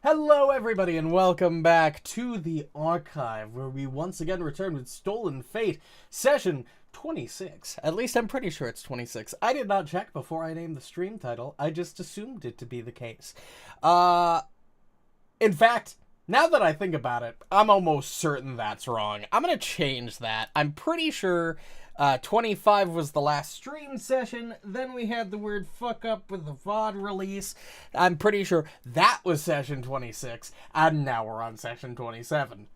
Hello, everybody, and welcome back to the archive, where we once again return with Stolen Fate, session 26. At least I'm pretty sure it's 26. I did not check before I named the stream title. I just assumed it to be the case. In fact, now that I think about it, I'm almost certain that's wrong. I'm going to change that. I'm pretty sure 25 was the last stream session. Then we had the word fuck up with the VOD release. I'm pretty sure that was session 26. And now we're on session 27.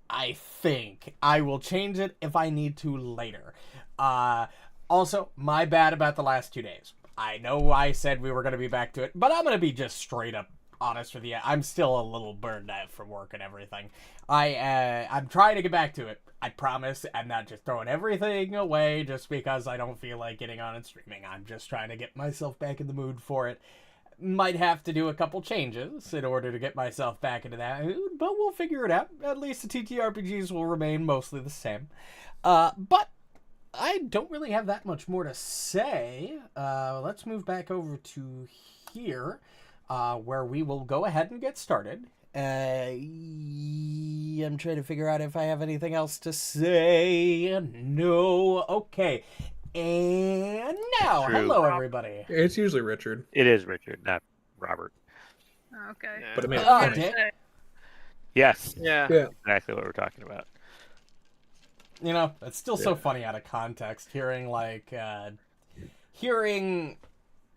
I think. I will change it if I need to later. Also, my bad about the last 2 days. I know I said we were going to be back to it, but I'm going to be just straight up honest with you. I'm still a little burned out from work and everything. I'm trying to get back to it. I promise. I'm not just throwing everything away just because I don't feel like getting on and streaming. I'm just trying to get myself back in the mood for it. Might have to do a couple changes in order to get myself back into that mood, but we'll figure it out. At least the TTRPGs will remain mostly the same. But I don't really have that much more to say. Let's move back over to here, where we will go ahead and get started. I'm trying to figure out if I have anything else to say. No. Okay. And now, hello, everybody. It's usually Richard. It is Richard, not Robert. Okay. Yeah. But I mean, Yes. Yeah. Exactly what we're talking about. You know, it's still so funny out of context hearing, hearing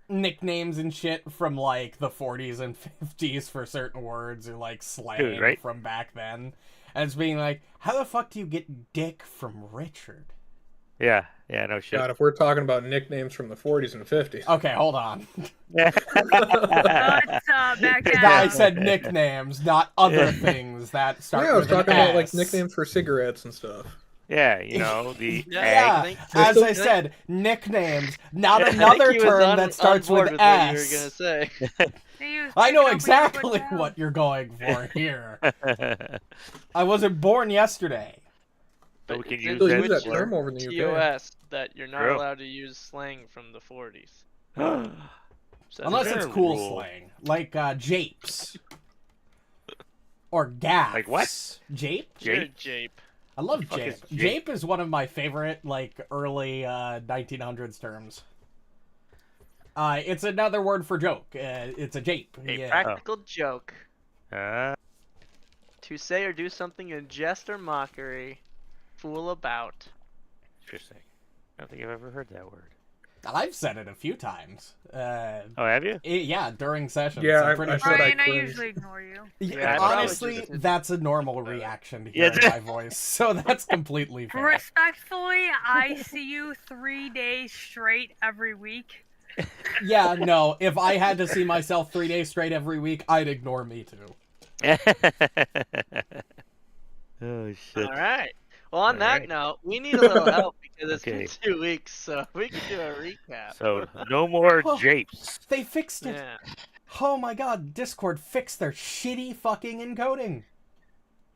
nicknames and shit from, the 40s and 50s for certain words or, slang from back then. And it's being like, how the fuck do you get Dick from Richard? Yeah, no shit. God, if we're talking about nicknames from the 40s and 50s. Okay, hold on. Back down. I said nicknames, not other things that start with I was talking an about, S. nicknames for cigarettes and stuff. Yeah, the Yeah, as I said, nicknames, not another term that starts with S. You were gonna say. I know exactly what you're going for here. I wasn't born yesterday. So we can It's use use that that term over in the UK. TOS that you're not True. allowed to use slang from the 40s. So Unless there it's a cool rule? slang, like japes. Or gaps. Like what? Jape? You're Jape. I love The fuck jape. is jape? Jape is one of my favorite, early 1900s terms. It's another word for joke. It's a jape. A Yeah. practical joke. Uh, To say or do something in jest or mockery. Fool about. interesting. I don't think I've ever heard that word. I've said it a few times. Oh, have you? Yeah, during sessions. Yeah, I'm pretty I sure. said Ryan, I cringe. usually ignore you. Yeah, Honestly, probably just- that's a normal reaction to Yeah. hearing my voice, so that's completely fair. Respectfully, I see you 3 days straight every week. Yeah, no, if I had to see myself 3 days straight every week, I'd ignore me too. Oh shit. Alright. Well, on that Alright. note, we need a little help because it's Okay. been 2 weeks, so we can do a recap. So no more Oh. japes. They fixed it. Yeah, Oh my god, Discord fixed their shitty fucking encoding.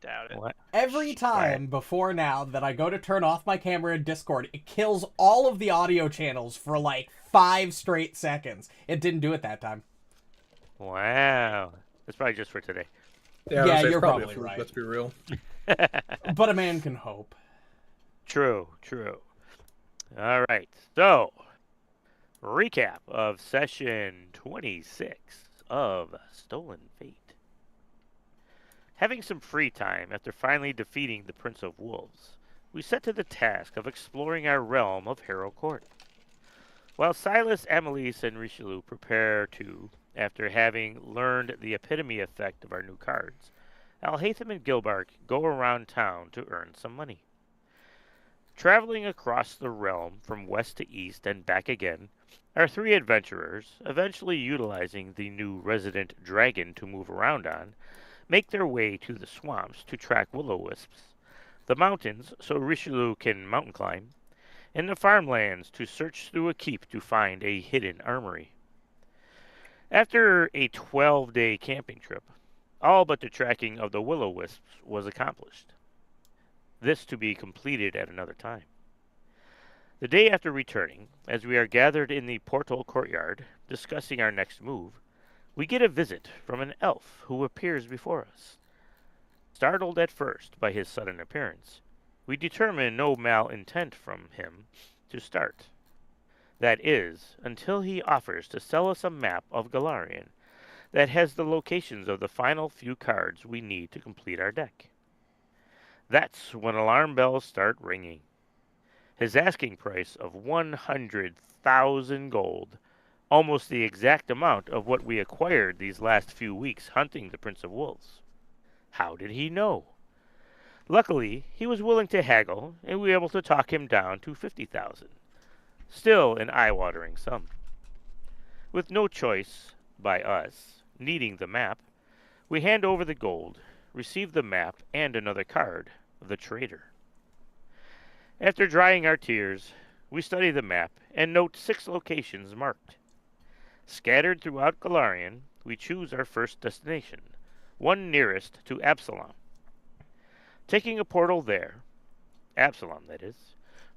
doubt it. What? Every time before now that I go to turn off my camera in Discord, it kills all of the audio channels for 5 straight seconds. It didn't do it that time. Wow. That's probably just for today. Yeah, Yeah, it's you're a probably fluke, right. Let's be real. But a man can hope. True. All right. So, recap of session 26 of Stolen Fate. Having some free time after finally defeating the Prince of Wolves, we set to the task of exploring our realm of Harrow Court. While Sylas, Amalisce, and Rishalou prepare to, after having learned the epitome effect of our new cards, Alhatham and Gilbark go around town to earn some money. Traveling across the realm from west to east and back again, our 3 adventurers, eventually utilizing the new resident dragon to move around on, make their way to the swamps to track will-o-wisps, the mountains so Rishalou can mountain climb, and the farmlands to search through a keep to find a hidden armory. After a 12-day camping trip, all but the tracking of the will-o-wisps was accomplished. This to be completed at another time. The day after returning, as we are gathered in the portal courtyard, discussing our next move, we get a visit from an elf who appears before us. Startled at first by his sudden appearance, we determine no malintent from him to start. That is, until he offers to sell us a map of Golarion that has the locations of the final few cards we need to complete our deck. That's when alarm bells start ringing. His asking price of 100,000 gold, almost the exact amount of what we acquired these last few weeks hunting the Prince of Wolves. How did he know? Luckily, he was willing to haggle, and we were able to talk him down to 50,000. Still an eye-watering sum. With no choice by us, needing the map, we hand over the gold, receive the map and another card, the Trader. After drying our tears, we study the map and note 6 locations marked. Scattered throughout Golarion, we choose our first destination, one nearest to Absalom. Taking a portal there, Absalom that is,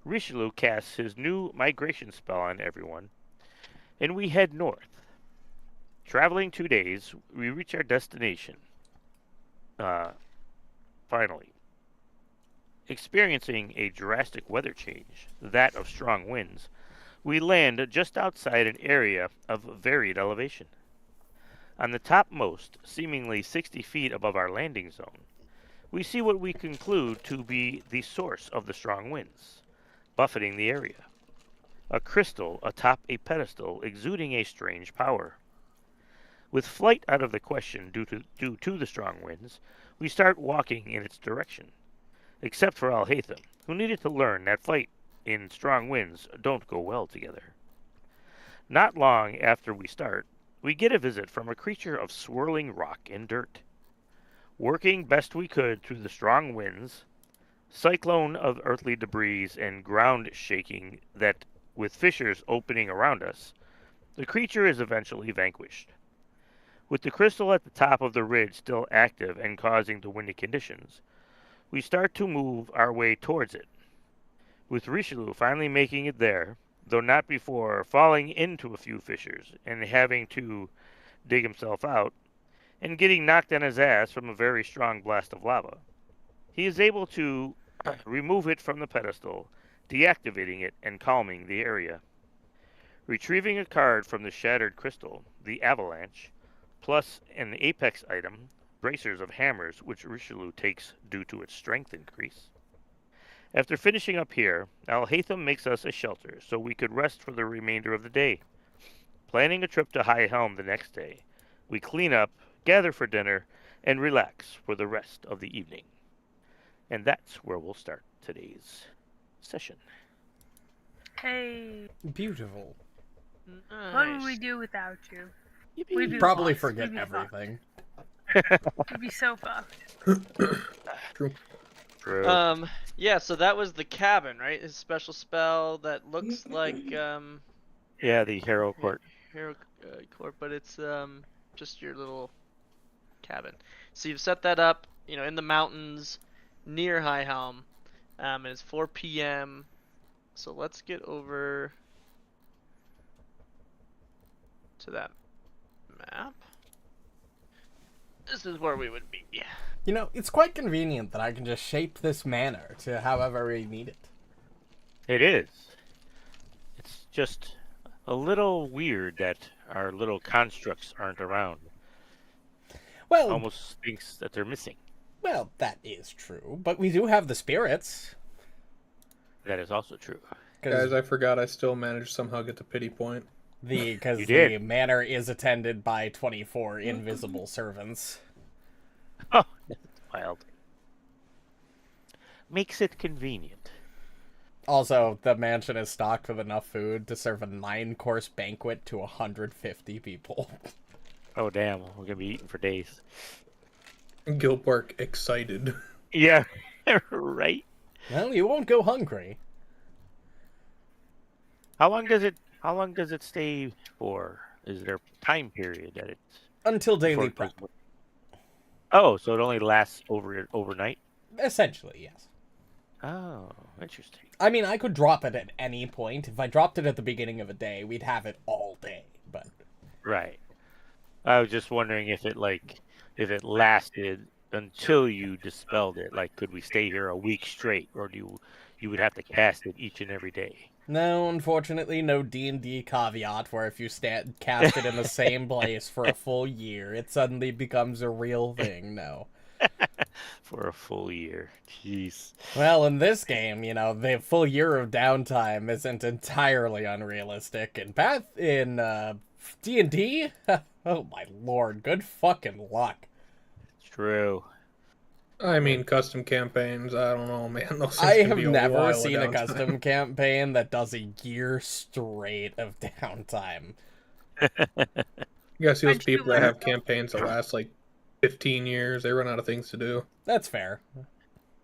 Rishalou casts his new migration spell on everyone, and we head north. Traveling 2 days, we reach our destination. Finally. Experiencing a drastic weather change, that of strong winds, we land just outside an area of varied elevation. On the topmost, seemingly 60 feet above our landing zone, we see what we conclude to be the source of the strong winds, buffeting the area. A crystal atop a pedestal exuding a strange power. With flight out of the question due to the strong winds, we start walking in its direction. Except for Alhatham, who needed to learn that flight in strong winds don't go well together. Not long after we start, we get a visit from a creature of swirling rock and dirt. Working best we could through the strong winds, cyclone of earthly debris and ground shaking that, with fissures opening around us, the creature is eventually vanquished. With the crystal at the top of the ridge still active and causing the windy conditions, we start to move our way towards it, with Rishalou finally making it there, though not before falling into a few fissures and having to dig himself out, and getting knocked on his ass from a very strong blast of lava. He is able to remove it from the pedestal, deactivating it and calming the area. Retrieving a card from the shattered crystal, the Avalanche, plus an apex item, bracers of hammers, which Rishalou takes due to its strength increase. After finishing up here, Alhatham makes us a shelter so we could rest for the remainder of the day. Planning a trip to High Helm the next day, we clean up, gather for dinner, and relax for the rest of the evening. And that's where we'll start today's session. Hey, Beautiful. what would we do without you? We'd be Probably lost. forget We'd be fucked. everything. We'd be so fucked. True. True. Yeah, so that was the cabin, right? His special spell that looks like Yeah, the Hero Court. Hero Court, but it's just your little cabin. So you've set that up, in the mountains near High Helm. And it's 4 p.m. So let's get over to that map. This is where we would be. You know, it's quite convenient that I can just shape this manor to however we need it. It is. It's just a little weird that our little constructs aren't around. Well, Almost thinks that they're missing. well, that is true, but we do have the spirits. That is also true. Guys, I forgot I still managed to somehow get the pity point. Because You the did. manor is attended by 24 invisible servants. Oh, that's wild. Makes it convenient. Also, the mansion is stocked with enough food to serve a 9-course banquet to 150 people. Oh, damn. We're going to be eating for days. Gilbark excited. Yeah, right? Well, you won't go hungry. How long does it stay for? Is there a time period that it's... Until before daily it goes- prep. Oh, so it only lasts overnight? Essentially, yes. Oh, interesting. I mean, I could drop it at any point. If I dropped it at the beginning of a day, we'd have it all day. But Right. I was just wondering if it lasted until you dispelled it. Like, could we stay here a week straight, or you would have to cast it each and every day? No, unfortunately, no D&D caveat where if you cast it in the same place for a full year, it suddenly becomes a real thing. No. For a full year. Jeez. Well, in this game, you know, the full year of downtime isn't entirely unrealistic. In D&D, oh my lord, good fucking luck. True. I mean, custom campaigns, I don't know, man. Those things I can have be a never while of seen a downtime. custom campaign that does a year straight of downtime. You gotta see those Aren't you people that have like- campaigns that last like 15 years. They run out of things to do. That's fair.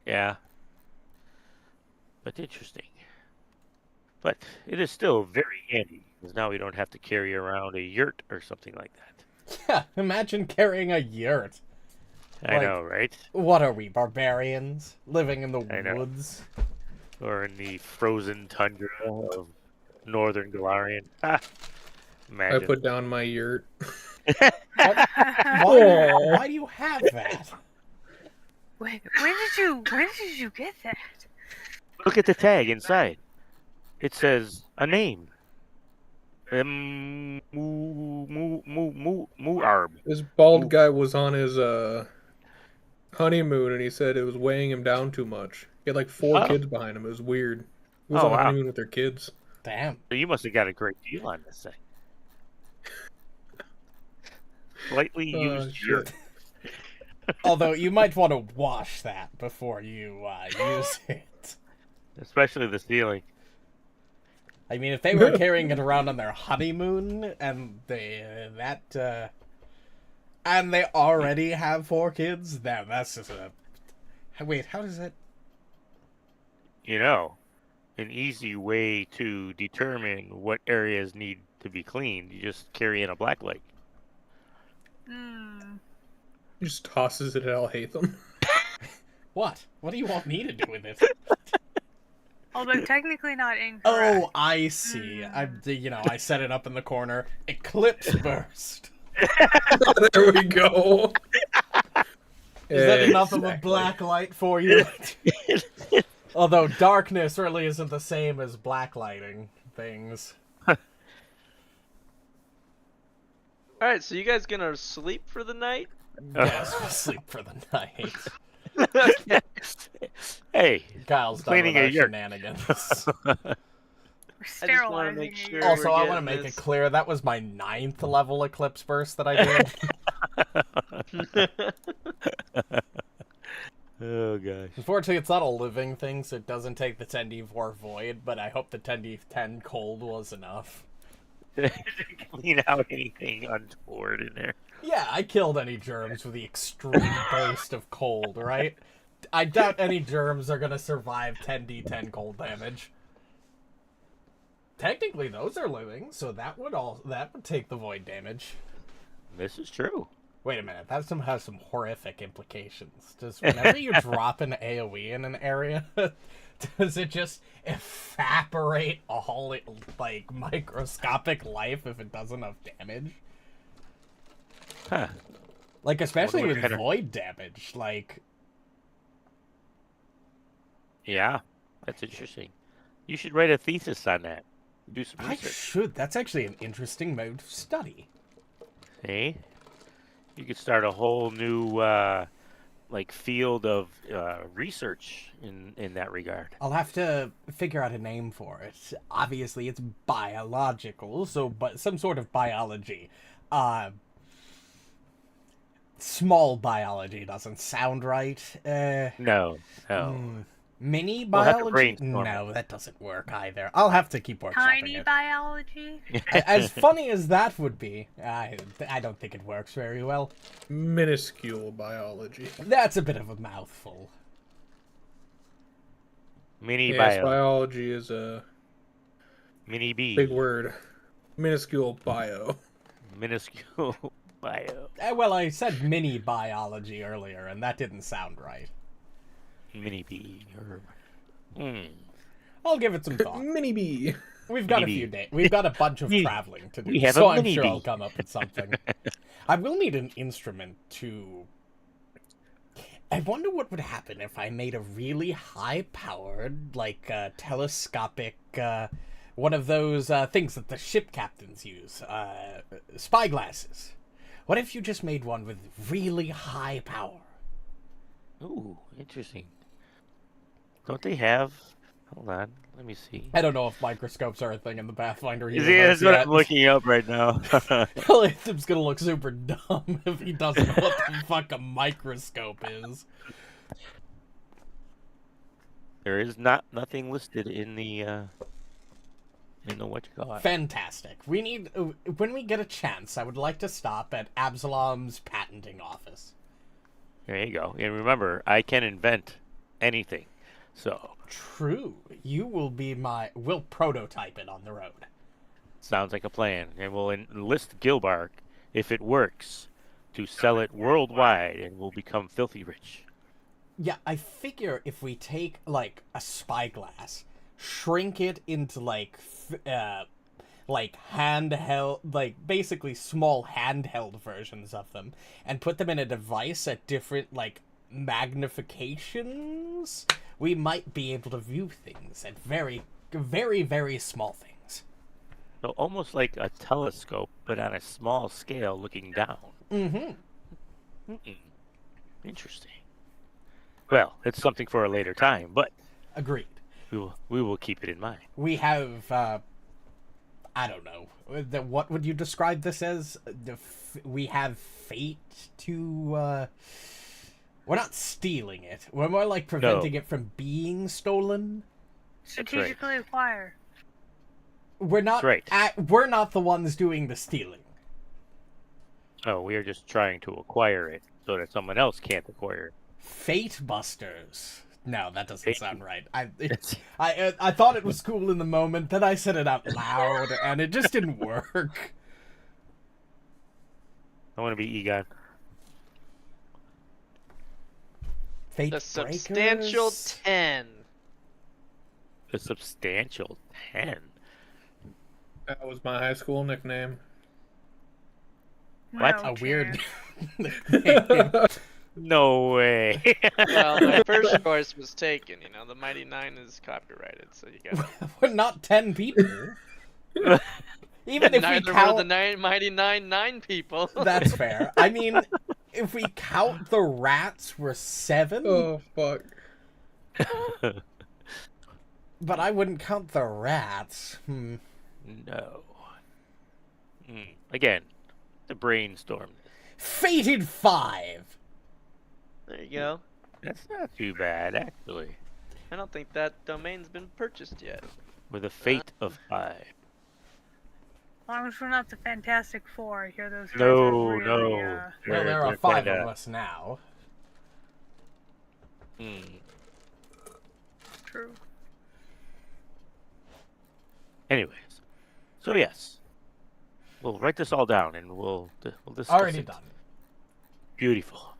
Yeah. But interesting. But it is still very handy, because now we don't have to carry around a yurt or something like that. Yeah, imagine carrying a yurt. I Like- know, right? What are we, barbarians? Living in the I know. woods? Or in the frozen tundra of northern Galarian. Ah, I imagine. put down my yurt. Why do you have that? Wait, when did you get that? Look at the tag inside. It says a name. Muarb. This bald guy was on his honeymoon, and he said it was weighing him down too much. He had like 4 Oh. kids behind him. It was weird. He was Oh, on a wow. honeymoon with their kids. Damn. So you must have got a great deal on this thing. Slightly used shit. yurt. Although you might want to wash that before you use it. Especially the ceiling. I mean, if they were carrying it around on their honeymoon and and they already have 4 kids, then that's just a. Wait, how does that? You know, an easy way to determine what areas need to be cleaned, you just carry in a black light. Hmm. He just tosses it at Alhatham. What? What do you want me to do with it? Although technically not incorrect. Oh, I see. I set it up in the corner. Eclipse burst. There we go. Is that enough of a Exactly. black light for you? Although darkness really isn't the same as blacklighting things. Alright, so you guys gonna sleep for the night? Yes, we'll sleep for the night. Hey, Kyle's done Cleaning with a our yurt. shenanigans. We're I just wanna sterilizing make it. sure Also, we're I want to getting make it this. clear that was my 9th level Eclipse Burst that I did. oh gosh. Unfortunately, it's not a living thing, so it doesn't take the 10d4 Void, but I hope the 10d10 Cold was enough. Clean out anything untoward in there. Yeah, I killed any germs with the extreme burst of cold, right? I doubt any germs are gonna survive 10d10 cold damage. Technically, those are living, so that would take the void damage. This is true. Wait a minute, that has some horrific implications. Does whenever you drop an AoE in an area, does it just evaporate all like microscopic life if it does enough damage? Huh. Like especially What with kind of- void damage, like. Yeah, that's interesting. You should write a thesis on that. Do some I research. should. That's actually an interesting mode of study. Hey, you could start a whole new field of research in that regard. I'll have to figure out a name for it. Obviously, it's biological, but some sort of biology. Small biology doesn't sound right. No. Mini We'll have to biology? brainstorm No, that doesn't work either. I'll have to keep workshopping Tiny it. biology? As funny as that would be, I don't think it works very well. Minuscule biology. That's a bit of a mouthful. Mini Yes, bio. biology is a Mini B. big word. Minuscule bio. Minuscule bio. Well, I said mini biology earlier, and that didn't sound right. Mini B. Or... I'll give it some thought. Mini bee. We've got a Maybe. few days. We've got a bunch of We- traveling to do, we have so a I'm sure mini-bee. I'll come up with something. I will need an instrument to... I wonder what would happen if I made a really high-powered, like, telescopic, one of those things that the ship captains use, spyglasses. What if you just made one with really high power? Ooh, interesting. Don't they have? Hold on, let me see. I don't know if microscopes are a thing in the Pathfinder Yeah, universe that's what yet. I'm looking up right now. Alhatham's gonna look super dumb if he doesn't know what the fuck a microscope is. There is nothing listed in the what you call it. Fantastic. We need, when we get a chance, I would like to stop at Absalom's patenting office. There you go. And remember, I can invent anything. So True. You will be we'll prototype it on the road. sounds like a plan, and we'll enlist Gilbark if it works to sell it worldwide, and we'll become filthy rich. Yeah, I figure if we take, like, a spyglass, shrink it into, like handheld, like, basically small handheld versions of them, and put them in a device at different, like, magnifications, we might be able to view things at very, very, very small things. So almost like a telescope, but on a small scale, looking down. Mm-hmm. Interesting. Well, it's something for a later time, but Agreed. we will keep it in mind. We have, I don't know, what would you describe this as? We have fate to, we're not stealing it. We're more like preventing it from being stolen. Strategically acquire. We're not, Right. we're not the ones doing the stealing. Oh, we are just trying to acquire it so that someone else can't acquire it. Fate Busters. No, that doesn't Fate- sound right. I thought it was cool in the moment, then I said it out loud, and it just didn't work. I want to be Egon. Fate The substantial Breakers? 10. The substantial 10. That was my high school nickname. What? No A weird chance. name. No way. Well, my first choice was taken. You know, the Mighty Nine is copyrighted, so you got. We're not 10 people. Even if we Neither count... were the Mighty Nine people. That's fair. I mean, if we count the rats, we're 7. Oh, fuck. But I wouldn't count the rats. No. Again, the brainstorm. Fated 5. There you go. That's not too bad, actually. I don't think that domain's been purchased yet. With a fate of 5. As long as we're not the Fantastic Four, I hear those guys No, are really, no. Well, there are They're 5 kinda- of us now. True. Anyways, so yes, we'll write this all down and we'll discuss Already it. done. Beautiful.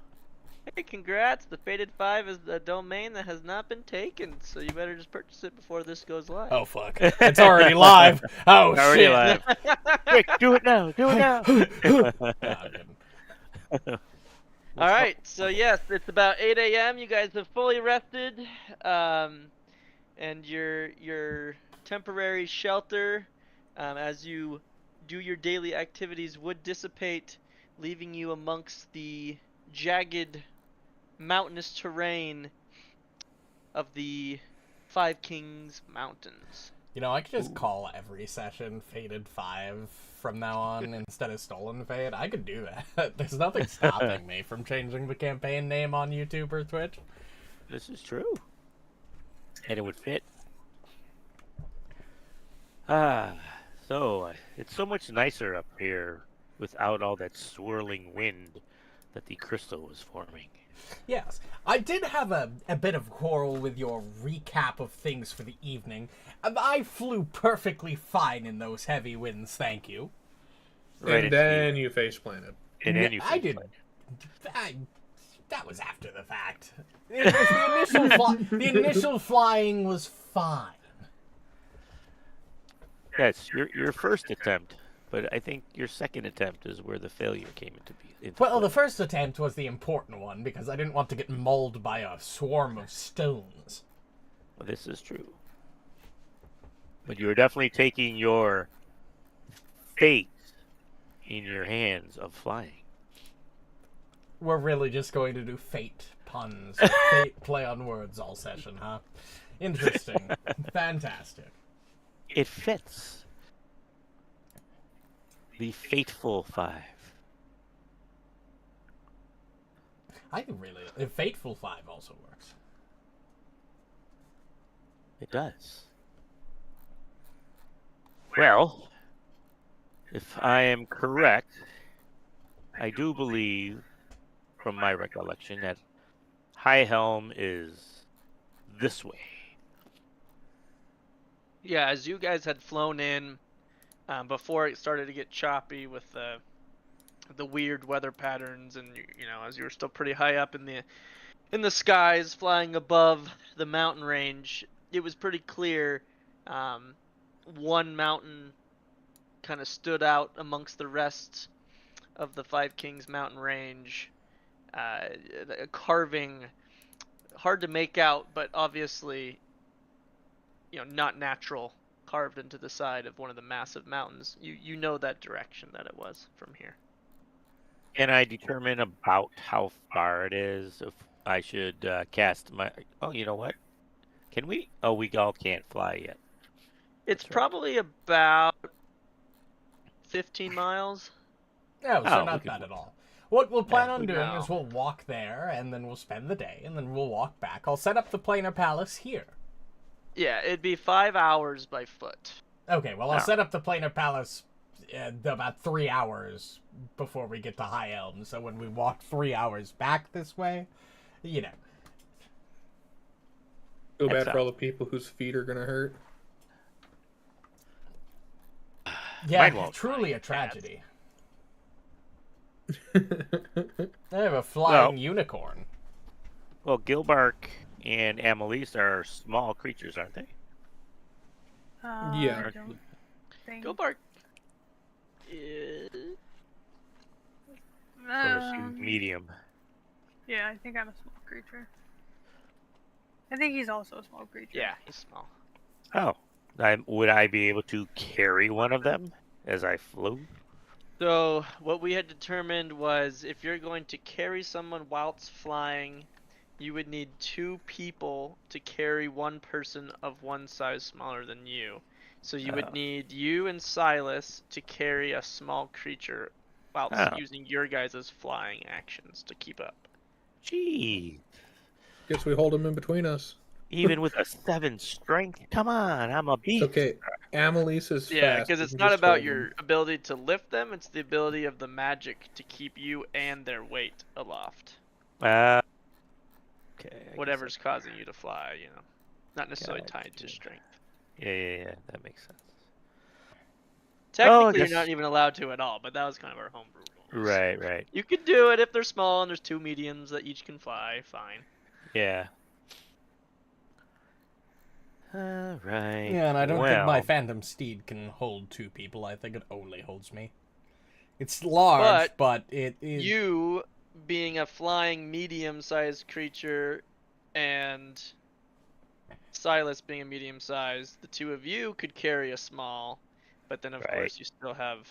Hey, congrats! The Fated 5 is a domain that has not been taken, so you better just purchase it before this goes live. Oh, fuck. It's already live. Oh, Already shit. live. Quick, do it now. Do it now. No, I'm kidding. All right, so yes, it's about 8 a.m. You guys have fully rested, and your temporary shelter, as you do your daily activities, would dissipate, leaving you amongst the jagged, mountainous terrain of the Five Kings Mountains. You know, I could just call every session Fated 5 from now on instead of Stolen Fate. I could do that. There's nothing stopping me from changing the campaign name on YouTube or Twitch. This is true. And it would fit. So it's so much nicer up here without all that swirling wind that the crystal was forming. Yes, I did have a bit of quarrel with your recap of things for the evening. I flew perfectly fine in those heavy winds, thank you. Right, And then you face planted. and then you I feel did. like- That was after the fact. It was the initial flying was fine. That's your first attempt, but I think your second attempt is where the failure came into Well, play. the first attempt was the important one because I didn't want to get mauled by a swarm of stones. Well, this is true. But you're definitely taking your fate in your hands of flying. We're really just going to do fate puns, fate play on words all session, huh? Interesting. Fantastic. It fits. The fateful 5. I can really... Fateful 5 also works. It does. Well, if I am correct, I do believe, from my recollection, that High Helm is this way. Yeah, as you guys had flown in, before it started to get choppy with the weird weather patterns, and as you were still pretty high up in the skies, flying above the mountain range, it was pretty clear. One mountain kind of stood out amongst the rest of the Five Kings mountain range. A carving, hard to make out, but obviously, not natural, carved into the side of one of the massive mountains. You know that direction that it was from here. Can I determine about how far it is? If I should cast my... Oh, you know what? Can we? Oh, we all can't fly yet. It's That's right. probably about 15 miles. Oh, so Oh, not we can- bad at all. What we'll plan on we doing know. is we'll walk there, and then we'll spend the day, and then we'll walk back. I'll set up the planar palace here. Yeah, it'd be 5 hours by foot. Okay, well, I'll Oh. set up the planar palace about 3 hours before we get to High Elm. So when we walk 3 hours back this way, Feel That's bad for all the people whose feet are gonna hurt. yeah, Mine won't truly fly. a tragedy. I have a flying Well- unicorn. Well, Gilbark and Amalisce are small creatures, aren't they? Yeah. I don't think. Gilbark is... Or is he medium? Yeah, I think I'm a small creature. I think he's also a small creature. Yeah, he's small. Oh, would I be able to carry one of them as I flew? So what we had determined was if you're going to carry someone whilst flying, you would need 2 people to carry one person of one size smaller than you. So you would need you and Sylas to carry a small creature whilst using your guys' flying actions to keep up. Gee, Guess we hold him in between us. even with a 7 strength, come on, I'm a beast. It's okay. Amalisce is Yeah, fast. because we it's can not just about hold your him. ability to lift them, it's the ability of the magic to keep you and their weight aloft. Okay. I guess Whatever's causing you to fly, not necessarily tied to Gotcha. strength. Yeah, that makes sense. Technically, guess- you're not even allowed to at all, but that was kind of our homebrew rules. Right. You could do it if they're small and there's 2 mediums that each can fly, fine. Yeah. All right. Yeah, and I don't think my Well, Phantom Steed can hold 2 people. I think it only holds me. It's large, but it is... You, being a flying medium-sized creature, and Sylas being a medium-sized, the 2 of you could carry a small, but then of Right. course you still have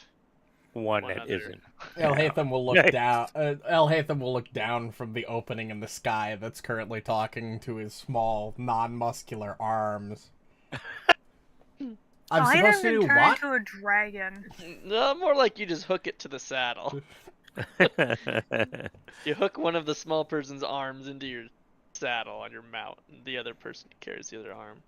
one one that other. isn't. Alhatham will look Nice. down. Alhatham will look down from the opening in the sky that's currently talking to his small, non-muscular arms. I'm supposed to do turn what? into a dragon. No, more like you just hook it to the saddle. You hook one of the small person's arms into your saddle on your mount, and the other person carries the other arm.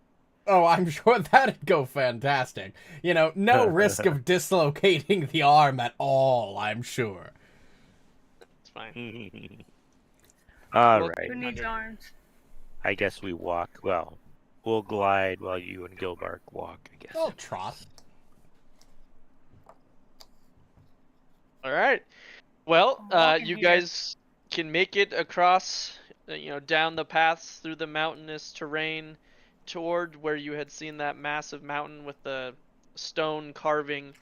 Oh, I'm sure that'd go fantastic. No risk of dislocating the arm at all, I'm sure. It's fine. All Well, right. Who needs arms? I guess we walk. Well, we'll glide while you and Gilbark walk, I guess. I'll trot. All right. Well, walking you here. guys can make it across, down the paths through the mountainous terrain toward where you had seen that massive mountain with the stone carving,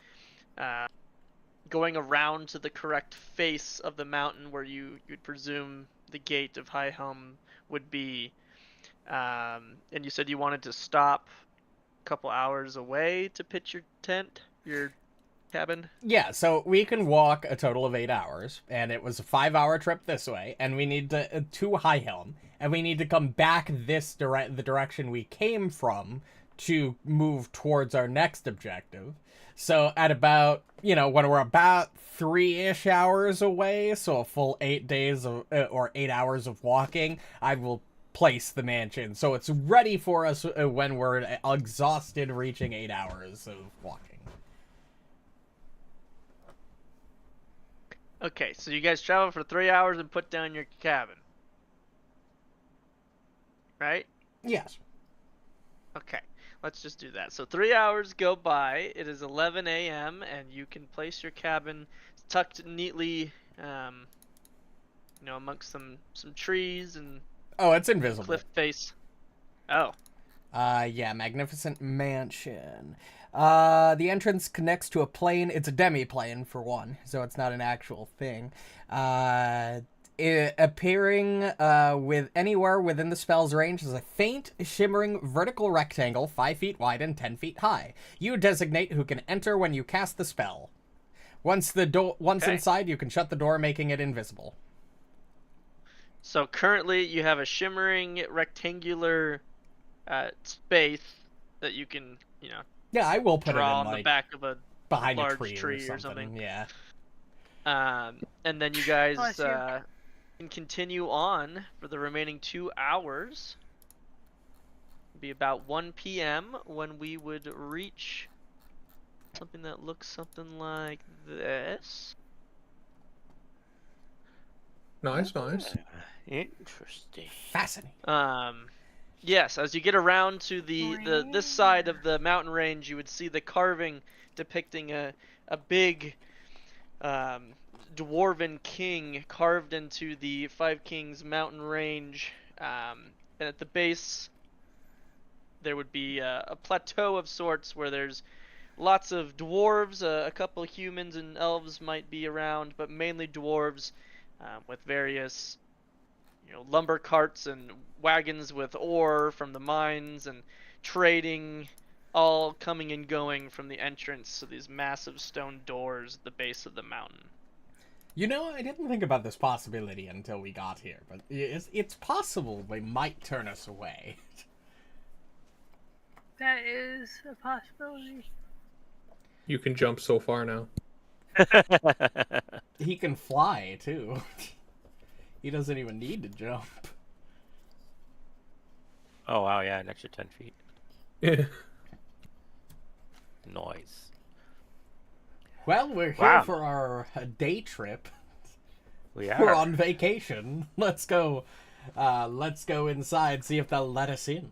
going around to the correct face of the mountain where you'd presume the gate of High Helm would be. And you said you wanted to stop a couple hours away to pitch your tent, your cabin? Yeah, so we can walk a total of 8 hours, and it was a 5-hour trip this way, and we need to High Helm, and we need to come back the direction we came from to move towards our next objective. So at about, when we're about 3-ish hours away, so a full 8 days or 8 hours of walking, I will place the mansion. So it's ready for us when we're exhausted reaching 8 hours of walking. Okay, so you guys travel for 3 hours and put down your cabin. Right? Yes. Okay, let's just do that. So 3 hours go by. It is 11 a.m. and you can place your cabin tucked neatly, amongst some trees and Oh, it's invisible. cliff face. Oh, Yeah, magnificent mansion. The entrance connects to a plane. It's a demi-plane, for one, so it's not an actual thing. Appearing with anywhere within the spell's range is a faint, shimmering vertical rectangle 5 feet wide and 10 feet high. You designate who can enter when you cast the spell. Once Okay. inside, you can shut the door, making it invisible. so currently you have a shimmering rectangular space that you can, Yeah, I will put it draw in, on the like, back of a behind a large tree, tree or or something. something. Yeah. And then you guys Bless you. can continue on for the remaining 2 hours. It'd be about 1 p.m. when we would reach something that looks something like this. Nice. Interesting. Fascinating. Yes, as you get around to this side of the mountain range, you would see the carving depicting a big dwarven king carved into the Five Kings mountain range, and at the base there would be a plateau of sorts where there's lots of dwarves, a couple humans and elves might be around, but mainly dwarves, with various lumber carts and wagons with ore from the mines and trading, all coming and going from the entrance to these massive stone doors at the base of the mountain. I didn't think about this possibility until we got here, but it's possible they might turn us away. That is a possibility. You can jump so far now. He can fly, too. He doesn't even need to jump. Oh, wow, yeah, an extra 10 feet. Yeah. Noise. Well, we're here Wow. for our day trip. We We're are. on vacation. Let's go inside, see if they'll let us in.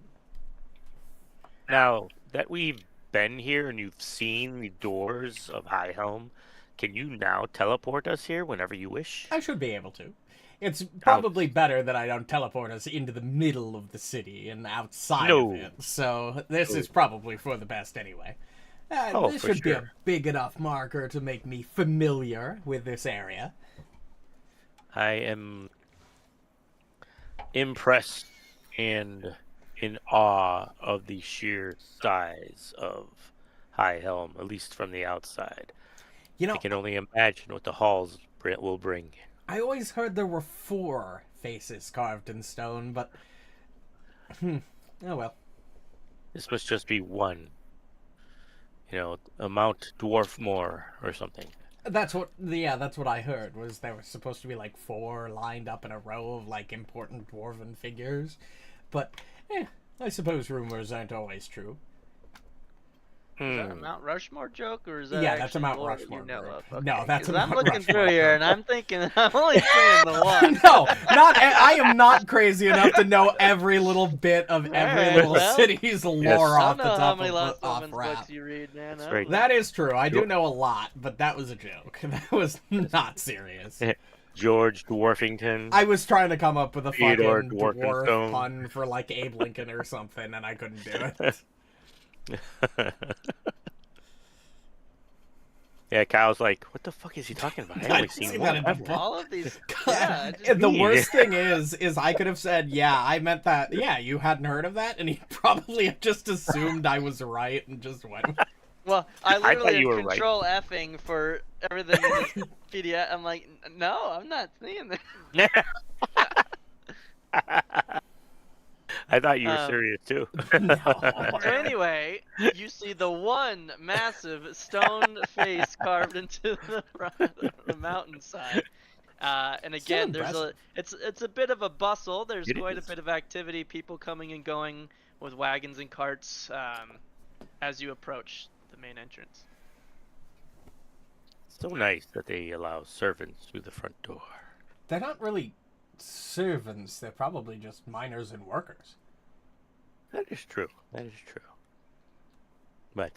Now, that we've been here and you've seen the doors of High Helm, can you now teleport us here whenever you wish? I should be able to. It's probably better that I don't teleport us into the middle of the city and outside No. of it. So this No. is probably for the best anyway. Oh, This for should be a sure. big enough marker to make me familiar with this area. I am impressed and in awe of the sheer size of High Helm, at least from the outside. I can only imagine what the halls will bring. I always heard there were 4 faces carved in stone, but... oh well. This must just be one. A Mount Dwarfmore or something. That's what I heard, was there were supposed to be like 4 lined up in a row of like important dwarven figures. But, I suppose rumors aren't always true. Is that a Mount Rushmore joke, or is that Yeah, that's a actually Mount lore that Rushmore you know joke. of? No, Okay, that's a 'cause I'm Mount looking Rushmore through here, joke. and I'm thinking I'm only seeing the one. No, I am not crazy enough to know every little bit of every Alright, little well, city's lore I off don't the know how top many of Lost off Omens rap. books you read, man. That's I right. don't know. That is true. I do Sure. know a lot, but that was a joke. That was not serious. George Dwarfington. I was trying to come up with a Theodore fucking dwarf Dwarkenstone. pun for like Abe Lincoln or something, and I couldn't do it. Yeah, Kyle's like, what the fuck is he talking about? I only I've seen seen one that in the ever. book. All of these. Yeah. And the Me. worst thing is I could have said, yeah, I meant that. Yeah, you hadn't heard of that, and he probably just assumed I was right and just went. With Well, I thought literally you am were right. control Fing for everything in this PDF. I'm like, no, I'm not seeing that. I thought you were serious too. No. So anyway, you see the one massive stone face carved into the mountainside. And Still again, there's impressive. it's a bit of a bustle. There's It quite is. a bit of activity, people coming and going with wagons and carts as you approach the main entrance. So nice that they allow servants through the front door. They're not really servants. They're probably just miners and workers. That is true. That is true. But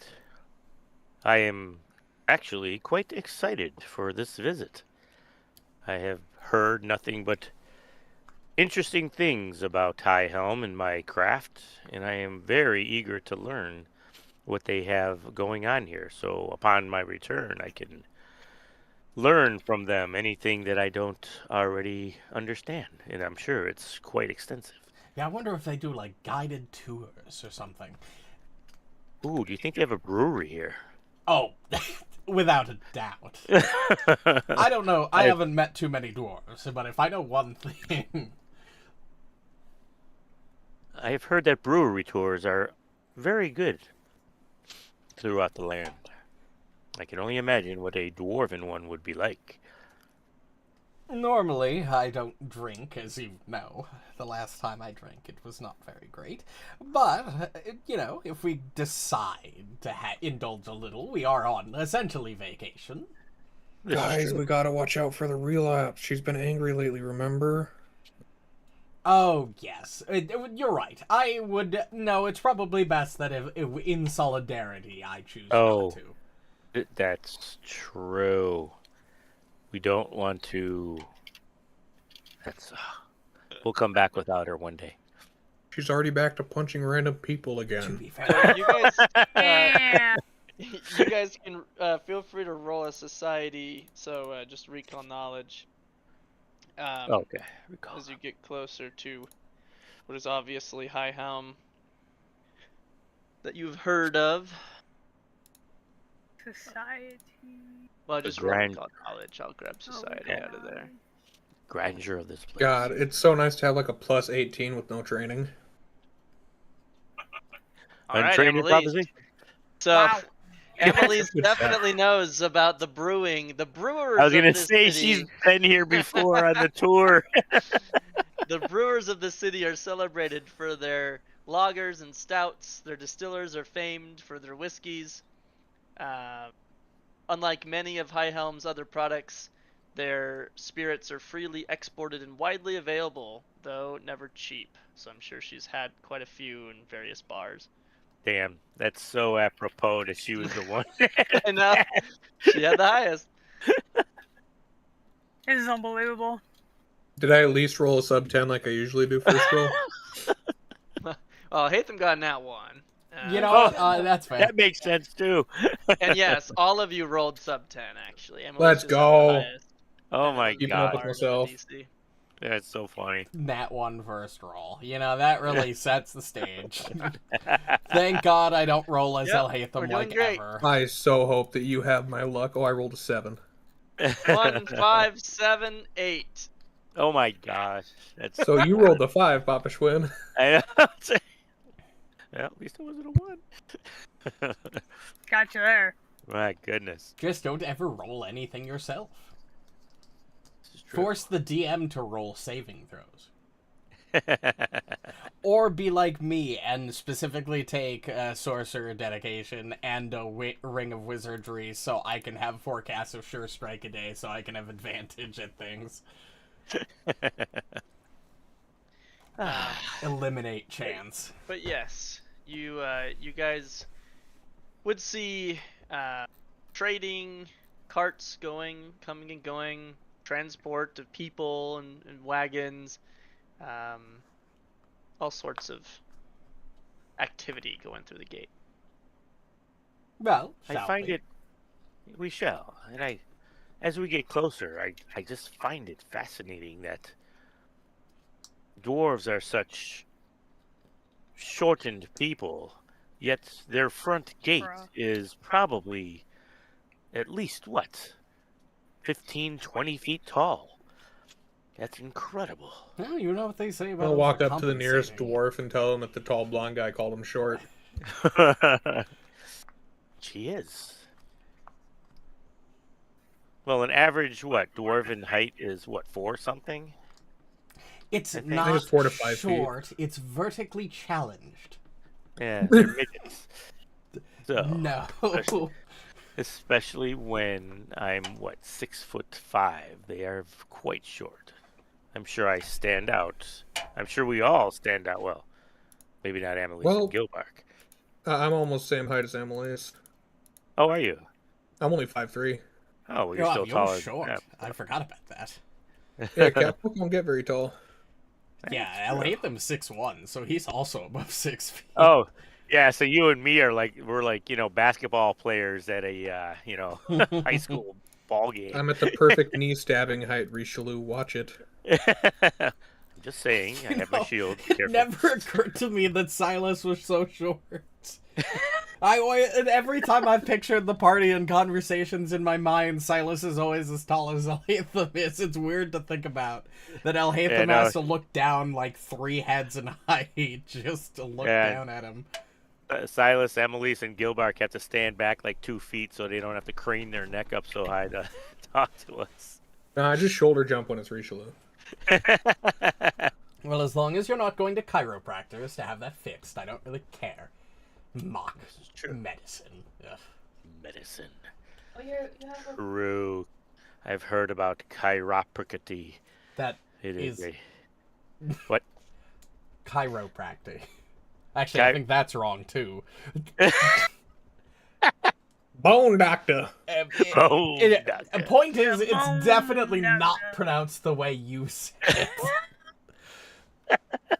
I am actually quite excited for this visit. I have heard nothing but interesting things about Highhelm and my craft, and I am very eager to learn what they have going on here. So upon my return, I can learn from them anything that I don't already understand, and I'm sure it's quite extensive. Yeah, I wonder if they do like guided tours or something. Ooh, do you think they have a brewery here? Oh, without a doubt. I don't know. I haven't met too many dwarves, but if I know one thing, I have heard that brewery tours are very good throughout the land. I can only imagine what a dwarven one would be like. normally I don't drink, as you know. The last time I drank, it was not very great. But, you know, if we decide to indulge a little, we are on essentially vacation. This is Guys, true. we gotta watch out for the relapse. She's been angry lately, remember? Oh, yes. You're right. I would... No, it's probably best that if in solidarity I choose Oh. not to. That's true. We don't want to. That's. We'll come back without her one day. She's already back to punching random people To again. be fair. You guys, Yeah. you guys can feel free to roll a society. So just recall knowledge. Okay. Recall. As you get closer to what is obviously Highhelm that you've heard of. Society. Well, just roll grand- recall knowledge. I'll grab society Oh, out of there. Grandeur of this place. God, it's so nice to have like a plus 18 with no training. All right, Untrained Amalisce. proposition. So, Wow. Amalisce definitely knows about the brewing. The brewers I was of gonna this say city, she's been here before on the tour. the brewers of the city are celebrated for their lagers and stouts. Their distillers are famed for their whiskeys. Unlike many of Highhelm's other products, their spirits are freely exported and widely available, though never cheap. So I'm sure she's had quite a few in various bars. Damn, that's so apropos that she was the one. I know. She had the highest. This is unbelievable. Did I at least roll a sub 10 like I usually do first roll? Well, Alhatham got an at one. You know, that's fair. That makes sense too. And yes, all of you rolled sub 10 actually. Emily's Let's just had the go. highest. Oh my Keeping up with god, myself. DC. that's so funny. Nat 1 first roll. You know, that really sets the stage. Thank God I don't roll as Yep, we're Alhatham doing like great. ever. I so hope that you have my luck. Oh, I rolled a 7. 1, 5, 7, 8. Oh my gosh, that's So you rolled a 5, Papa Schwinn. I know. Well, at least it wasn't a 1. Got you there. My goodness. Just don't ever roll anything yourself. This is true. Force the DM to roll saving throws. Or be like me and specifically take a Sorcerer Dedication and a Ring of Wizardry so I can have 4 casts of Sure Strike a day so I can have advantage at things. Eliminate chance. But yes, you guys would see trading, carts coming and going, transport of people and wagons, all sorts of activity going through the gate. Well, I find it We shall. And as we get closer, I just find it fascinating that dwarves are such shortened people, yet their front gate Bruh. is probably at least, what, 15, 20 feet tall. That's incredible. Well, you know what they say about I'll walk up to the overcompensating. nearest dwarf and tell him that the tall blonde guy called him short. She is. Well, an average, what, dwarven height is, what, 4 something? It's I think not it's 4 to 5 feet. short. It's vertically challenged. Yeah, they're midgets. So, No. especially when I'm, what, 6'5". They are quite short. I'm sure I stand out. I'm sure we all stand out well. Maybe not Amalisce Well- and Gilbark. I'm almost same height as Amalisce. Oh, are you? I'm only 5'3". Oh, well, you're God, still you're taller. short. Yeah. I forgot about that. Yeah, Cap don't get very tall. Yeah, Alhatham's 6'1", so he's also above 6 feet. Oh, yeah. So you and me are we're like basketball players at a high school ball game. I'm at the perfect knee stabbing height, Rishalou. Watch it. I'm just saying. I have my shield. It Careful. never occurred to me that Sylas was so short. And every time I've pictured the party and conversations in my mind, Sylas is always as tall as Alhatham is. It's weird to think about that Alhatham Yeah, no. has to look down like 3 heads in height just to look Yeah. down at him. Sylas, Amalisce, and Gilbark have to stand back like 2 feet so they don't have to crane their neck up so high to talk to us. Nah, I just shoulder jump when it's Rishalou. Well, as long as you're not going to chiropractors to have that fixed, I don't really care. Mock This is true. medicine. Ugh. Medicine. Oh, you have a... True. I've heard about chiropractic. That It is Is- a... What? chiropractic. Actually, I think that's wrong too. Bone doctor. Oh, The point is, it's Bone definitely not doctor. pronounced the way you say it.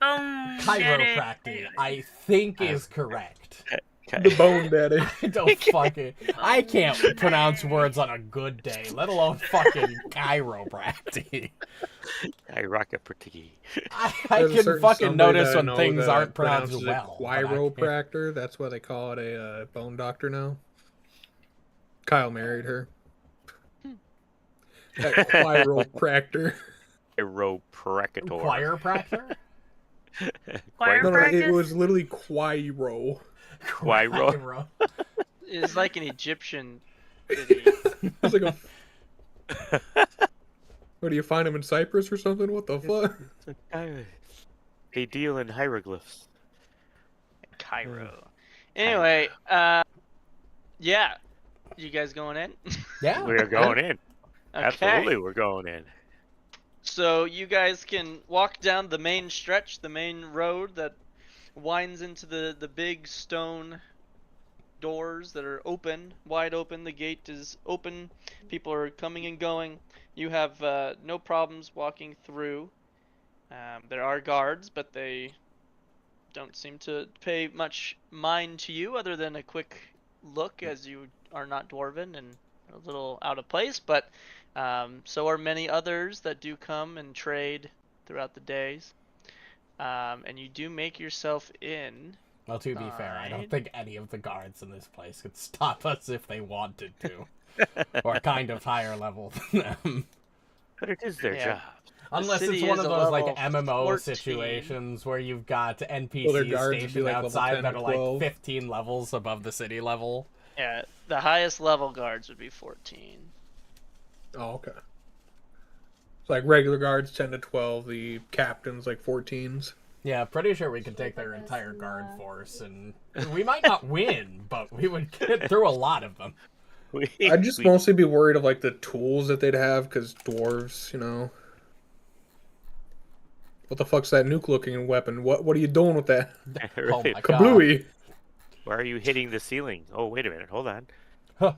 Chiropractic, I think, is correct. The bone daddy. I don't fucking... I can't pronounce words on a good day, let alone fucking chiropractic. Chiropractic. I There's a can certain fucking somebody notice that I when know things that aren't pronounced pronounces it well. but I can't. Chiropractor. That's why they call it a bone doctor now. Kyle married her. That chiropractor. Chiropractor. Chiropractor? Choir No, it practice? was literally Quiro. Chiro. It's like an Egyptian. It was like a. What do you find him in Cyprus or something? What the fuck? They deal in hieroglyphs. Cairo. Anyway, yeah. You guys going in? Yeah. We're going in. Okay. Absolutely, we're going in. So you guys can walk down the main stretch, the main road that winds into the big stone doors that are open, wide open. The gate is open. People are coming and going. You have no problems walking through. There are guards, but they don't seem to pay much mind to you other than a quick look, as you are not dwarven and a little out of place, but so are many others that do come and trade throughout the days. And you do make yourself in. Well, to be fair, I don't Fine. think any of the guards in this place could stop us if they wanted to. Or kind of higher level than them. But it is their Yeah. job. Unless city it's one is of a those like level MMO 14. situations where you've got Well, their NPCs guards would be, stationed like, level outside 10 that or are like 12. 15 levels above the city level. Yeah, the highest level guards would be 14. Oh, okay. It's like regular guards 10 to 12. The captains like 14s. Yeah, pretty sure we could take their entire guard force, and we might not win, but we would get through a lot of them. I'd just mostly be worried of like the tools that they'd have, because dwarves, you know. What the fuck's that nuke-looking weapon? What are you doing with that? Oh my god. Kablooey! Why are you hitting the ceiling? Oh, wait a minute. Hold on. Huh.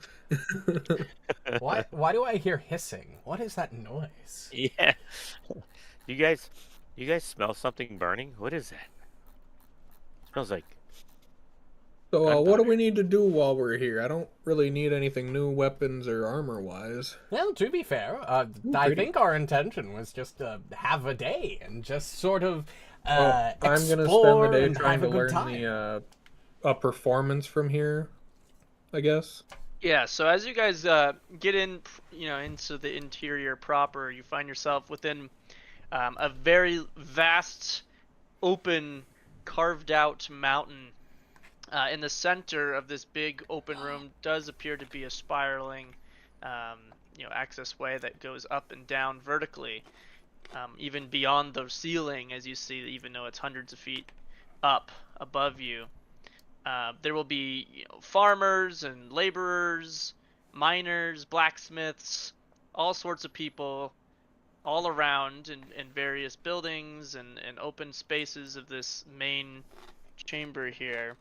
Why do I hear hissing? What is that noise? Yeah. You guys smell something burning? What is that? Smells like So, what do we need to do while we're here? I don't really need anything new, weapons or armor-wise. Well, to be fair, I pretty. think our intention was just to have a day and just sort of I'm gonna spend the explore day and trying have to a good learn time. the a performance from here, I guess. Yeah, so as you guys get in, into the interior proper, you find yourself within a very vast, open, carved-out mountain. In the center of this big open room does appear to be a spiraling, access way that goes up and down vertically, even beyond the ceiling, as you see, even though it's hundreds of feet up above you. There will be farmers and laborers, miners, blacksmiths, all sorts of people all around in various buildings and open spaces of this main chamber here.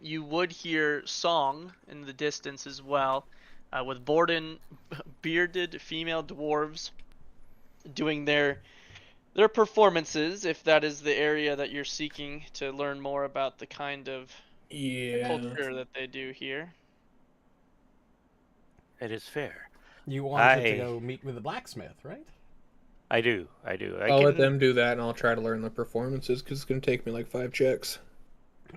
You would hear song in the distance as well, with bearded female dwarves doing their performances, if that is the area that you're seeking to learn more about the kind of culture that they do here. It is fair. You wanted to go meet with the blacksmith, right? I do. I'll let them do that, and I'll try to learn the performances, because it's going to take me like 5 checks.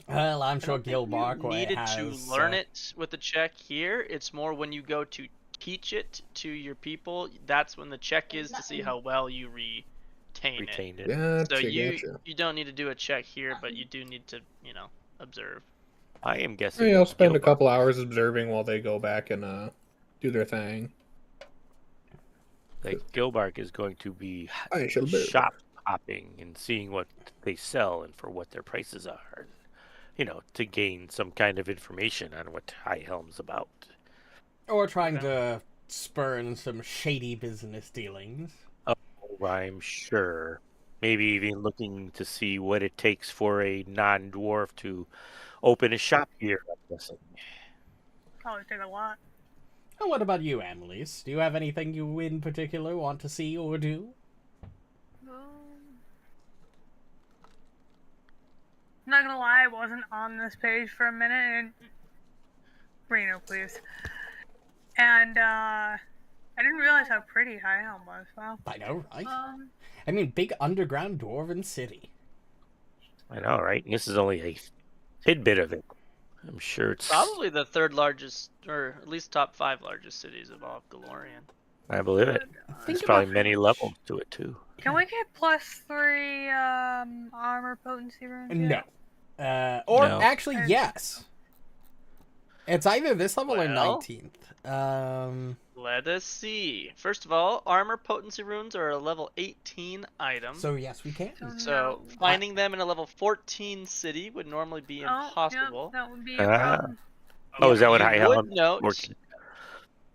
Well, I'm sure Gilbark needed has... to learn it with the check here. It's more when you go to teach it to your people. That's when the check is to see how well you retained it. Gotcha, So you gotcha. you don't need to do a check here, but you do need to observe. I am guessing. Hey, I'll spend a couple hours observing while they go back and do their thing. Like Gilbark is going to be shop hopping and seeing what they sell and for what their prices are, to gain some kind of information on what High Helm's about. Or trying to spurn some shady business dealings. Oh, I'm sure. Maybe even looking to see what it takes for a non-dwarf to open a shop here, I'm guessing. Probably take a lot. And what about you, Amalisce? Do you have anything you in particular want to see or do? I'm not gonna lie, I wasn't on this page for a minute, and Reno, please. And I didn't realize how pretty High Helm was. Wow. I know, right? I mean, big underground dwarven city. I know, right? This is only a tidbit of it. I'm sure it's probably the third largest, or at least top 5 largest cities of all of Galorian. I believe it. There's probably many levels to it too. Can we get +3 armor potency runes? No. No. Actually, yes. It's either this level or 19th. Let us see. First of all, armor potency runes are a level 18 item. So yes, we can. So finding them in a level 14 city would normally be impossible. Yep, that would be a problem. Oh, is that what High Helm?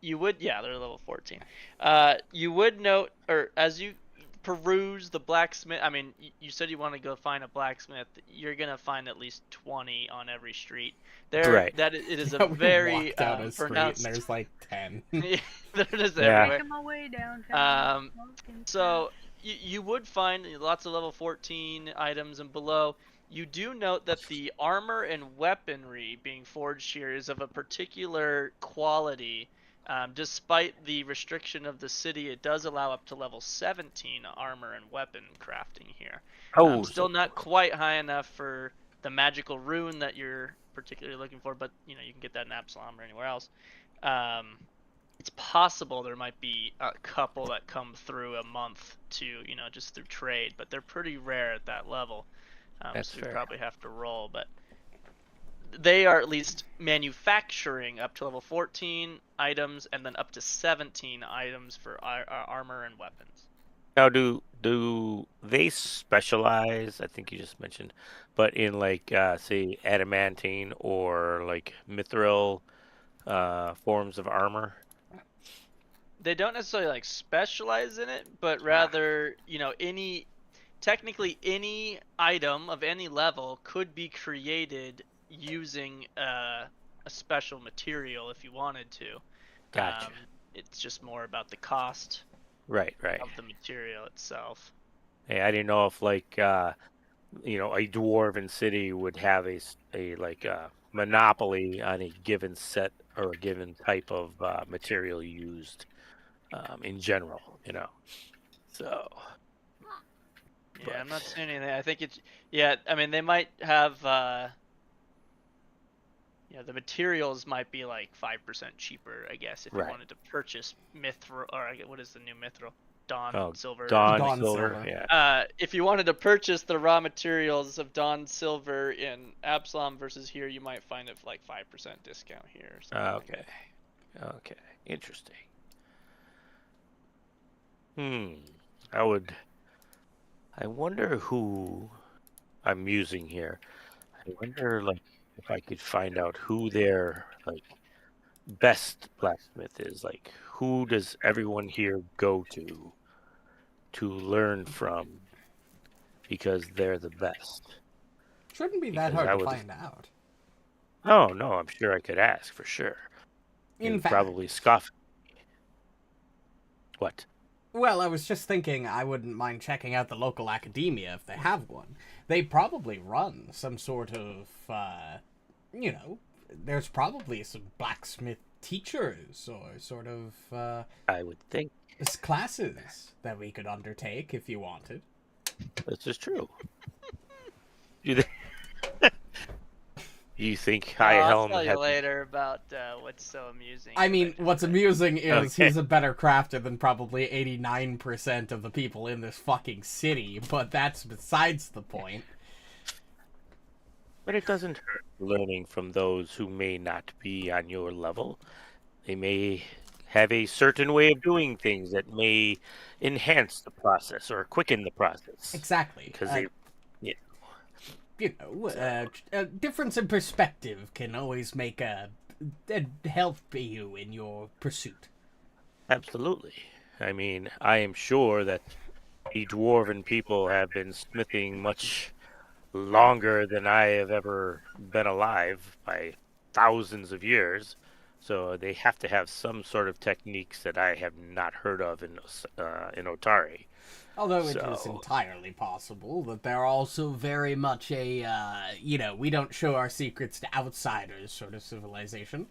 You would, yeah, they're level 14. You would note, or as you peruse the blacksmith, I mean, you said you want to go find a blacksmith. You're gonna find at least 20 on every street. Right. That it is a very down a street pronounced. And there's like 10. There it is everywhere. Making my way downtown. So you would find lots of level 14 items and below. You do note that the armor and weaponry being forged here is of a particular quality. Despite the restriction of the city, it does allow up to level 17 armor and weapon crafting here. Still not quite high enough for the magical rune that you're particularly looking for, but you can get that in Absalom or anywhere else. It's possible there might be a couple that come through a month to, just through trade, but they're pretty rare at that level. So you probably have to roll, but they are at least manufacturing up to level 14 items and then up to 17 items for armor and weapons. Now, do they specialize? I think you just mentioned, but in like say adamantine or like mithril forms of armor. They don't necessarily like specialize in it, but rather technically any item of any level could be created using a special material if you wanted to. Gotcha. It's just more about the cost right of the material itself. Hey, I didn't know if like a dwarven city would have a monopoly on a given set or a given type of material used in general. So Yeah, I'm not seeing anything. I think it's yeah. I mean, they might have. The materials might be like 5% cheaper, I guess, if you Right. wanted to purchase mithril, or what is the new mithril? Dawn silver. Dawn Dawn silver. silver. Yeah. If you wanted to purchase the raw materials of Dawn silver in Absalom versus here, you might find it for like 5% discount here. Or something like Okay. that. Okay. Interesting. I wonder who I'm using here. I wonder, if I could find out who their, best blacksmith is. Who does everyone here go to learn from because they're the best? Shouldn't be that Because hard I to would- find out. No, I'm sure I could ask for sure. In You'd fact, probably scoff. What? well, I was just thinking I wouldn't mind checking out the local academia if they have one. They probably run some sort of, there's probably some blacksmith teachers or sort of, I would think classes that we could undertake if you wanted. this is true. You think I'll Alhatham tell you had later about what's so amusing. I mean, what's amusing is Okay. he's a better crafter than probably 89% of the people in this fucking city, but that's besides the point. But it doesn't hurt learning from those who may not be on your level. They may have a certain way of doing things that may enhance the process or quicken the process. Exactly. Because A difference in perspective can always make help you in your pursuit. absolutely. I mean, I am sure that the dwarven people have been smithing much longer than I have ever been alive by thousands of years. So they have to have some sort of techniques that I have not heard of in Otari. Although it is So- entirely possible that they're also very much a, we don't show our secrets to outsiders sort of civilization.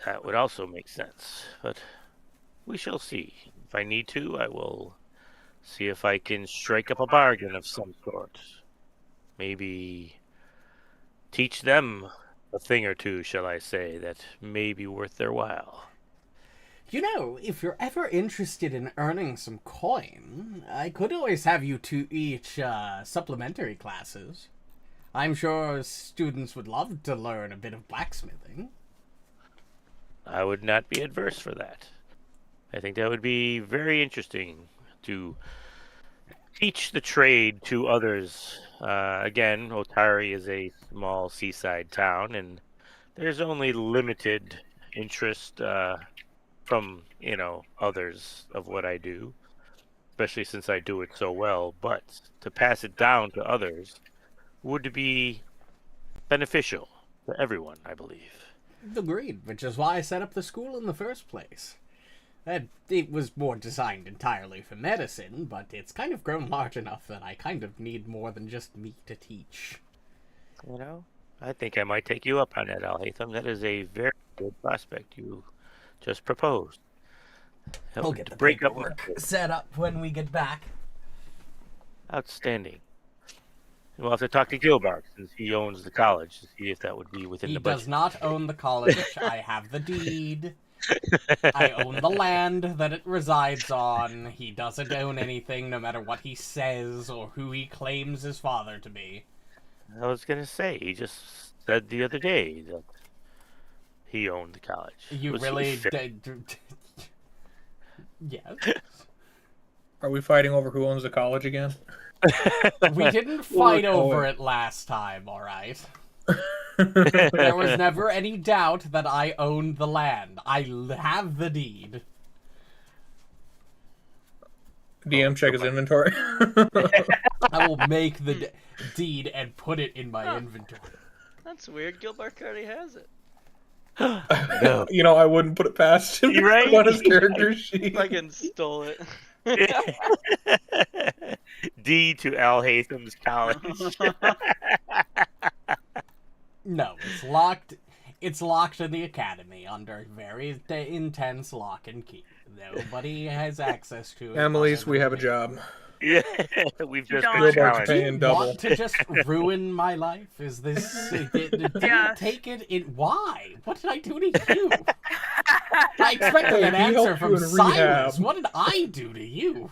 That would also make sense, but we shall see. If I need to, I will see if I can strike up a bargain of some sort. Maybe teach them a thing or two, shall I say, that may be worth their while. If you're ever interested in earning some coin, I could always have you teach supplementary classes. I'm sure students would love to learn a bit of blacksmithing. I would not be adverse for that. I think that would be very interesting to teach the trade to others. Again, Otari is a small seaside town, and there's only limited interest from, others of what I do, especially since I do it so well. But to pass it down to others would be beneficial to everyone, I believe. Agreed, which is why I set up the school in the first place. It was more designed entirely for medicine, but it's kind of grown large enough that I kind of need more than just me to teach. I think I might take you up on that, Alhatham. That is a very good prospect you just proposed. We'll get the break up. paperwork set up when we get back. Outstanding. We'll have to talk to Gilbark since he owns the college to see if that would be within He the budget. does not own the college. I have the deed. I own the land that it resides on. He doesn't own anything, no matter what he says or who he claims his father to be. I was going to say, he just said the other day that he owned the college. You Was he really fit? Yes. Are we fighting over who owns the college again? We didn't fight Or- over it last time, alright? There was never any doubt that I owned the land. I have the deed. DM check his inventory. I will make the deed and put it in my inventory. That's weird. Gilbark already has it. No. I wouldn't put it past him You're right. on his character sheet. Fucking stole it. D to Alhatham's college. No, it's locked. It's locked in the academy under very intense lock and key. Nobody has access to it. Amalisce, other we than have a me. job. Yeah, we've just been Gilbark's challenged. paying You double. want to just ruin my life? Is this? Did you Yes. take it? Why? What did I do to you? I expected an He answer helped from you in rehab. Sylas. What did I do to you?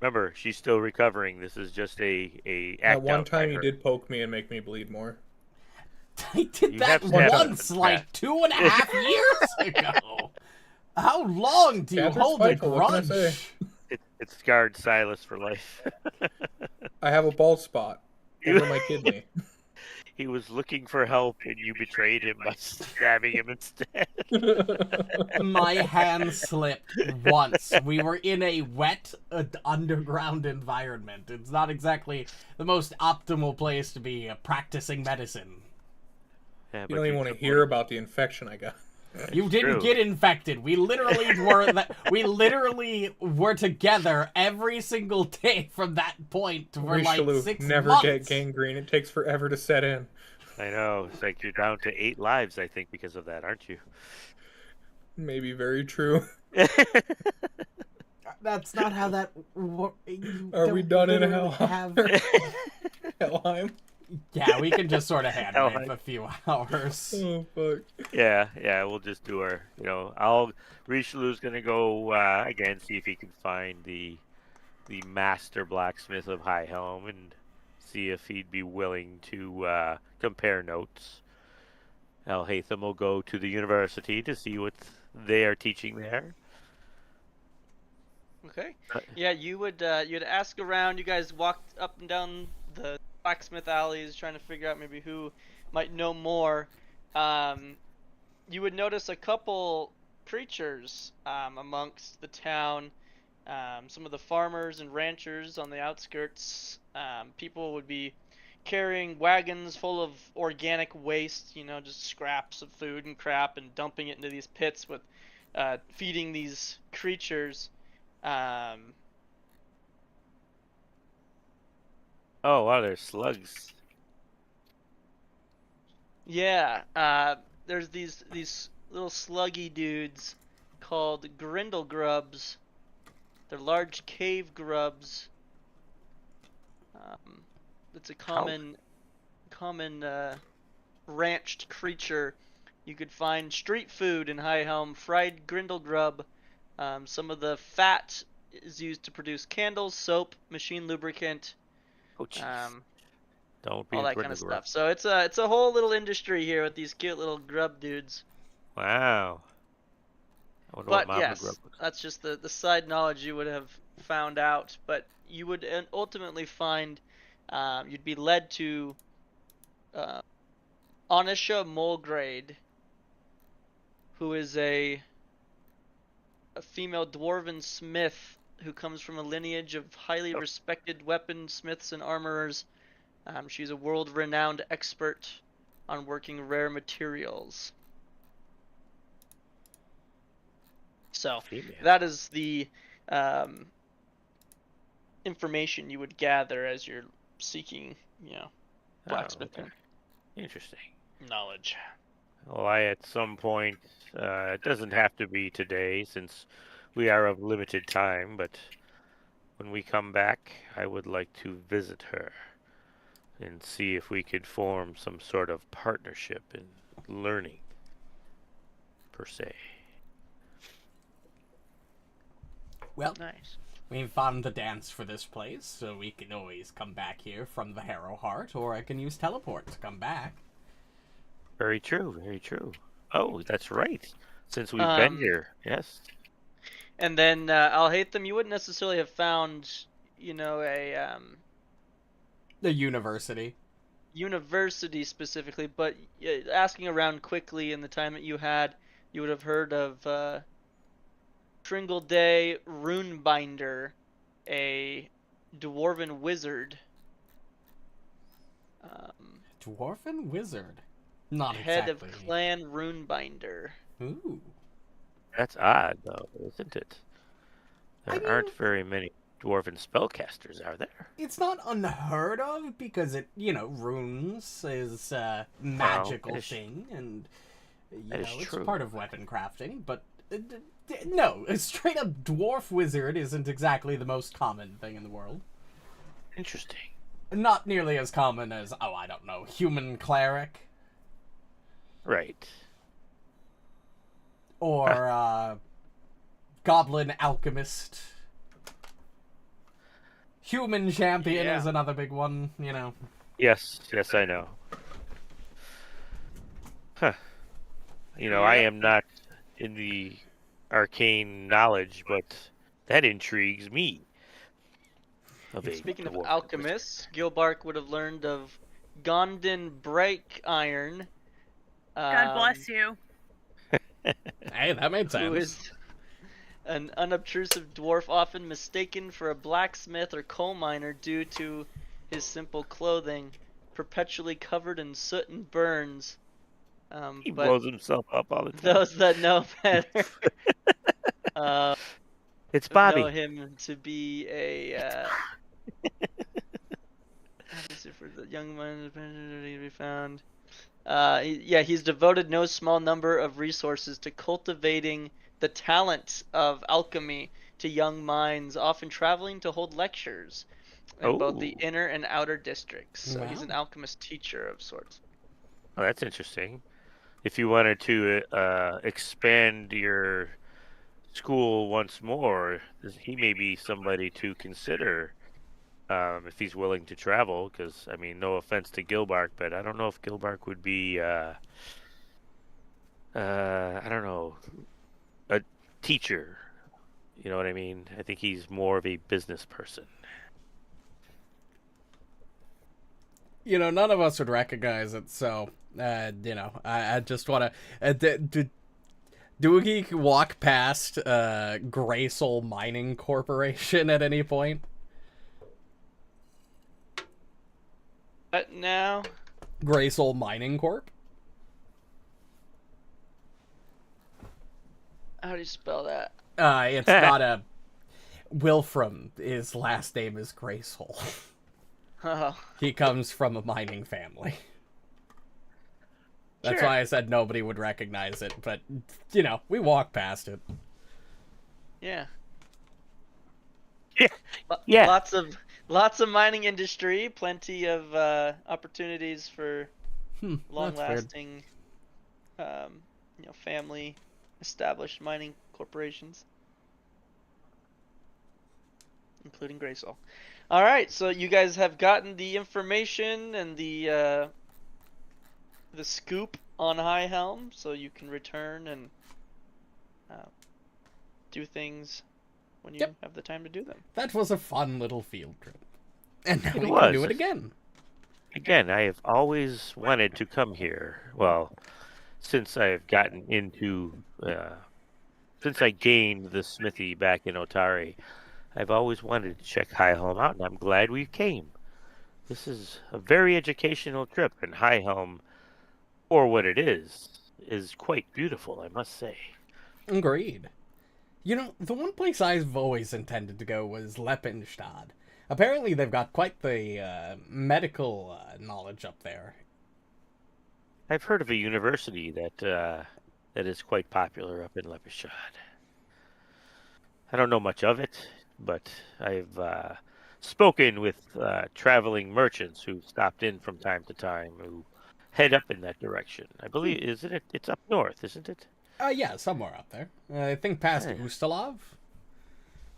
Remember, she's still recovering. This is just a act At one out by time, you her. did poke me and make me bleed more. I did You that have stabbed once, him in the like past. 2.5 years ago. How long do you Catherine's hold a spiteful, what can I grudge? say? It scarred Sylas for life. I have a bald spot over my kidney. He was looking for help, and you betrayed him by stabbing him instead. My hand slipped once. We were in a wet, underground environment. It's not exactly the most optimal place to be practicing medicine. Yeah, You but don't even want to took hear one. about the infection I got. You didn't true. get infected. We literally were together every single day from that point for like Rishalou, 6 never months. get gangrene. It takes forever to set in. I know. It's like you're down to 8 lives, I think, because of that, aren't you? Maybe very true. That's not how that Are we done in hell? Have... Helheim? Yeah, we can just sort of handle Hellheim. a few hours. Oh, fuck. Yeah, we'll just do our, Richalou's gonna go, again, see if he can find the master blacksmith of High Helm and see if he'd be willing to compare notes. Alhatham will go to the university to see what they are teaching there. Okay. Yeah, you'd ask around. You guys walked up and down the blacksmith alleys, trying to figure out maybe who might know more. You would notice a couple creatures amongst the town. Some of the farmers and ranchers on the outskirts. People would be carrying wagons full of organic waste, just scraps of food and crap, and dumping it into these pits with feeding these creatures. Oh, wow, there's slugs. Yeah, there's these little sluggy dudes called grindle grubs. They're large cave grubs. It's a common ranched creature. You could find street food in High Helm, fried grindle grub. Some of the fat is used to produce candles, soap, machine lubricant. Oh, jeez. Don't be All a that kind of Grindelwald. stuff. So it's a whole little industry here with these cute little grub dudes. Wow. I wonder But what Mama yes, Grub looks that's just the side knowledge you would have found out. But you would ultimately find, you'd be led to Anisha Mulgrade, who is a female dwarven smith who comes from a lineage of highly respected weaponsmiths and armorers. She's a world-renowned expert on working rare materials. So Female. that is the information you would gather as you're seeking, blacksmithing Interesting. knowledge. Well, at some point, it doesn't have to be today since we are of limited time, but when we come back, I would like to visit her and see if we could form some sort of partnership in learning, per se. Well, Nice. we found the dance for this place, so we can always come back here from the Harrow Heart, or I can use teleport to come back. Very true, very true. Oh, that's right. Since we've been here, yes. And then Alhatham, you wouldn't necessarily have found, The university. university specifically, but asking around quickly in the time that you had, you would have heard of Tringleday Runebinder, a dwarven wizard. Dwarven wizard. Not Head exactly. of Clan Runebinder. Ooh. That's odd, though, isn't it? There I aren't mean- very many dwarven spellcasters, are there? It's not unheard of because runes is a magical Well, thing, and that is it's true. part of weapon crafting. But no, a straight up dwarf wizard isn't exactly the most common thing in the world. Interesting. Not nearly as common as I don't know, human cleric Right. or goblin alchemist. Human champion Yeah. is another big one, Yes, I know. Huh. I am not in the arcane knowledge, but that intrigues me. Speaking of dwarven alchemists, Gilbark would have learned of Gondon Break Iron. God bless you. Hey, that made sense. Who is an unobtrusive dwarf often mistaken for a blacksmith or coal miner due to his simple clothing, perpetually covered in soot and burns. He But blows himself up all the time. those that know better It's Bobby. know him to be a for the young man to be found. He's devoted no small number of resources to cultivating the talent of alchemy to young minds, often traveling to hold lectures in both the Oh. inner and outer districts. So he's Wow. an alchemist teacher of sorts. Oh, that's interesting. If you wanted to expand your school once more, he may be somebody to consider if he's willing to travel. Because, no offense to Gilbark, but I don't know if Gilbark would be, I don't know, a teacher. You know what I mean? I think he's more of a business person. None of us would recognize it, so, I just want to... Do we walk past Graysoul Mining Corporation at any point? But now, Graysoul Mining Corp? how do you spell that? It's not a... Wilfram, his last name is Graysoul. Oh, He comes from a mining family. That's Sure. why I said nobody would recognize it, but, we walk past it. yeah. Yeah. Yeah. Lots of mining industry, plenty of opportunities for That's weird. long-lasting, family established mining corporations, including Graysoul. All right, so you guys have gotten the information and the scoop on High Helm, so you can return and do things when you Yep. have the time to do them. That was a fun little field trip. And now It we can was. do it again. Again, I have always wanted to come here. Well, since I have gotten into, since I gained the smithy back in Otari, I've always wanted to check High Helm out, and I'm glad we came. This is a very educational trip, and High Helm, for what it is quite beautiful, I must say. Agreed. The one place I've always intended to go was Leppenstadt. Apparently they've got quite the medical knowledge up there. I've heard of a university that is quite popular up in Leppenstadt. I don't know much of it, but I've spoken with traveling merchants who stopped in from time to time who head up in that direction. I believe, isn't it? It's up north, isn't it? Yeah, somewhere up there. I think past Hey. Ustalov.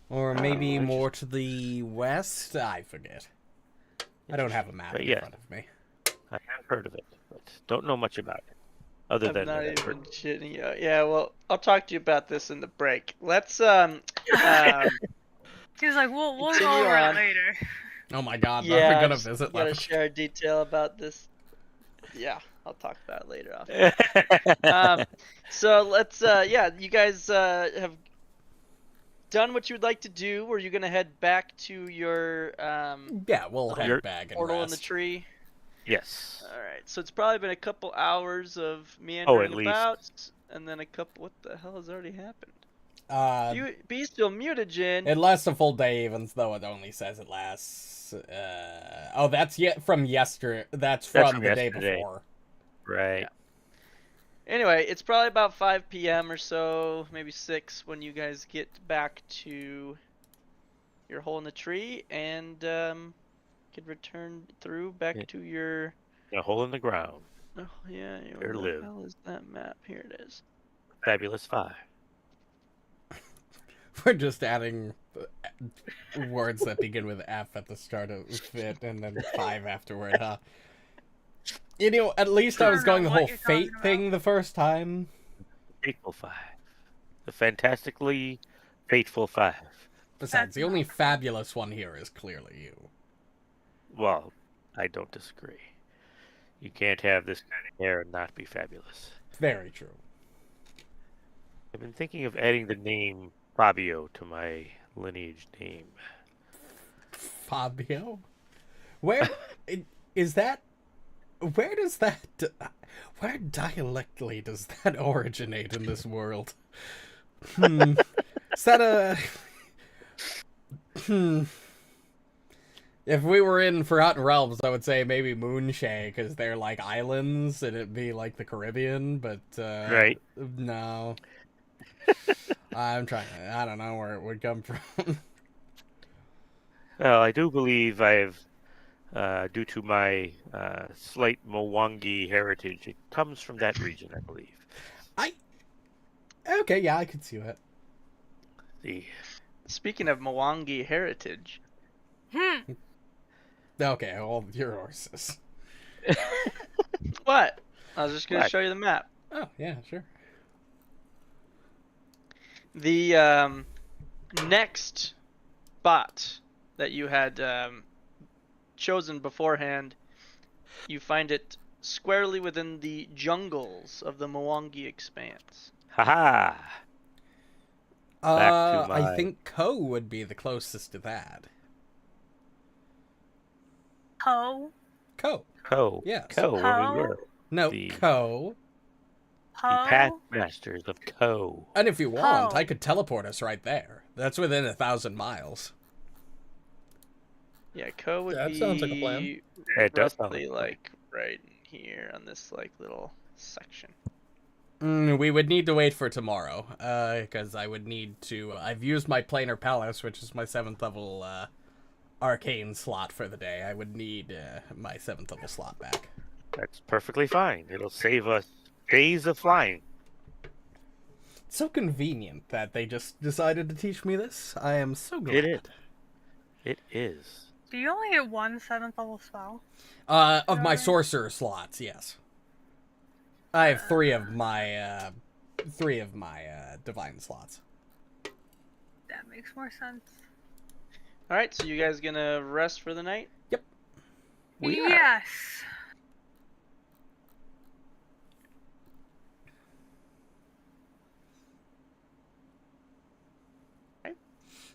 Or maybe Oh, more to the west? I forget. I don't have a map But in yeah. front of me. I have heard of it, but don't know much about it. Other I'm than not that I've even heard- shitting you. Yeah, well, I'll talk to you about this in the break. Let's He was like, we'll go Continue over on. it later. Oh my god, yeah, are we I gonna just visit gotta Leppenstadt? share a detail about this. Yeah, I'll talk about it later off. So let's you guys have done what you would like to do. Were you gonna head back to your Yeah, we'll head Your- back and portal in the rest. tree? Yes. All right. So it's probably been a couple hours of meandering least. about, and then a couple. What the hell has already happened? Bestial mutagen. It lasts a full day, even though it only says it lasts. Oh, that's from yesterday. That's from the day yesterday. before. Right. Yeah. Anyway, it's probably about 5 p.m. or so, maybe 6, when you guys get back to your hole in the tree and can return through back to your. A hole in the ground. Oh yeah, Where where live. the hell is that map? Here it is. Fabulous 5. We're just adding words that begin with F at the start of it and then 5 afterward, huh? You know, at least I was going the whole fate thing the first time. Fateful 5. The fantastically fateful 5. Besides, the only fabulous one here is clearly you. Well, I don't disagree. You can't have this kind of hair and not be fabulous. Very true. I've been thinking of adding the name Fabio to my lineage name. Fabio? Where is that? Where does that? Where dialectly does that originate in this world? Is that a? If we were in Forgotten Realms, I would say maybe Moonshay, because they're like islands, and it'd be like the Caribbean, but Right. No. I'm trying. I don't know where it would come from. Well, I do believe I've, due to my slight Mwangi heritage, it comes from that region, I believe. Okay, yeah, I could see that. Speaking of Mwangi heritage. Okay, well, your horses. What? I was just gonna What? show you the map. Oh, yeah, sure. The next spot that you had chosen beforehand, you find it squarely within the jungles of the Mwangi Expanse. Haha! Back to I my- think Ko would be the closest to that. Ho. Ko. Ko. Yes. Ko, where Ko? we were. No, The- Ko. The Ho. Pathmasters of Ko. And if you want, Ko. I could teleport us right there. That's within 1,000 miles. Yeah, Ko would That be sounds like a plan. It does sound roughly like right in here on this like little section. We would need to wait for tomorrow, because I would need to. I've used my Planar Palace, which is my 7th level arcane slot for the day. I would need my 7th level slot back. That's perfectly fine. It'll save us days of flying. It's so convenient that they just decided to teach me this. I am so glad. It is. It is. Do you only get one 7th level spell? Of my Alright. sorcerer slots, yes. I have 3 of my divine slots. That makes more sense. All right, so you guys gonna rest for the night? We are. Yes.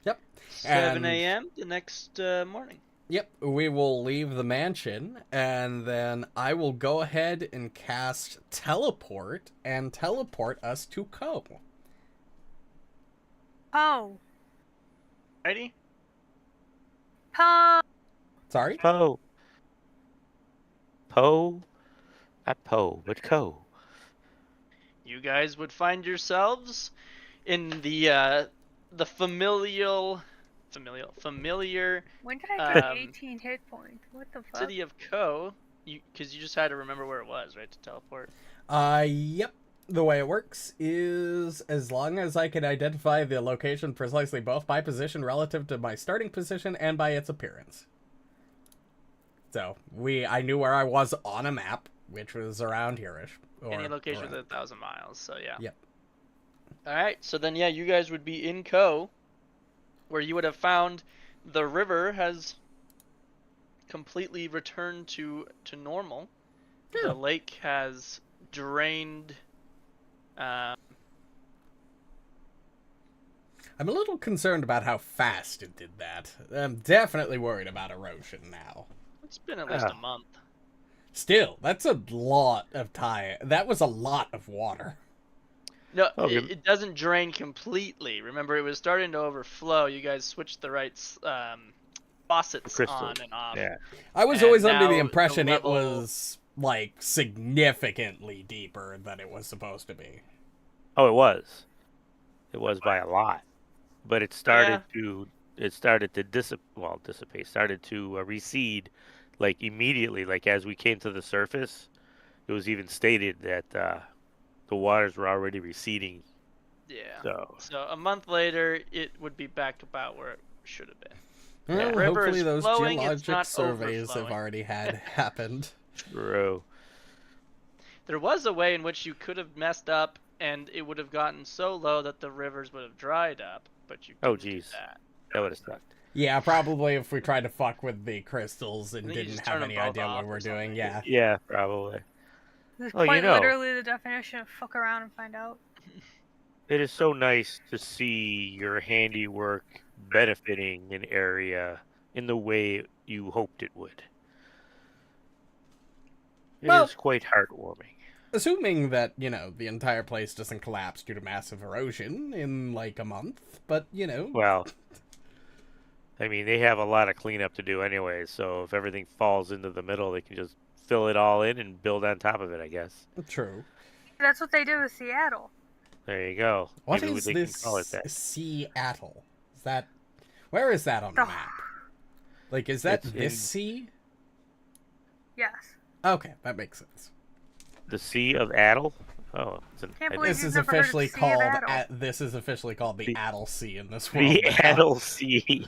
Yep. 7 And- a.m. the next morning. Yep, we will leave the mansion, and then I will go ahead and cast Teleport, and teleport us to Ko. Ho. Ready? Ho. Sorry? Poe. Poe. Not Poe, but Ko. You guys would find yourselves in the familiar When did I get Um, 18 hit points? What the fuck? city of Ko. Because you just had to remember where it was, right, to teleport. Yep. The way it works is as long as I can identify the location precisely both by position relative to my starting position and by its appearance. So, I knew where I was on a map, which was around here-ish. Any location around. within 1,000 miles, so yeah. Yep. Alright, so then yeah, you guys would be in Ko, where you would have found the river has completely returned to normal. The lake has drained. I'm a little concerned about how fast it did that. I'm definitely worried about erosion now. It's been at least a month. Still, that's a lot of time. That was a lot of water. No, Oh, it, good. it doesn't drain completely. Remember, it was starting to overflow. You guys switched the right faucets Crystals. on and off. Yeah. I was And always under now the the impression it level- was, like, significantly deeper than it was supposed to be. Oh, it was. It was by a lot, but it started to dissipate. Started to recede, like immediately. Like as we came to the surface, it was even stated that the waters were already receding. Yeah. So So a month later, it would be back about where it should have been. Well, The river hopefully is those flowing, it's geologic not surveys have overflowing. already happened. true. There was a way in which you could have messed up, and it would have gotten so low that the rivers would have dried up, but you Oh, didn't do geez. that. That would have sucked. Yeah, probably if we tried to fuck with the crystals and I think you didn't just have turn 'em any both idea off what or we're doing. something. Yeah. Yeah, probably. It's Oh, you quite know. literally the definition of fuck around and find out. It is so nice to see your handiwork benefiting an area in the way you hoped it would. It is Well- quite heartwarming. Assuming that, the entire place doesn't collapse due to massive erosion in, like, a month. But, Well, I mean, they have a lot of cleanup to do anyway, so if everything falls into the middle, they can just fill it all in and build on top of it, I guess. True. That's what they did with Seattle. There you go. What Maybe is they this can call it that. Seattle? Is that... Where is that on the Oh. map? Like, is that It's this in- sea? Yes. Okay, that makes sense. The Sea of Addle? Oh, it's an, Can't I- believe This you've is never heard of officially Sea of called... Addle. This is officially called the The- Addle Sea in this world. the now. Addle Sea.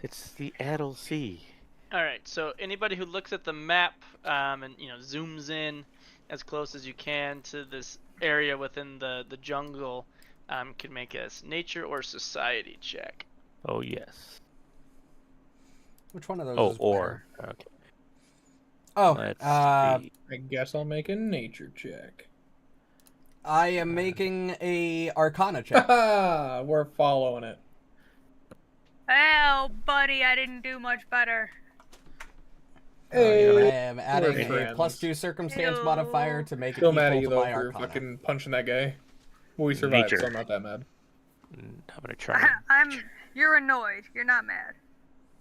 It's the Addle Sea. All right. So anybody who looks at the map and zooms in as close as you can to this area within the jungle can make a nature or society check. Oh, yes. Which one of those Oh, is or. where? Okay. Oh, Let's see. I guess I'll make a nature check. I am making a Arcana check. Haha, we're following it. Oh, buddy, I didn't do much better. I Hey, am adding a friends. +2 circumstance Ew. modifier to make it still equal mad at to you though my for Arcana. fucking punching that guy. We survived, Nature. so I'm not that mad. I'm gonna try. You're annoyed. You're not mad.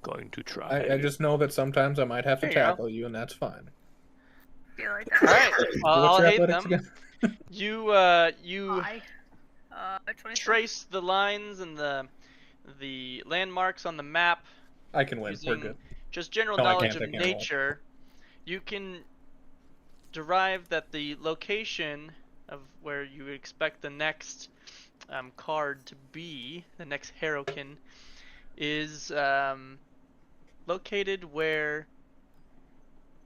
Going to try. I just know that sometimes I might have to There you go. tackle you, and that's fine. Feel like All right. I'll What's your hate athletics them. again? You Hi. 26. trace the lines and the landmarks on the map. I can win. We're Using good. just general No, I knowledge can't, of I can't roll. nature, you can derive that the location of where you would expect the next card to be, the next Herokin, is located where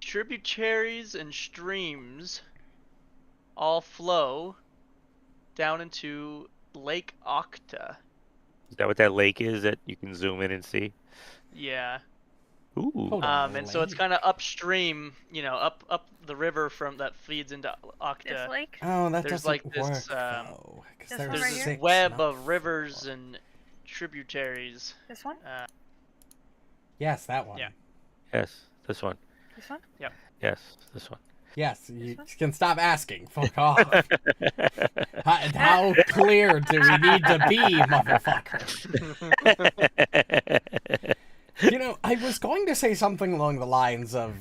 tributaries and streams all flow down into Lake Octa. Is that what that lake is that you can zoom in and see? Yeah. Ooh. Hold on. And so it's kind of upstream, up the river from that feeds into This Octa. lake? Oh, that There's doesn't like this, work, though. 'cause this there's one There's right this here? six, web not of rivers four. and tributaries. This one? Yes, that one. Yeah. Yes, this one. This one? Yes, this one. Yes, you can stop asking. Fuck off. How clear do we need to be, motherfucker? I was going to say something along the lines of,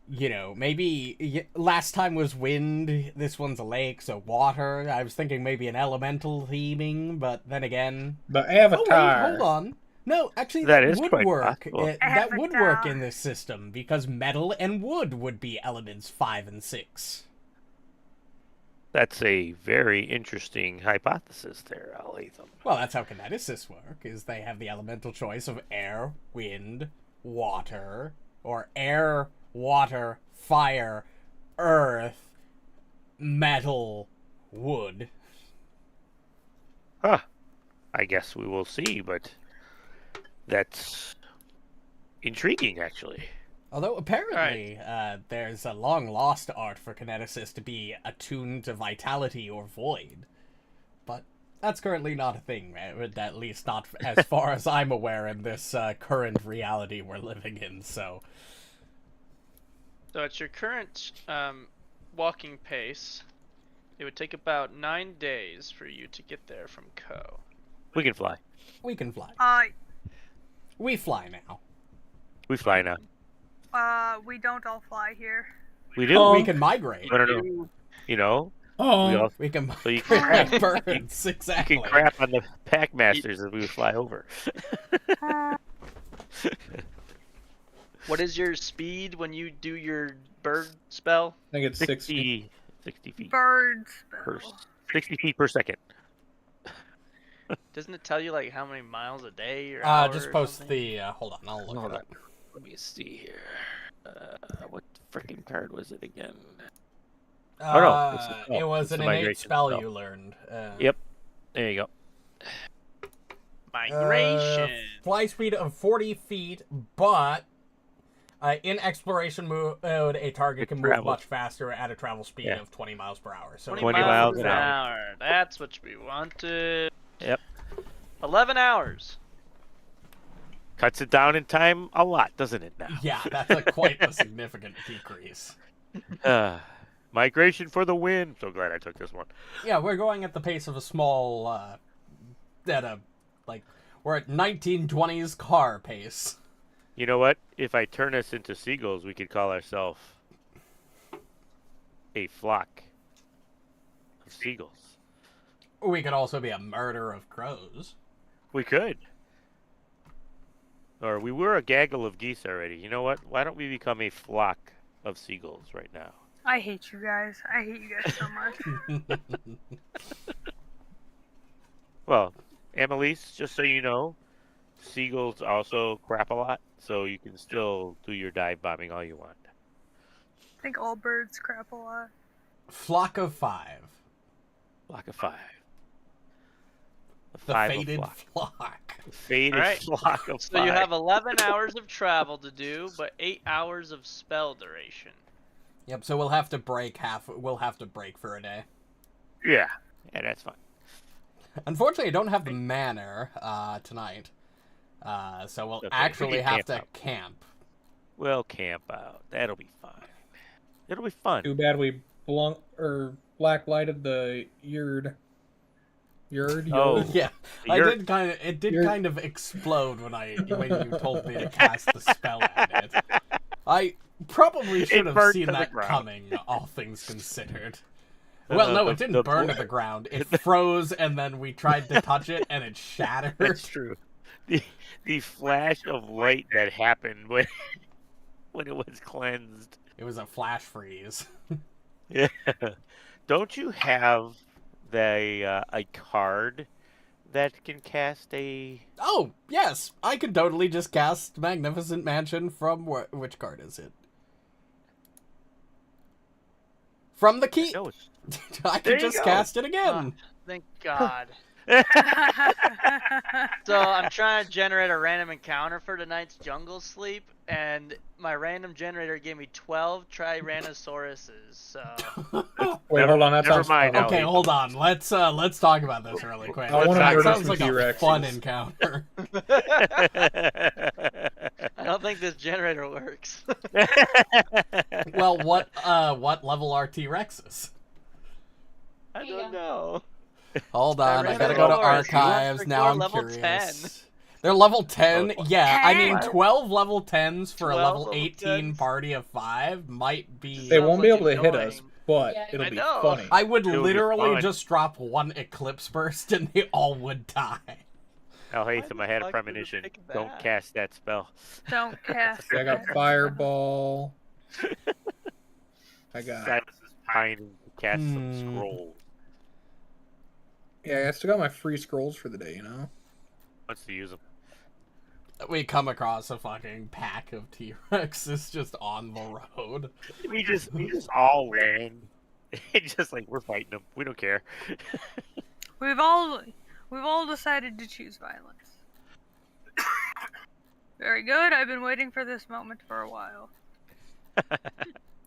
maybe last time was wind, this one's a lake, so water. I was thinking maybe an elemental theming, but then again... The Oh, wait, Avatar. hold on. No, actually, That that is would quite work. possible. That would work Avatar. in this system, because metal and wood would be elements 5 and 6. That's a very interesting hypothesis there, Alhatham. Well, that's how kineticists work, is they have the elemental choice of air, wind, water, or air, water, fire, earth, metal, wood. Huh. I guess we will see, but that's intriguing, actually. Although apparently there's a long-lost art for kineticists to be attuned to vitality or void. But that's currently not a thing, at least not as far as I'm aware in this current reality we're living in, so... So at your current walking pace, It would take about 9 days for you to get there from Co. We can fly. We can fly. We fly now. We fly now. We don't all fly here. We do. We can migrate. No. You know, we, Oh, all, We can so you migrate can crap. birds. You Exactly. can crap on the pack masters as we fly over. What is your speed when you do your bird spell? I think it's 60. 60 feet Birds. per 60 feet per second. Doesn't it tell you like how many miles a day or hour Just or post something? the. Hold on, I'll look Hold it on. up. Let me see here. What freaking card was it again? Oh, no, it's It was it's an the innate migration spell spell. you learned. Yep. There you go. Migration. Fly speed of 40 feet, but in exploration mode, a target It can move travels. much faster at a travel speed Yeah. of 20 miles per hour. So 20 miles an an hour. hour. That's what we wanted. Yep. 11 hours. Cuts it down in time a lot, doesn't it now? Yeah, that's quite a significant decrease. Migration for the win. So glad I took this one. Yeah, we're going at the pace of a small, we're at 1920s car pace. You know what? If I turn us into seagulls, we could call ourselves a flock of seagulls. We could also be a murder of crows. We could. Or we were a gaggle of geese already. You know what? Why don't we become a flock of seagulls right now? I hate you guys. I hate you guys so much. Well, Amalisce, just so you know, seagulls also crap a lot, so you can still do your dive bombing all you want. I think all birds crap a lot. Flock of 5. Flock of 5. The five of fated flock. flock. The fated Alright. flock of So 5. you have 11 hours of travel to do, but 8 hours of spell duration. Yep, so we'll have to break for a day. Yeah, that's fine. Unfortunately, I don't have the manor tonight. So we'll Okay, we actually can have camp to out. camp. We'll camp out. That'll be fine. It'll be fun. too bad we black lighted the yurt. Yurt? Oh. Yeah, You're- it did You're- kind of explode when you told me to cast the spell at it. I probably should have burned seen to the that ground. coming, all things considered. Well, no, it didn't the burn to the ground. It froze, and then we tried to touch it, and it shattered. That's true. The flash of light that happened when it was cleansed. It was a flash freeze. Yeah. Don't you have a card that can cast a? Oh, yes, I could totally just cast Magnificent Mansion from which card is it? From the keep. No, it's. I There could you just go. cast it again. Thank God. So I'm trying to generate a random encounter for tonight's jungle sleep, and my random generator gave me 12 Tyrannosauruses. So Wait, hold on. That Never sounds mind, fun. Okay, I'll- hold on. Let's talk about this really quick. I wanna That murder sounds some like a T-Rexes. fun encounter. I don't think this generator works. Well, what level are T-Rexes? I don't know. Hold on, I gotta Tyrannosaurus. go to You archives. have to Now go I'm level curious. 10. They're level 10? Oh, Yeah, I mean 10. 12 level 10s for a 12 level level 18 10s. party of 5 might be... They Sounds won't be like able to hit us, annoying. but Yeah, it'll I be know. funny. I would It'll be literally fun. just drop one Eclipse Burst and they all would die. Alhatham, I had a fuck would it premonition. pick Don't that? cast that spell. Don't cast I got it. Fireball. I got... Sylas is pining to cast some Hmm. scrolls. Yeah, I still got my free scrolls for the day, you know? Wants to use them. We come across a fucking pack of T-Rexes just on the road. We just all ran. Just like we're fighting them. We don't care. We've all decided to choose violence. Very good. I've been waiting for this moment for a while.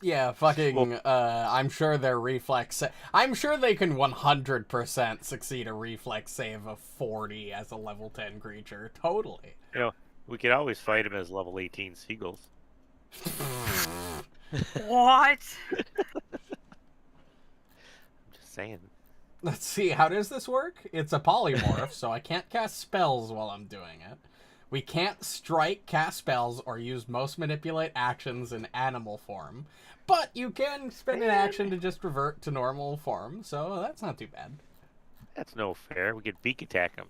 Yeah, fucking, I'm sure their reflex... I'm sure they can 100% succeed a reflex save of 40 as a level 10 creature. Totally. You know, we could always fight them as level 18 seagulls. What? Just Just saying. Let's see, how does this work? It's a polymorph, so I can't cast spells while I'm doing it. We can't strike, cast spells, or use most manipulate actions in animal form. But you can spend an action to just revert to normal form, so that's not too bad. That's no fair. We could beak attack him,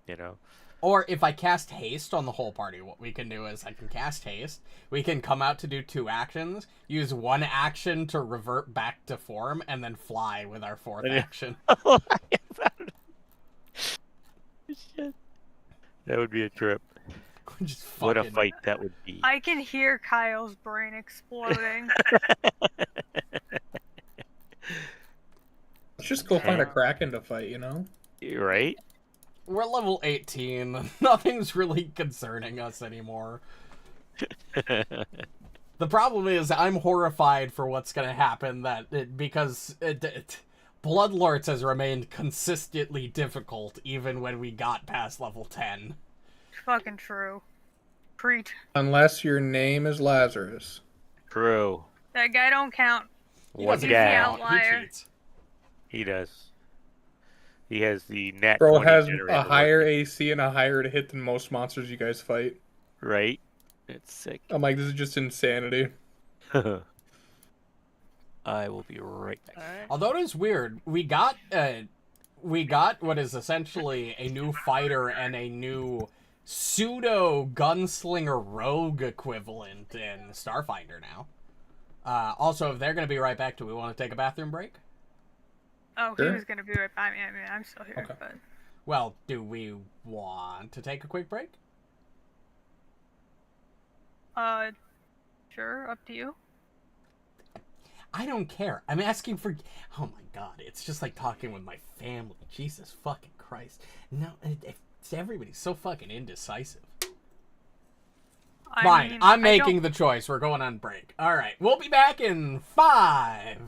you know. Or if I cast haste on the whole party, what we can do is I can cast haste. We can come out to do 2 actions, use 1 action to revert back to form, and then fly with our 4th action. Shit. That would be a trip. Just What a fucking- fight that would be. I can hear Kyle's brain exploding. Let's just go find a Kraken to fight, you know? Right? We're level 18. Nothing's really concerning us anymore. The problem is I'm horrified for what's going to happen because Bloodlords has remained consistently difficult even when we got past level 10. Fucking true. Preach. Unless your name is Lazarus. True. That guy don't count. He One doesn't guy. count. He Outlier. cheats. He does. He has the net Bro 20 has generator a higher working, AC and a higher to hit than most monsters you guys fight. right? It's sick. I'm like, this is just insanity. I will be right back. Alright. Although it is weird, we got what is essentially a new fighter and a new pseudo gunslinger rogue equivalent in Starfinder now. Also, if they're going to be right back, do we want to take a bathroom break? Oh, Sure. he was gonna be right by me. I mean, I'm still here, Okay. but Well, do we want to take a quick break? sure, up to you. I don't care. I'm asking for... Oh my god, it's just like talking with my family. Jesus fucking Christ. No, everybody's so fucking indecisive. Fine, I'm making the choice. We're going on break. Alright, we'll be back in 5...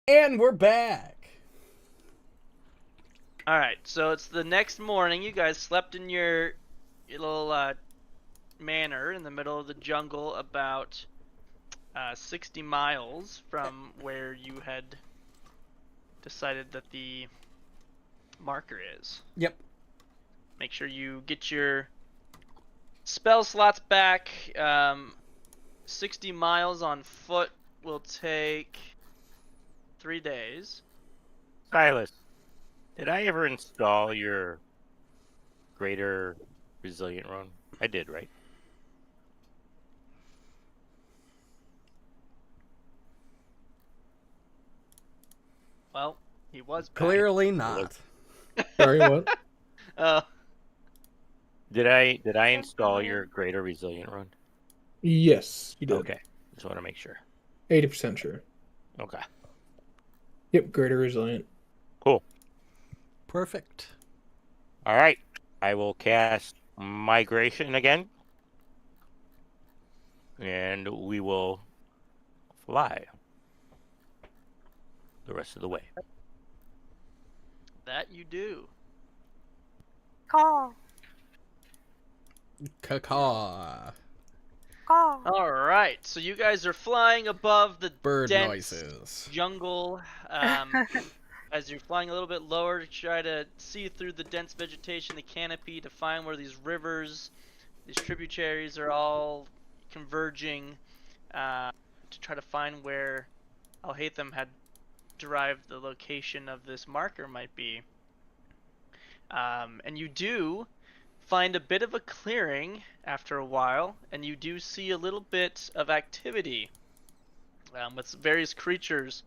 And we're back. All right, so it's the next morning. You guys slept in your little manor in the middle of the jungle, about 60 miles from where you had decided that the marker is. Yep. Make sure you get your spell slots back. 60 miles on foot will take 3 days. Sylas, did I ever install your greater resilient rune? I did, right? Well, he was back. Clearly not. Sorry, what? Did I install your greater resilient rune? Yes, you did. Okay, just want to make sure. 80% sure. Okay, Yep, greater resilient. cool. Perfect. All right, I will cast migration again, and we will fly the rest of the way. That you do. Call. Caw. Call. All right, so you guys are flying above the Bird dense noises. jungle. As you're flying a little bit lower to try to see through the dense vegetation, the canopy, to find where these rivers, these tributaries are all converging, to try to find where Alhatham had derived the location of this marker might be. And you do find a bit of a clearing after a while, and you do see a little bit of activity with various creatures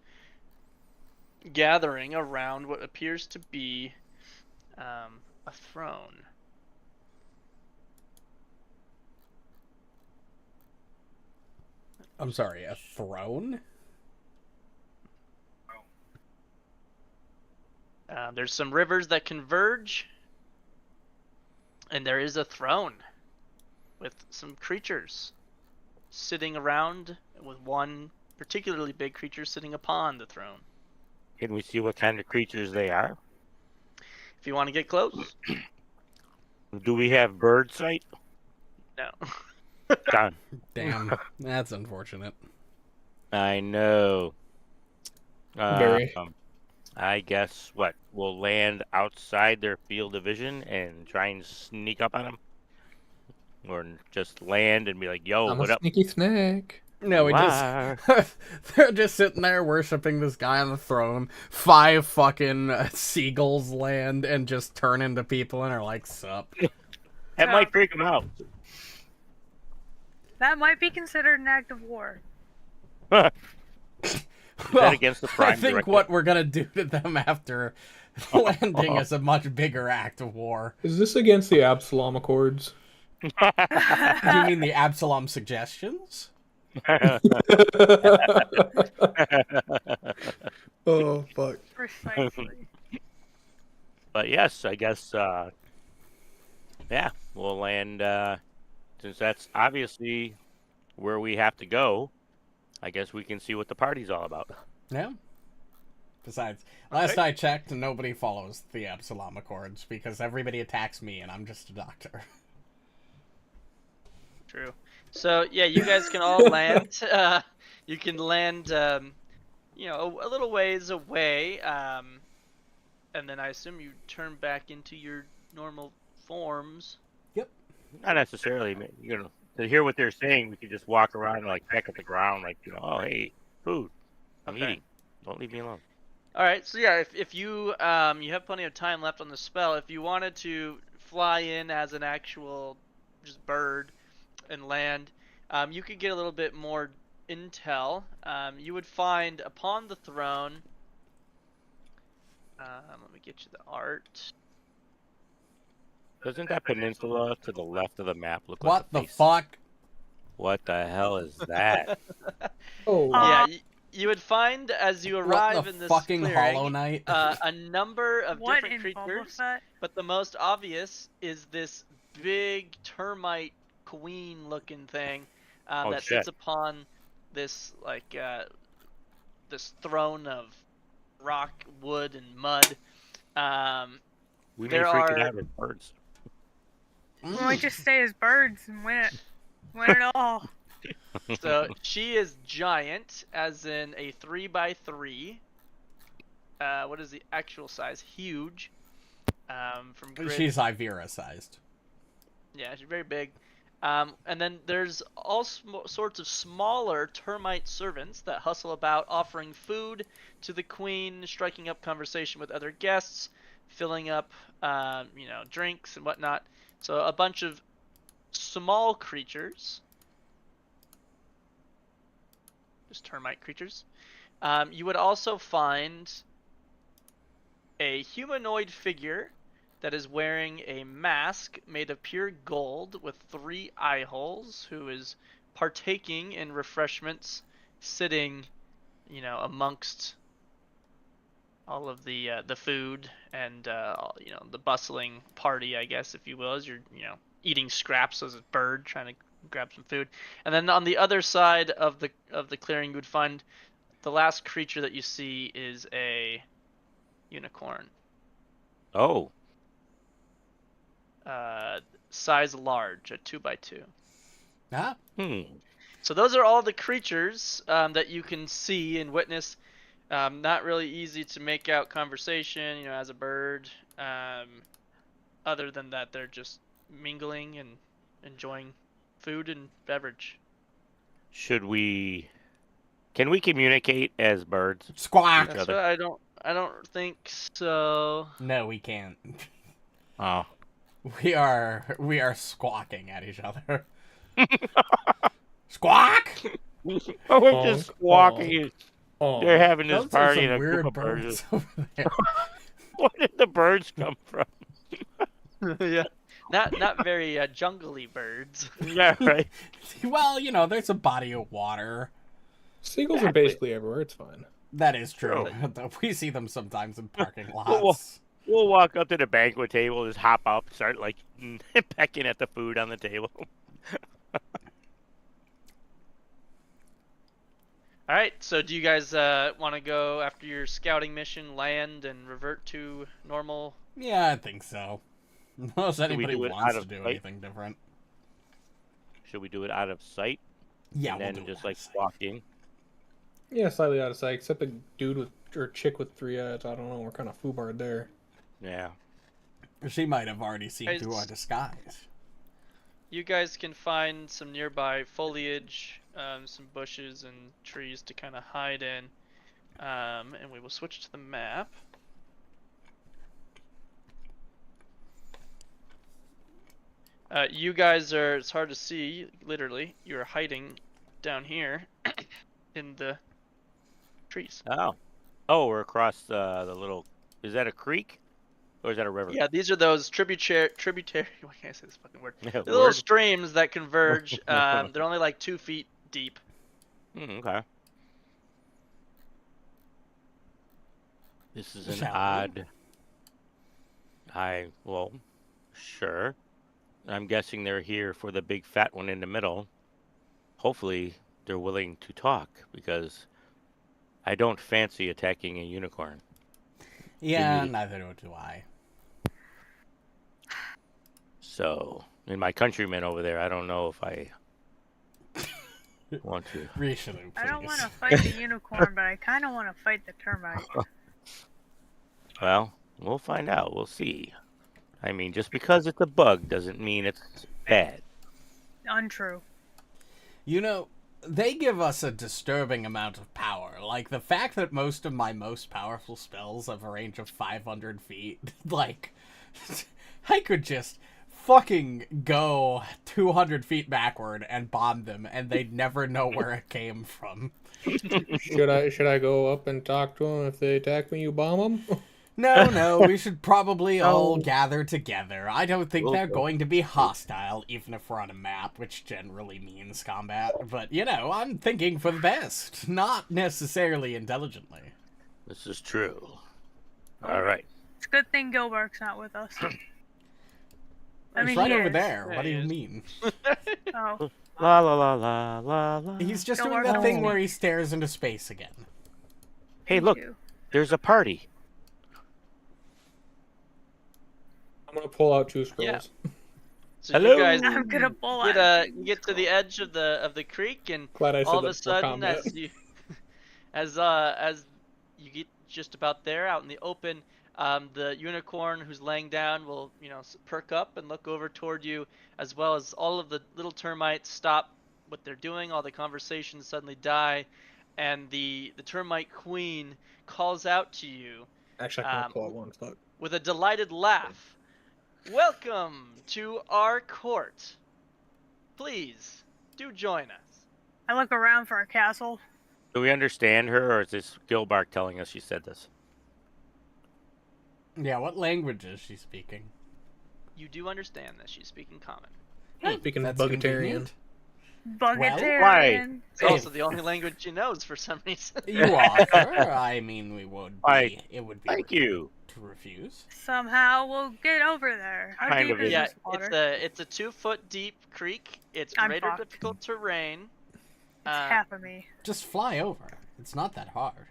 gathering around what appears to be a throne. I'm sorry, a throne? There's some rivers that converge, and there is a throne with some creatures sitting around, with one particularly big creature sitting upon the throne. Can we see what kind of creatures they are? If you want to get close, Do we have bird sight? no. Done. Damn, that's unfortunate. I know. Very. I guess what, we'll land outside their field of vision and try and sneak up on them, or just land and be like, "Yo, I'm what a up?" sneaky snack. No, we Wow. just they're just sitting there worshiping this guy on the throne. 5 fucking seagulls land and just turn into people and are like, "Sup." That might freak them out. That might be considered an act of war. Is that against the Prime I think Directive? what we're gonna do to them after landing is a much bigger act of war. Is this against the Absalom Accords? Do you mean the Absalom suggestions? Oh, fuck. Precisely. But yes, I guess, yeah, we'll land, since that's obviously where we have to go, I guess we can see what the party's all about. Yeah. Besides, last I checked, nobody follows the Absalom Accords because everybody attacks me and I'm just a doctor. True. So yeah, you guys can all land. You can land, you know, a little ways away, and then I assume you turn back into your normal forms. Not necessarily, you know, to hear what they're saying, we could just walk around and, like, peck at the ground, like, you know, "Oh, hey, food. I'm Okay. eating. Don't leave me alone." All right. So yeah, if you you have plenty of time left on the spell, if you wanted to fly in as an actual just bird and land, you could get a little bit more intel. You would find upon the throne. Let me get you the art. Doesn't that peninsula to the left of the map look What like the a face? fuck? What the hell is that? Oh, Yeah, you would find as you arrive What the in this fucking clearing, Hollow Knight? a number of What different in Boba creatures, Fett? but the most obvious is this big termite queen-looking thing Oh, that shit. sits upon this like this throne of rock, wood, and mud. We may There freak it are- out as birds. Well, we just stay as birds and win it. Win it all. So she is giant, as in a 3x3. What is the actual size? Huge. From grid. She's Ivera sized. Yeah, she's very big. And then there's all sorts of smaller termite servants that hustle about, offering food to the queen, striking up conversation with other guests, filling up, drinks and whatnot. So a bunch of small creatures, just termite creatures. You would also find a humanoid figure that is wearing a mask made of pure gold with 3 eye holes, who is partaking in refreshments, sitting, amongst all of the food and the bustling party, I guess, if you will, as you're eating scraps as a bird trying to grab some food. And then on the other side of the clearing, you would find the last creature that you see is a unicorn. Oh, Size large, a 2x2. Ah, So those are all the creatures that you can see and witness. Not really easy to make out conversation, as a bird. Other than that, they're just mingling and enjoying food and beverage. can we communicate as birds? squawk. Each That's other. what I don't think so. No, we can't. Oh, We are squawking at each other. Squawk! oh, we're just walking. Oh, They're having this Those are party some and a weird group of birds. birds over there. Where did the birds come from? Yeah, not very jungly birds. Yeah, right. Well, there's a body of water. seagulls are basically everywhere. It's fine. That is true. We see them sometimes in parking Well, lots. We'll walk up to the banquet table, just hop up, start pecking at the food on the table. All right, so do you guys want to go after your scouting mission, land, and revert to normal? Yeah, I think so. Unless we anybody do it wants out to of do sight? anything different. Should we do it out of sight? Yeah, and we'll then do just it. walk in? Yeah, slightly out of sight. Except the dude or chick with 3 eyes. I don't know. We're kind of foobarred there. Yeah. She might have already seen Guys- through our disguise. You guys can find some nearby foliage, some bushes and trees to kind of hide in, and we will switch to the map. You guys it's hard to see, literally. You're hiding down here in the trees. Oh, we're across the little. Is that a creek, or is that a river? Yeah, these are those tributary. Why can't I say this fucking word? Yeah, The little word. streams that converge. They're only like 2 feet deep. Okay. This is an Shall we? odd. Sure. I'm guessing they're here for the big fat one in the middle. Hopefully, they're willing to talk because I don't fancy attacking a unicorn. Yeah, Indeed. neither do I. So, in my countrymen over there, I don't know if I want to. Rishalou, please. I don't want to fight the unicorn, but I kind of want to fight the termite. Well, we'll find out. We'll see. I mean, just because it's a bug doesn't mean it's bad. Untrue. They give us a disturbing amount of power. Like, the fact that most of my most powerful spells have a range of 500 feet. Like, I could just fucking go 200 feet backward and bomb them, and they'd never know where it came from. Should I go up and talk to them? If they attack me, you bomb them? No, we should probably all No. gather together. I don't think they're Okay. going to be hostile, even if we're on a map, which generally means combat. But, I'm thinking for the best, not necessarily intelligently. This is true. All right. It's a good thing Gilbark's not with us. I He's mean, right he over is. there. Yeah, What do he you is. mean? Oh, La la la la la la. He's just Gilbark doing that thing knows. where he stares into space again. Hey, thank look. you. There's a party. I'm gonna pull out 2 scrolls. Yeah. So Hello? you guys I'm gonna pull out. get to the edge of the creek, and Glad I said all of that a before sudden, combat. as you get just about there, out in the open, the unicorn who's laying down will perk up and look over toward you, as well as all of the little termites stop what they're doing. All the conversations suddenly die, and the termite queen calls out to you Actually, I can pull out 1. Fuck. with a delighted laugh. Welcome to our court. Please, do join us. I look around for a castle. Do we understand her, or is this Gilbark telling us she said this? Yeah, what language is she speaking? You do understand that she's speaking common. Speaking That's Bugatarian. Bugatarian. It's also the only language she knows for some reason. You offer. I mean, we would be. It would be Thank you. to refuse. Somehow we'll get over there. How Kind deep of is is. Yeah, this water? it's a 2-foot deep creek. It's I'm greater fucked. difficult terrain. It's half of me. Just fly over. It's not that hard.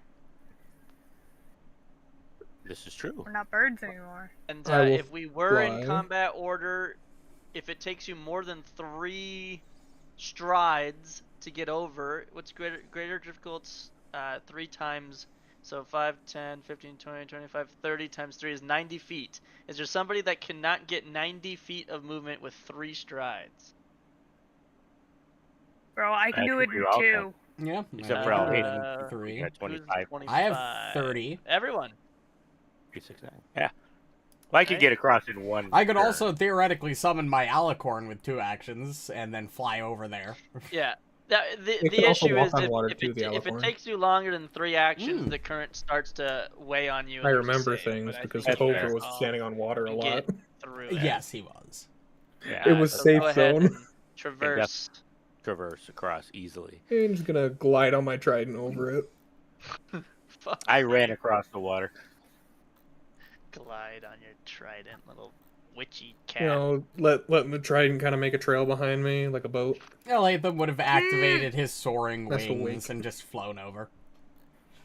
This is true. We're not birds anymore. And I will if we were in fly. combat order, if it takes you more than 3 strides to get over, what's greater difficult? 3 times. So 5, 10, 15, 20, 25, 30 times 3 is 90 feet. Is there somebody that cannot get 90 feet of movement with 3 strides? Bro, I can I do think it we in all 2. Yeah. Except I for can do it Alhatham. in 3. Got 25. Who's I have 30. Everyone. 369. Yeah. Well, I could Right. get across in 1. I could turn. also theoretically summon my alicorn with 2 actions and then fly over there. Yeah. It The can also issue walk is on water if too, the it Alicorn. takes you longer than 3 actions, Mm. the current starts to weigh on you. I and there's a remember save, things but I because think That's Hover fair. was standing on water a You lot. get through it. Yes, he was. Yeah, It was So safe go ahead zone. and traverse. traverse across easily. I'm just gonna glide on my trident over it. Fuck. I ran across the water. Glide on your trident, little witchy cat. You know, let the trident kind of make a trail behind me like a boat. Alhatham would have activated his soaring That's a wings wink. and just flown over.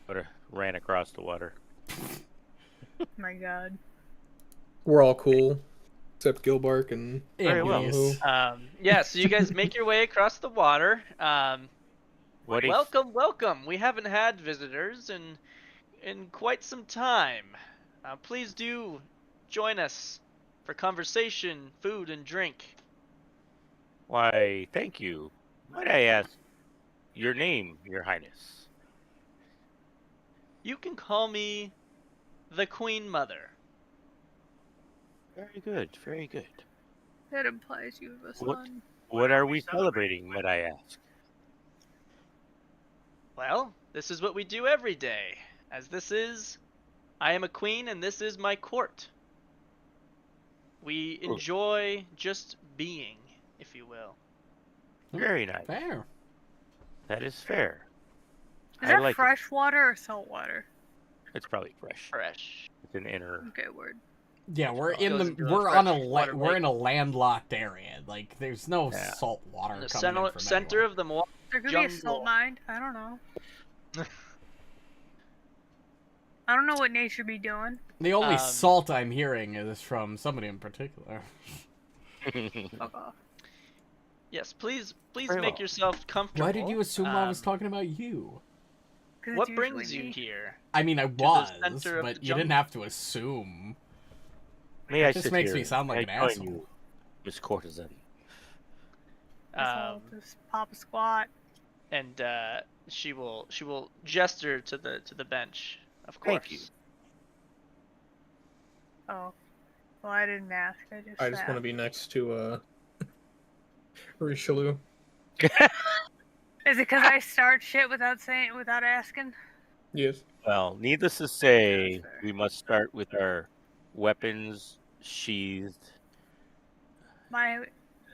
But ran across the water. My god. We're all cool, except Gilbark and Very well. Amalisce. Yeah, so you guys make your way across the water. What a Welcome. We haven't had visitors in quite some time. Please do join us for conversation, food, and drink. Why, thank you. Might I ask your name, Your Highness? You can call me the Queen Mother. Very good, very good. That implies you have a What? son. What are we celebrating, might I ask? Well, this is what we do every day. I am a queen and this is my court. We enjoy just being, if you will. Very nice. Fair. That is fair. Is I that like it. fresh water or salt water? It's probably fresh. Fresh. It's an inner. Okay, word. Yeah, we're Goes in the into a we're on a fresh water we're lake. in a landlocked area. Like there's no Yeah. salt water In the coming in from center anywhere. of the water. There could be a Jungle. salt mine. I don't know. I don't know what nature be doing. The only Um, salt I'm hearing is from somebody in particular. Fuck off. Yes, please Very make well. yourself comfortable. Why did you assume I was Um, talking about you? 'Cause What it's brings usually you me. here? I mean, I the was, center of but the you didn't jungle. have to assume. May I This sit makes here? me sound like May an I join asshole. you, Miss Courtesan. Just pop a squat. And she will gesture to the bench. Of course. Thank you. Oh. Well, I didn't ask. I just I just want to asked. be next to Rishalou. Is it because I start shit without asking? Yes. Well, needless to say, That's fair. we must start with our weapons sheathed My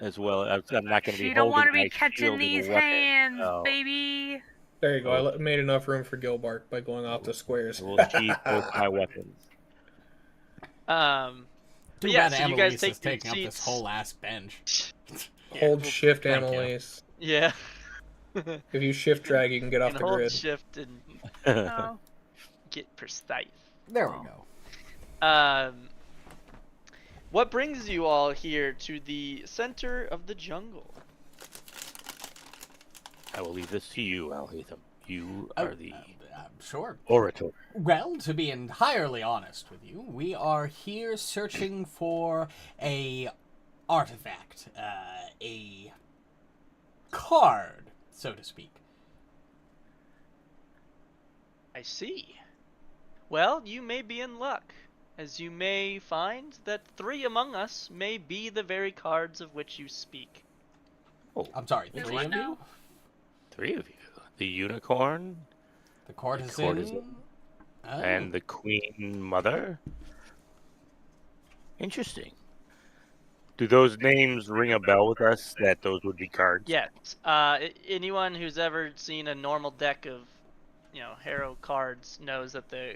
as well. I'm not going to be She don't want to be catching these hands, so baby. There you go. I made enough room for Gilbark by going off the squares. I will sheathe both my weapons. Too yeah, bad so you guys Amalisce take is taking up your this seats. whole ass bench. Hold well, shift, thank you. Amalisce. Yeah. If you shift drag, you can get off And the hold grid. shift and Oh, get precise. There we go. What brings you all here to the center of the jungle? I will leave this to you, Alhatham. You are the Sure. orator. Well, to be entirely honest with you, we are here searching for a artifact, a card, so to speak. I see. Well, you may be in luck, as you may find that 3 among us may be the very cards of which you speak. Oh, I'm sorry, You 3 would of know. you? 3 of you. The unicorn The courtesan? courtesan. Oh. And the Queen Mother. Interesting. Do those names ring a bell with us that those would be cards? Yes. Anyone who's ever seen a normal deck of, Harrow cards knows that the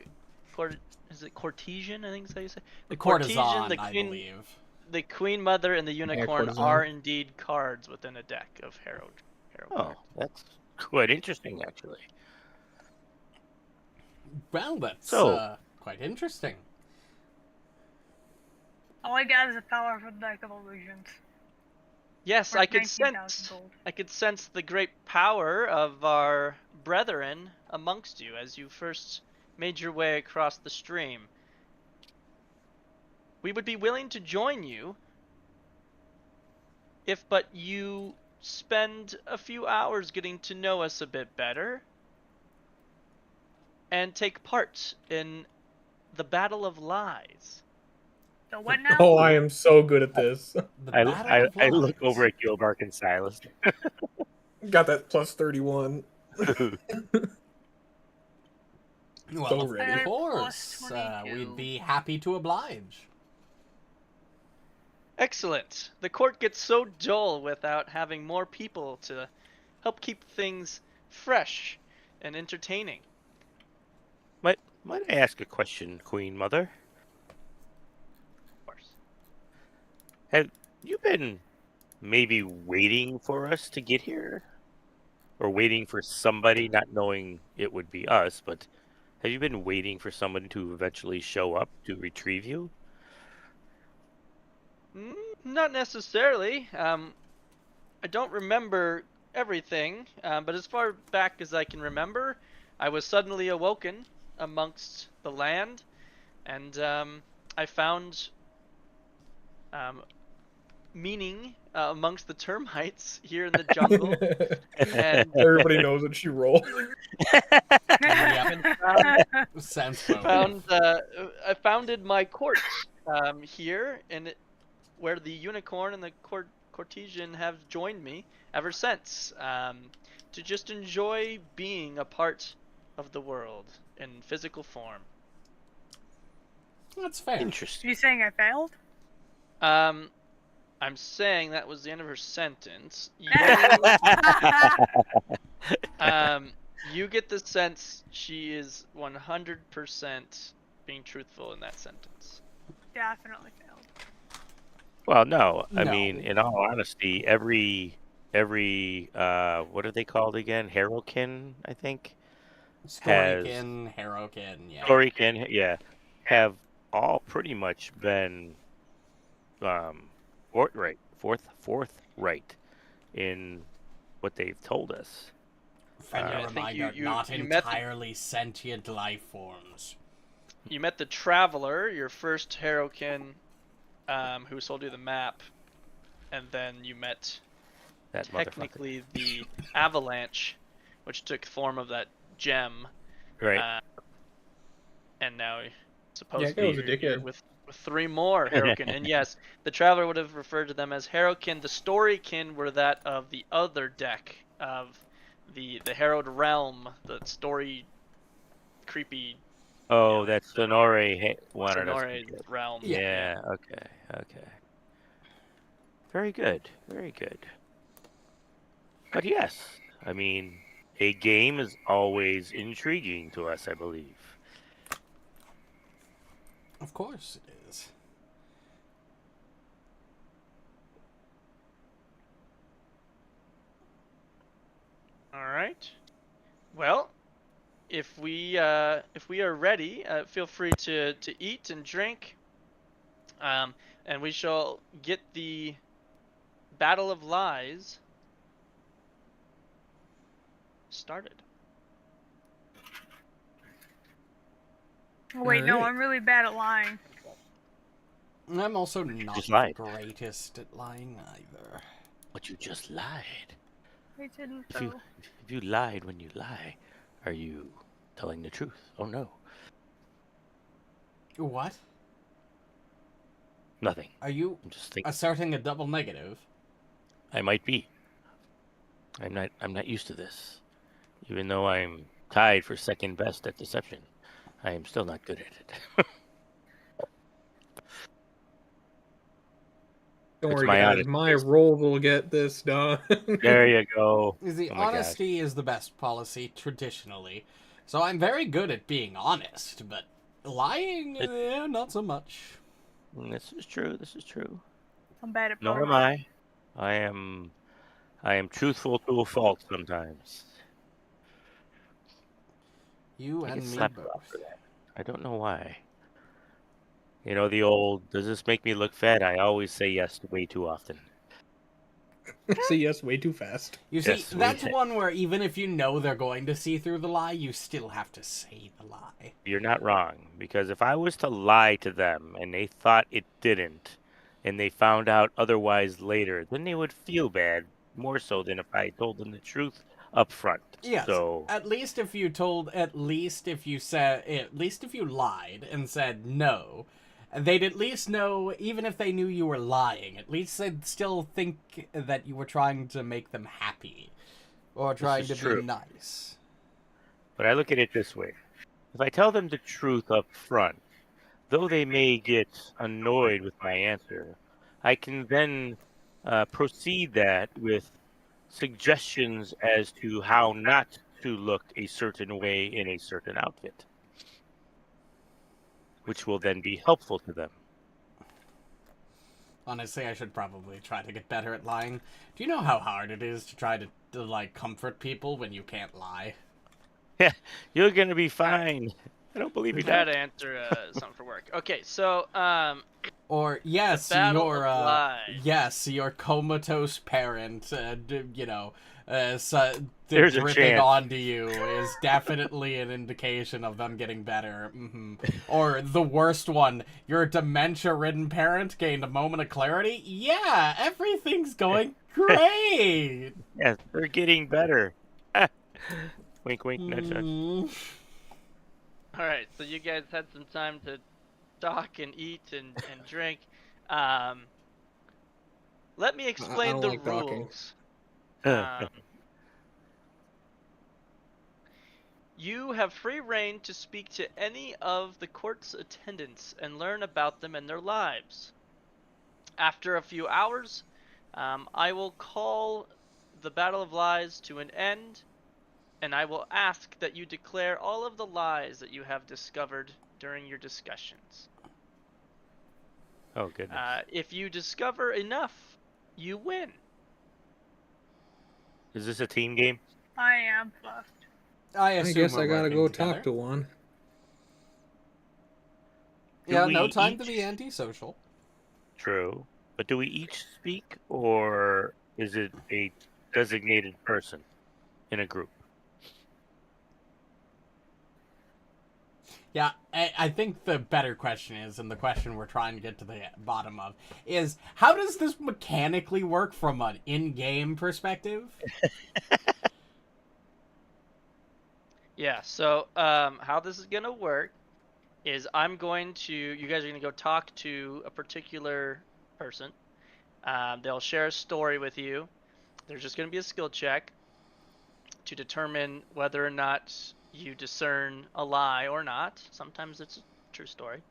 is it Courtesan? I think is how you say. The courtesan, the I Queen, believe. the Queen Mother, and the Unicorn courtesan. are indeed cards within a deck of Harrow Oh, cards. that's quite interesting, actually. Well, that's quite interesting. All I got is a powerful deck of illusions. Yes, Worth I could 19,000 sense. gold. I could sense the great power of our brethren amongst you as you first made your way across the stream. We would be willing to join you if but you spend a few hours getting to know us a bit better and take part in the Battle of Lies. So what now? Oh, I am so good at this. The Battle of I look Lies. over at Gilbark and Sylas. Got that plus 31. Well, So of ready. course. Plus 22. We'd be happy to oblige. Excellent. The court gets so dull without having more people to help keep things fresh and entertaining. Might I ask a question, Queen Mother? Of course. Have you been maybe waiting for us to get here? Or waiting for somebody, not knowing it would be us, but have you been waiting for someone to eventually show up to retrieve you? Not necessarily. I don't remember everything, but as far back as I can remember, I was suddenly awoken amongst the land, and I found meaning amongst the termites here in the jungle. And Everybody knows that she rolled. Sounds I founded my court here, and where the unicorn and the courtesan have joined me ever since, to just enjoy being a part of the world in physical form. That's fair. Interesting. You saying I failed? I'm saying that was the end of her sentence. You get the sense she is 100% being truthful in that sentence. Definitely failed. Well, no. I No. mean, in all honesty, every what are they called again? Heralkin, I think. Storykin, Harrowkin, yeah. Storykin, yeah, have all pretty much been forthright in what they've told us. Friendly I think reminder, you not met the- entirely sentient life forms. You met the Traveler, your first Harrowkin, who sold you the map, and then you met That technically the Avalanche, which took form of that gem, motherfucker. Right. and now supposedly that was a you're dickhead. with 3 more Harrowkin. And yes, the Traveler would have referred to them as Harrowkin. The Storykin were that of the other deck of the Harrowed Realm, the story creepy Oh, that Sonore wanted us to Sonore get. realm. Yeah. Okay. Very good. Very good. But yes, I mean, a game is always intriguing to us, I believe. Of course it is. All right. Well, if we are ready, feel free to eat and drink, and we shall get the Battle of Lies started. Oh, wait, no, Alright. I'm really bad at lying. I'm also not just the lied. greatest at lying either. But you just lied. I didn't, If you though. if you lied when you lie, are you telling the truth? Oh no, What? nothing. Are you I'm just thinking. asserting a double negative? I might be. I'm not used to this. Even though I'm tied for second best at deception, I am still not good at it. Don't It's worry, my guys. honesty. My role will get this done. There you go. Is the Oh my gosh. honesty is the best policy traditionally. So I'm very good at being honest, but lying, not so much. This is true. This is true. I'm bad at Nor both. am I. I am truthful to a fault sometimes. You I and get me slapped a lot both. for that. I don't know why. You know the old, does this make me look fat? I always say yes way too often. Say yes way too fast. You see, Yes, that's we- one where even if you know they're going to see through the lie, you still have to say the lie. You're not wrong. Because if I was to lie to them and they thought it didn't, and they found out otherwise later, then they would feel bad more so than if I told them the truth up front. Yes. So At least if you lied and said no, they'd at least know, even if they knew you were lying, at least they'd still think that you were trying to make them happy. Or trying is to true. be nice. But I look at it this way. If I tell them the truth up front, though they may get annoyed with my answer, I can then proceed that with suggestions as to how not to look a certain way in a certain outfit, which will then be helpful to them. Honestly, I should probably try to get better at lying. Do you know how hard it is to try to like, comfort people when you can't lie? You're going to be fine. I don't believe you I had don't. to answer something for work. Okay, so Or yes, Battle your of Lies. your comatose parent, There's a dripping chance. onto you is definitely an indication of them getting better. Or the worst one, your dementia-ridden parent gained a moment of clarity. Yeah, everything's going great. Yes, they're getting better. Wink, wink, nudge, nudge. All right, so you guys had some time to talk and eat and drink. Let me explain don't the like talking. rules. You have free reign to speak to any of the court's attendants and learn about them and their lives. After a few hours, I will call the Battle of Lies to an end, and I will ask that you declare all of the lies that you have discovered during your discussions. Oh, goodness. If you discover enough, you win. Is this a team game? I am buffed. I I assume guess we're I gotta working go together. talk to one. Yeah, Do no we time to each- be antisocial. True. But do we each speak, or is it a designated person in a group? Yeah, I think the better question is, and the question we're trying to get to the bottom of, is how does this mechanically work from an in-game perspective? Yeah, so how this is going to work is you guys are going to go talk to a particular person. They'll share a story with you. There's just going to be a skill check to determine whether or not you discern a lie or not. Sometimes it's a true story.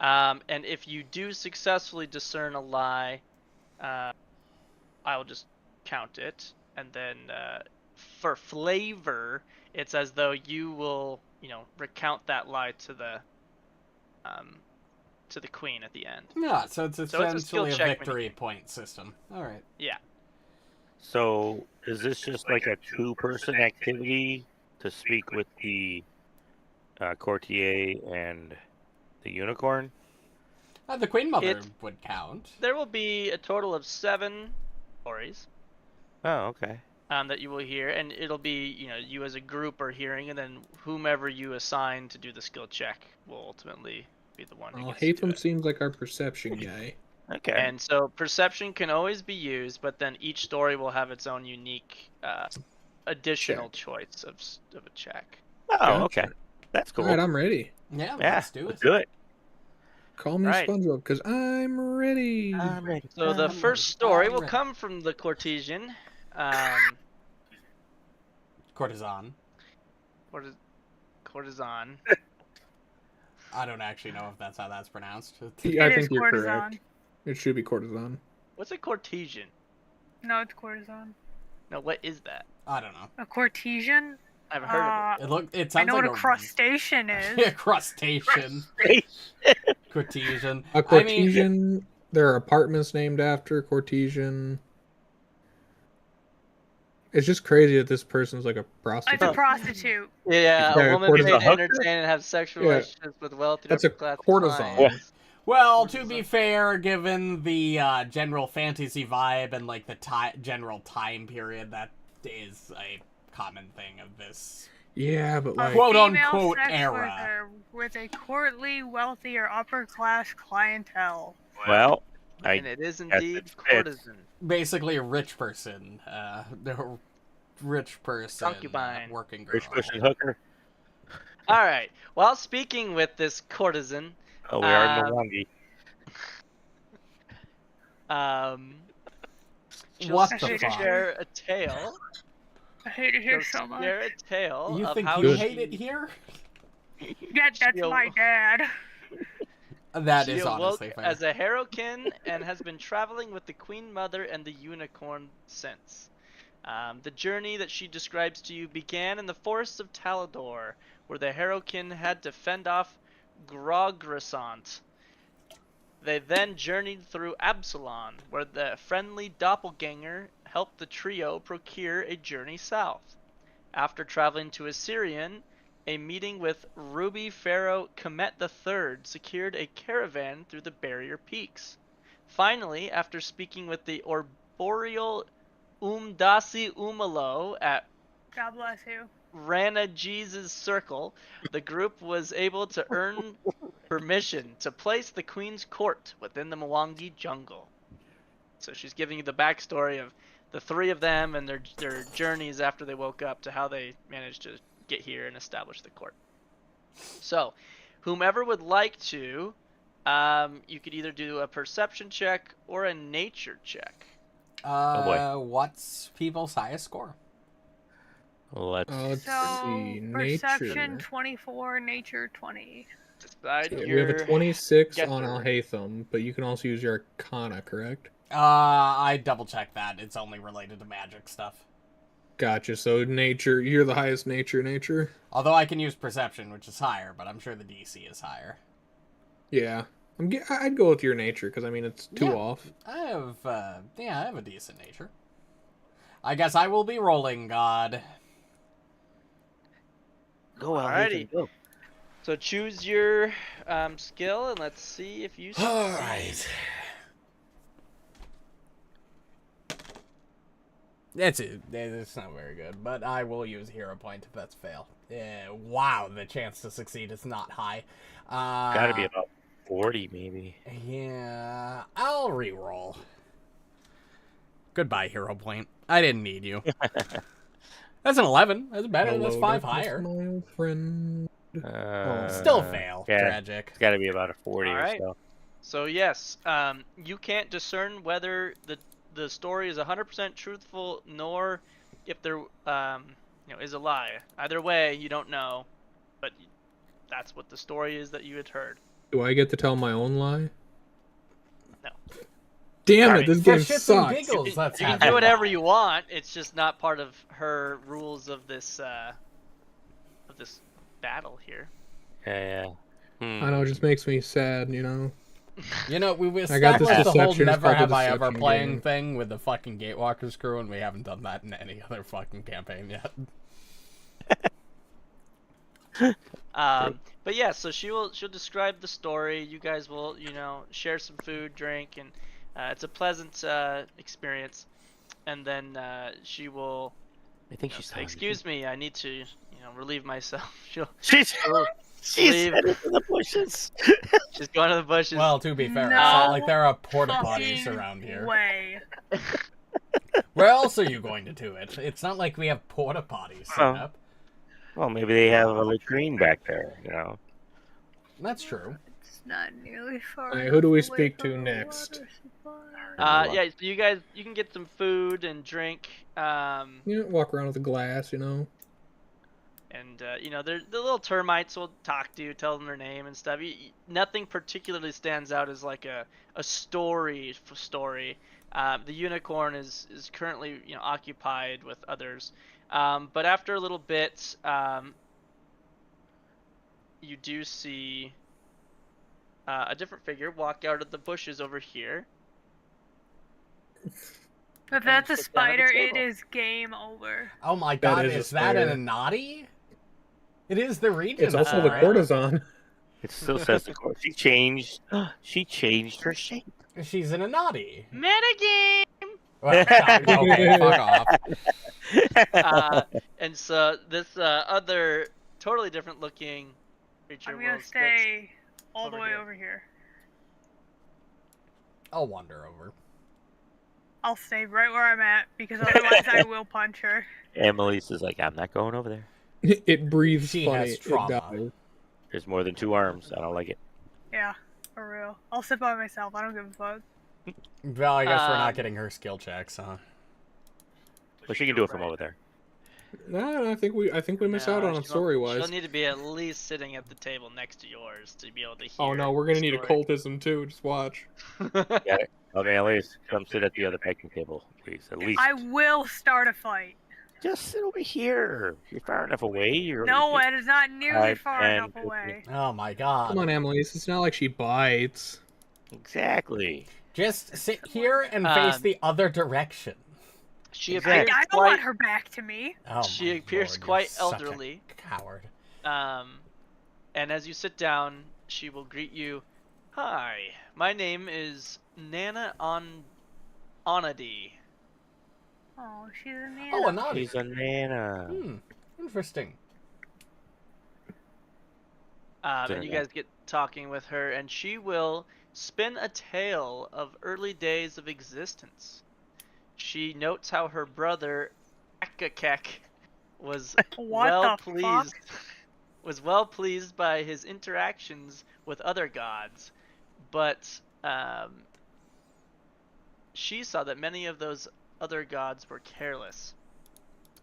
And if you do successfully discern a lie, I'll just count it. And then for flavor, it's as though you will, recount that lie to the queen at the end. Yeah, so it's skill essentially a check victory point system. All right. Yeah. So is this just like a two-person activity to speak with the courtier and the unicorn? The Queen Mother It- would count. There will be a total of 7 stories Oh, okay. that you will hear, and it'll be, you as a group are hearing, and then whomever you assign to do the skill check will ultimately be the one who gets to do Alhatham it. seems like our perception guy. Okay. And so perception can always be used, but then each story will have its own unique additional choice of a check. Oh, Gotcha. okay. That's cool. All right, I'm ready. Yeah, Yeah, let's do let's it. do it. Call me Right. SpongeBob because I'm ready. So the I'm first ready. story I'm will ready. come from the courtesan. Courtesan. Courtesan. I don't actually know if that's how that's pronounced. Yeah, I It is think you're courtesan. correct. It should be courtesan. What's a courtesan? No, it's courtesan. No, what is that? I don't know. A courtesan? I've heard of It I sounds know like what a crustacean is. Yeah, crustacean. Courtesan. A courtesan. There are apartments named after courtesan. It's just crazy that this person's like a prostitute. It's a prostitute. it. Yeah, Yeah, a woman courtesan. paid to A hooker? entertain and have sexual Yeah. relationships with wealthy That's a upper class courtesan. clients. Well, to be fair, given the general fantasy vibe and like the general time period, that is a common thing of this. Yeah, but like, Quote, Female unquote, sex era. with a courtly, wealthy, or upper class clientele. Well, And it is guess indeed it fits. courtesan. Basically, a rich person. Rich person. Concubine. Working girl. rich person hooker. All right. While speaking with this courtesan, Oh, we are in Gohangi. she'll What the she'll fuck? share a tale. I hate it here She'll so much. share a tale You of think how you she, hate it here? Yeah, that's she'll- my dad. That she is awoke honestly fair. as a herokin and has been traveling with the Queen Mother and the Unicorn since. The journey that she describes to you began in the forests of Talador, where the herokin had to fend off Grograsant. They then journeyed through Absalon, where the friendly doppelganger helped the trio procure a journey south. After traveling to Assyrian, a meeting with Ruby Pharaoh Kemet III secured a caravan through the barrier peaks. Finally, after speaking with the arboreal Umdasi Umalo at God bless you. Rana Jesus Circle, the group was able to earn permission to place the Queen's court within the Mwangi jungle. So she's giving you the backstory of the 3 of them and their journeys after they woke up to how they managed to get here and establish the court. So, whomever would like to, you could either do a perception check or a nature check. boy. What's people's highest score? Let's let's So, see. perception Nature. 24, nature 20. Decide Yeah, we your... have a 26 Get on the- Alhatham, but you can also use your Arcana, correct? I double checked that. It's only related to magic stuff. Gotcha. So nature, you're the highest nature. Although I can use perception, which is higher, but I'm sure the DC is higher. Yeah, I'd go with your nature because I mean it's 2 Yeah. off. I have a decent nature. I guess I will be rolling, God. go. Alrighty. Go. So choose your skill and let's see if you All right. That's it. It's not very good, but I will use a hero point if that's fail. Wow, the chance to succeed is not high. Gotta be about 40, maybe. Yeah, I'll re-roll. Goodbye, hero point. I didn't need you. That's an 11. That's better. That's Hello, 5 darkness, higher. my old friend. Still fail. yeah. Tragic. It's gotta be about a 40 Alright. or so. So yes, you can't discern whether the story is 100% truthful, nor if there is a lie. Either way, you don't know, but that's what the story is that you had heard. Do I get to tell my own lie? No. Damn Sorry. it! This For game shits and sucks. giggles, You that's can happening. do whatever you want. It's just not part of her rules of this battle here. Yeah. I know, it just makes me sad, you know. You know, we I got this established the whole deception, it's never called the have I ever deception playing game. thing with the fucking Gatewalkers crew, and we haven't done that in any other fucking campaign yet. But yeah, so she'll describe the story. You guys will, share some food, drink, and it's a pleasant experience. And then she will I think say, she's telling the "Excuse me, I need to, relieve myself." She'll She's leave. headed to the bushes. She's going to the bushes. Well, to be fair, No it's not like there are porta potties fucking around here. way. Where else are you going to do it? It's not like we have porta potties set Oh. up. Well, maybe they have a latrine back there, That's true. It's not nearly far. Alright, who do we enough away speak to from the next? water supply. Yeah, so you guys, you can get some food and drink. Walk around with a glass, And the little termites will talk to you, tell them their name and stuff. Nothing particularly stands out as like a story. The unicorn is currently occupied with others, but after a little bit, you do see a different figure walk out of the bushes over here. If that's a sit down at the spider, it table. is game over. Oh my god, is a is that spider. an Anati? It is the region. It's also the right. courtesan. It still says the court. She changed. She changed her shape. She's an Anati. Metagame. Well, okay, fuck off. And so this other totally different looking creature I'm gonna will stay all the over way here. over here. I'll wander over. I'll stay right where I'm at because otherwise I will punch her. Amalisce is like, I'm not going over there. It breathes She funny. has trauma. It dies. There's more than 2 arms. I don't like it. Yeah, for real. I'll sit by myself. I don't give a fuck. Well, I guess we're Um, not getting her skill checks, huh? But she can do it from over there. No, I think we miss out on it story-wise. She'll need to be at least sitting at the table next to yours to be able to hear. Oh no, we're gonna need the story. occultism too. Just watch. Got it. Okay, Amalisce, come sit at the other packing table, please. At least. I will start a fight. Just sit over here. You're far enough away. You're No, it is not nearly 5, far 10, enough 15. away. Oh my god. Come on, Amalisce. It's not like she bites. Exactly. Just sit here and face the other direction. She Exactly. appears I don't quite. want her back to me. Oh She my appears lord, you're quite such a elderly. Coward. And as you sit down, she will greet you. Hi, my name is Nana Onadi. Oh, she's a man. Oh, Anati. She's a nana. Hmm. Interesting. And you guys get talking with her, and she will spin a tale of early days of existence. She notes how her brother Akakek was What the fuck? was well pleased by his interactions with other gods, but she saw that many of those other gods were careless.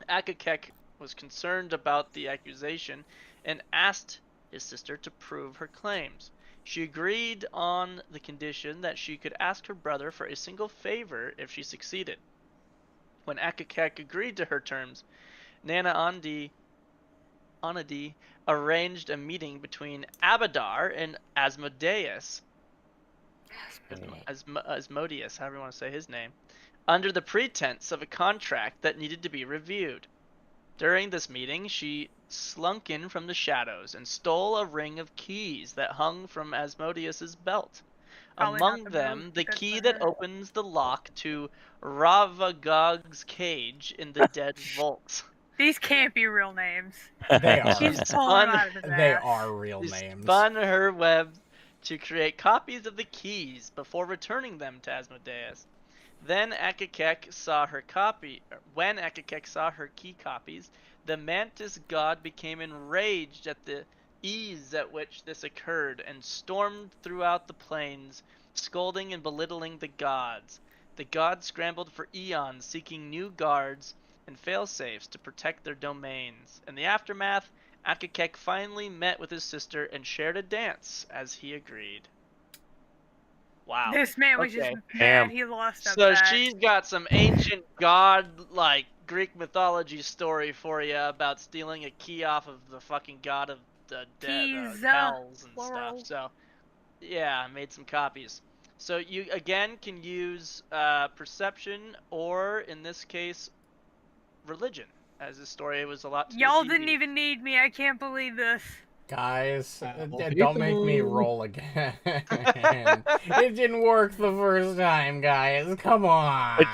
Akakek was concerned about the accusation and asked his sister to prove her claims. She agreed on the condition that she could ask her brother for a single favor if she succeeded. When Akakek agreed to her terms, Nana Onadi arranged a meeting between Abadar and Asmodeus, Asmodeus, however you want to say his name, under the pretense of a contract that needed to be reviewed. During this meeting, she slunk in from the shadows and stole a ring of keys that hung from Asmodeus's belt. Probably Among not the them, most the good key for that her. opens the lock to Ravagog's cage in the Dead Vault. These can't be real names. They are. She's She's pulling them fun. out of his They ass. are real She names. spun her web to create copies of the keys before returning them to Asmodeus. Then Akakek saw her copy. When Akakek saw her key copies, the mantis god became enraged at the ease at which this occurred and stormed throughout the plains, scolding and belittling the gods. The gods scrambled for eons, seeking new guards and failsafes to protect their domains. In the aftermath, Akakek finally met with his sister and shared a dance as he agreed. Wow. This man was Okay. just Damn. mad he lost a So bet. she's got some ancient god, like Greek mythology story for you about stealing a key off of the fucking god of the dead, Keys, hells and plural. stuff. So, yeah, I made some copies. So you again can use perception or, in this case, religion. as the story was a lot to Y'all deceive didn't you. even need me. I can't believe this. Guys, Well, don't make me Ethan. roll again. It didn't work the first time, guys. Come on.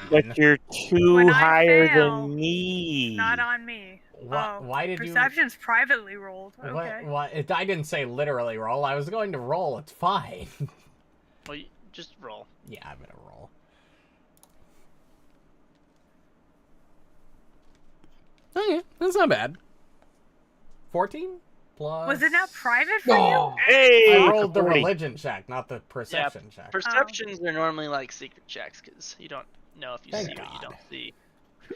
But you're too When I higher fail, than me. Not on me. Why did you? Perception's privately rolled. Okay. What? I didn't say literally roll. I was going to roll. It's fine. Well, you just roll. Yeah, I'm gonna roll. Okay, that's not bad. 14 plus. Was it not private for you? Oh, Hey, I rolled the 40. religion check, not the perception check. Perceptions are normally like secret checks because you don't know if you Thank see what you God. don't see.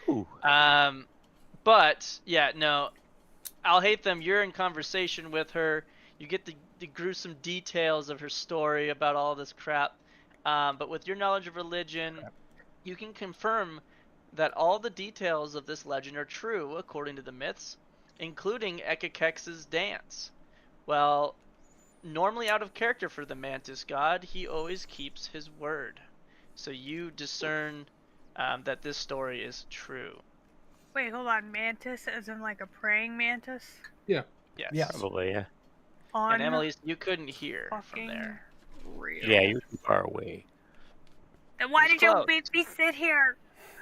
Ooh. But yeah, no. Alhatham, you're in conversation with her. You get the gruesome details of her story about all this crap. But with your knowledge of religion, you can confirm that all the details of this legend are true according to the myths, including Ekekex's dance. Well, normally out of character for the Mantis god, he always keeps his word. So you discern that this story is true. Wait, hold on. Mantis, as in like a praying mantis? Yes. Yes. Probably, yeah. And Amalisce, you couldn't hear from Fucking there. real. Yeah, you're too far away. Then why It's did you close. make me sit here?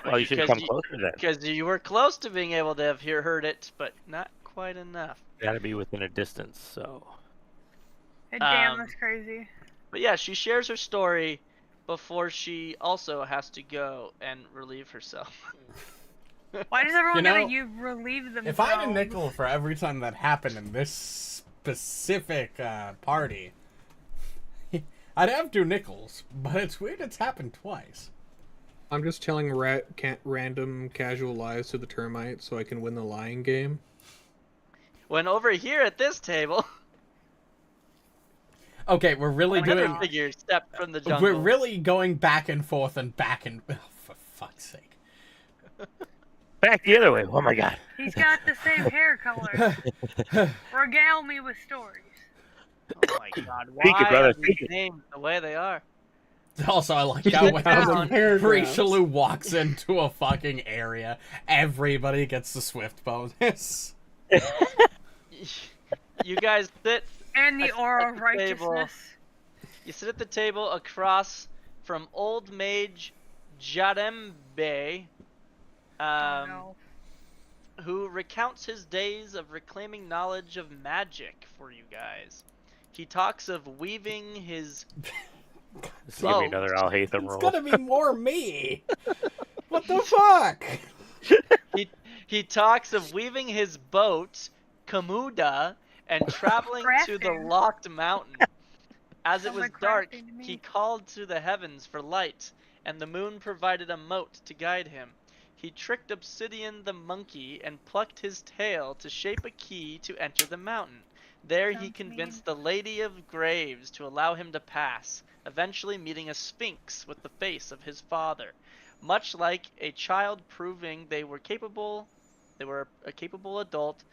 Well, you should come closer then. Because you were close to being able to have heard it, but not quite enough. Gotta be within a distance, so. Damn, that's crazy. But yeah, she shares her story before she also has to go and relieve herself. Why does everyone You know, gotta relieve themselves? If I had a nickel for every time that happened in this specific party, I'd have 2 nickels. But it's weird it's happened twice. I'm just telling random casual lies to the termite so I can win the lying game. When over here at this table, Okay, we're really another doing. figure stepped from the jungle. We're really going back and forth and back and. Oh, for fuck's sake. Back the other way. Oh my god. He's got the same hair color. Regale me with stories. Oh my god, why Speak it, brother, are these speak it. names the way they are? Also, I like how when Down. Rishalou walks into a fucking area, everybody gets the swift bonus. You guys sit And the at aura of the righteousness. table. You sit at the table across from old mage Jarembe, Oh no. who recounts his days of reclaiming knowledge of magic for you guys. He talks of weaving his This is gonna be another Alhatham It's roll. gonna be more me. What the fuck? he talks of weaving his boat, Kamuda, and traveling to the Crafting. locked mountain. As it Sounds was like dark, crafting to me. he called to the heavens for light, and the moon provided a moat to guide him. He tricked Obsidian the monkey and plucked his tail to shape a key to enter the mountain. There he Sounds convinced the Lady of Graves to allow him to pass, eventually meeting a sphinx with the face of his father. Much like a child proving they were a capable adult,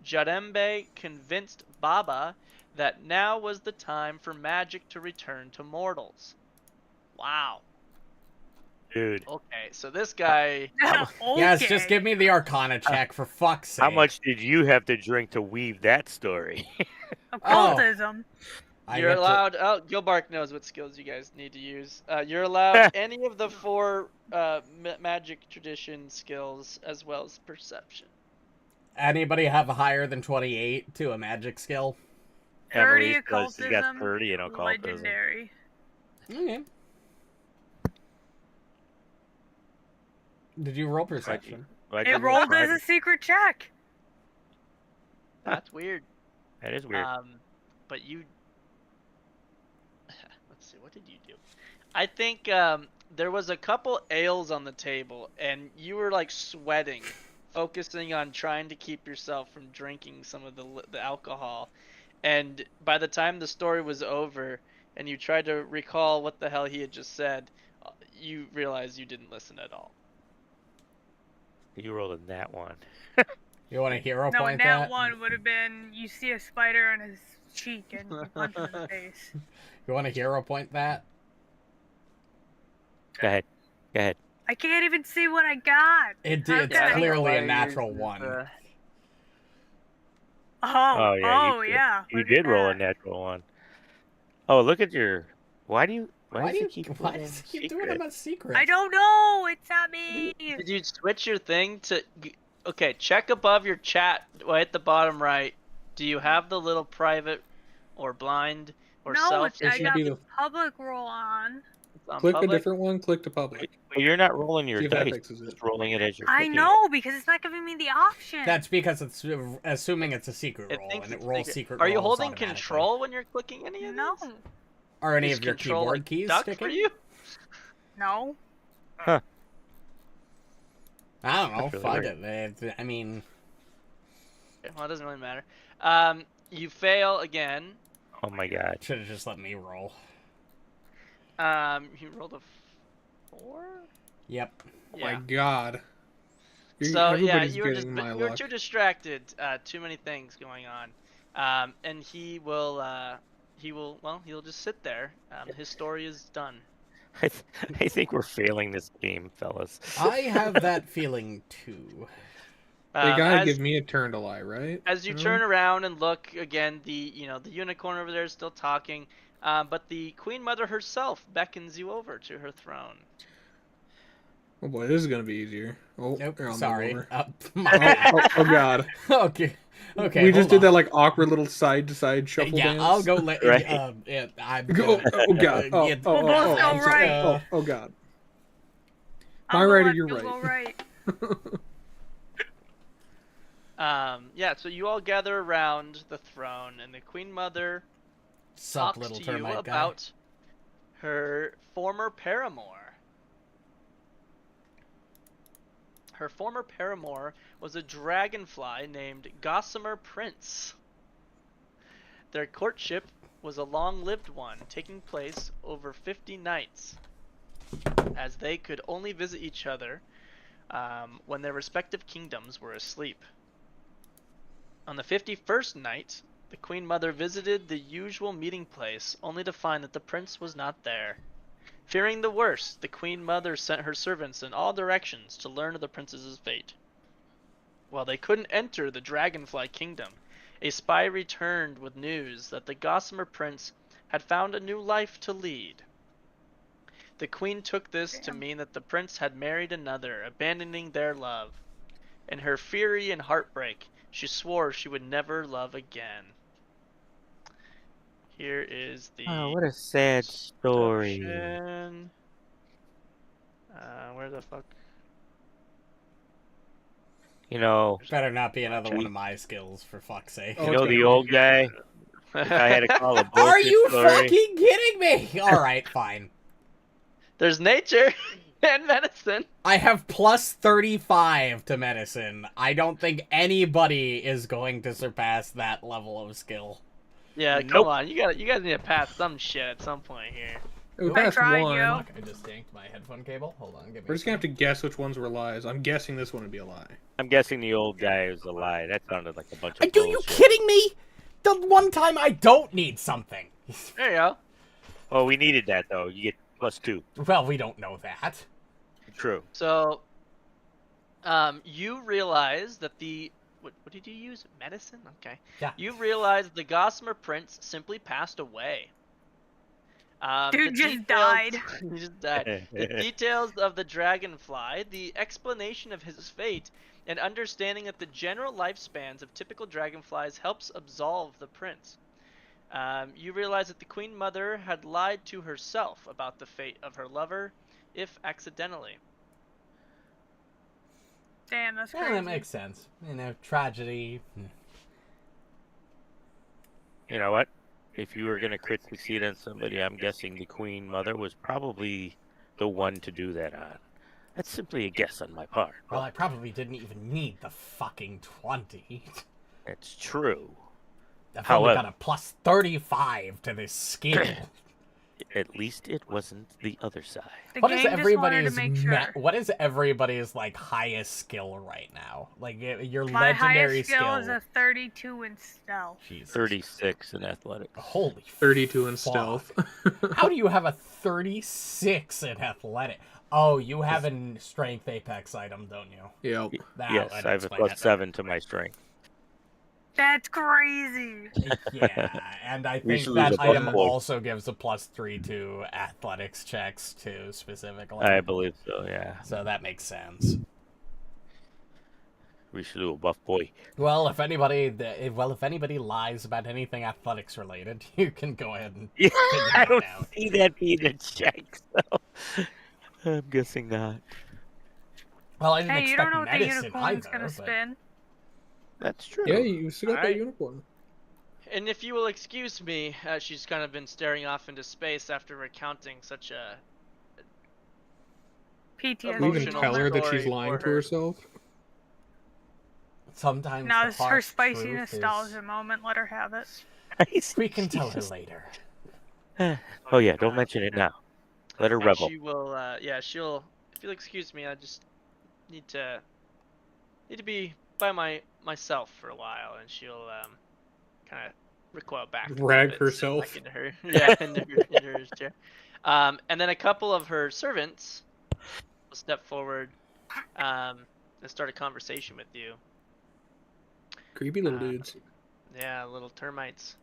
Jarembe convinced Baba that now was the time for magic to return to mortals. Wow. Dude, Okay, so this guy... Okay. Yes, just give me the Arcana check, for fuck's sake. how much did you have to drink to weave that story? Occultism. I You're get to- allowed... Oh, Gilbark knows what skills you guys need to use. You're allowed any of the 4 magic tradition skills, as well as perception. Anybody have higher than 28 to a magic skill? 30 Amalisce does. She's got occultism. 30 in occultism. Legendary. Okay. Did you roll perception? Why'd It you roll rolled as private? a secret check. That's weird. That is weird. But you... Let's see, what did you do? I think there was a couple ales on the table, and you were like sweating, focusing on trying to keep yourself from drinking some of the alcohol. And by the time the story was over, and you tried to recall what the hell he had just said, you realized you didn't listen at all. You rolled a nat one. You want a hero No, point nat that? 1 would have been you see a spider on his cheek and you punch him in the face. You want a hero point that? Go ahead. Go ahead. I can't even see what I got. It's Okay. clearly Why a natural yours is, one. Oh, yeah, Yeah. You Look did at roll a that. natural one. Oh, look at your. Why does do he you keep why putting does in he keep doing secret? them as secret? I don't know. It's not me. Did you switch your thing to? Okay, check above your chat right at the bottom right. Do you have the little private or blind or No, self? It I should got be the the public roll on. It's on click a public? different one. Click to public. Well, you're not rolling your See if that dice. fixes You're it. just rolling it as you're I clicking know because it's not giving me the option. That's because it's assuming it's a secret It roll, thinks and it it's rolls secret. secret Are you rolls holding automatically. control when you're clicking any of no, these? Are any Is of your control, keyboard like, keys stuck sticking? for you? no. I don't know. That's really Fuck weird. it. I mean, Okay, well, it doesn't really matter. You fail again. Oh my god. should have just let me roll. You rolled a 4. Yep. Oh Yeah. my god. So yeah, Everybody's you were just getting my you were luck. too distracted. Too many things going on. And he'll just sit there. His story is done. I think we're failing this game, fellas. I have that feeling too. They gotta as, give me a turn to lie, right? as you turn around and look again, the unicorn over there is still talking, but the Queen Mother herself beckons you over to her throne. Oh boy, this is gonna be easier. Oh, Nope. here, I'll move Sorry. over. My- Oh god. okay. Okay. We just hold did on. that like awkward little side to side shuffle Yeah, dance. I'll go. I'm. Go. Oh god. Oh, Yeah, oh, We'll both go right. oh god. I'll My go right or left, your you'll right? go right. Yeah, so you all gather around the throne, and the Queen Mother Sup, talks little to you termite guy. about her former paramour. Her former paramour was a dragonfly named Gossamer Prince. Their courtship was a long-lived one, taking place over 50 nights, as they could only visit each other when their respective kingdoms were asleep. On the 51st night, the Queen Mother visited the usual meeting place, only to find that the prince was not there. Fearing the worst, the Queen Mother sent her servants in all directions to learn of the princess's fate. While they couldn't enter the Dragonfly Kingdom, a spy returned with news that the Gossamer Prince had found a new life to lead. The Queen took this to mean that the prince had married another, abandoning their love. In her fury and heartbreak, she swore she would never love again. Here is the what a sad story. description. Where the fuck? You know, Better not be another one of my skills, for fuck's sake. Oh, you it's know gonna the be old guy. If I had to call a bullshit Are you story. fucking kidding me? All right, fine. There's nature and medicine. I have plus 35 to medicine. I don't think anybody is going to surpass that level of skill. Yeah, Nope. come on. You guys need to pass some shit at some point here. We I passed tried, one. yo. Fuck, I just yanked my headphone cable. Hold on, give me We're just gonna have to guess which ones were lies. I'm guessing this one would be a lie. I'm guessing the old guy was a lie. That sounded like a bunch of Are you bullshit. kidding me? The one time I don't need something. There you go. Oh, we needed that though. You get +2. Well, we don't know that. True. So, you realize that the what did you use? Medicine? Okay. Yeah. You realize the Gossamer Prince simply passed away. Dude The just details- died. He just died. The details of the dragonfly, the explanation of his fate, and understanding that the general lifespans of typical dragonflies helps absolve the prince. You realize that the Queen Mother had lied to herself about the fate of her lover, if accidentally. Damn, that's Yeah, crazy. that makes sense. You know, tragedy. You know what? If you were going to crit succeed on somebody, I'm guessing the Queen Mother was probably the one to do that on. That's simply a guess on my part. Well, I probably didn't even need the fucking 20. That's true. I've only got However- a plus 35 to this skill. At least it wasn't the other side. The What is game just wanted to everybody's make sure. what is everybody's like highest skill right now? Like your My legendary highest skill is a 32 in stealth. Jesus. 36 in athletics. Holy 32 in fuck. stealth. How do you have a 36 in athletic? Oh, you have a strength apex item, don't you? Yep. Yes, would I have a explain it. +7 to my strength. That's crazy. Yeah, and I We think should lose that a plus item four. also gives a +3 to athletics checks too, specifically. I believe so, yeah. So that makes sense. Rishalou, buff boy. Well, if anybody lies about anything athletics related, you can go ahead and Yeah, figure I it don't out. see that being a check, so I'm guessing not. Well, I didn't Hey, you don't expect know what the medicine unicorn's either, gonna but spin. That's true. Yeah, you still got that Alright. unicorn. And if you will excuse me, she's kind of been staring off into space after recounting such a PTSD. We even Emotional tell her that story she's lying for to her. herself. sometimes Now the this is her harsh spicy truth nostalgia moment. Let her have it. is... We can tell her later. Oh yeah, don't mention it now. Let her And revel. she will, yeah, she'll. If you'll excuse me, I just need to be by myself for a while, and she'll kind of recoil back. a little Drag bit, sit herself. back into her, yeah, into her chair. And then a couple of her servants will step forward, and start a conversation with you. Creepy little dudes. Yeah, little termites.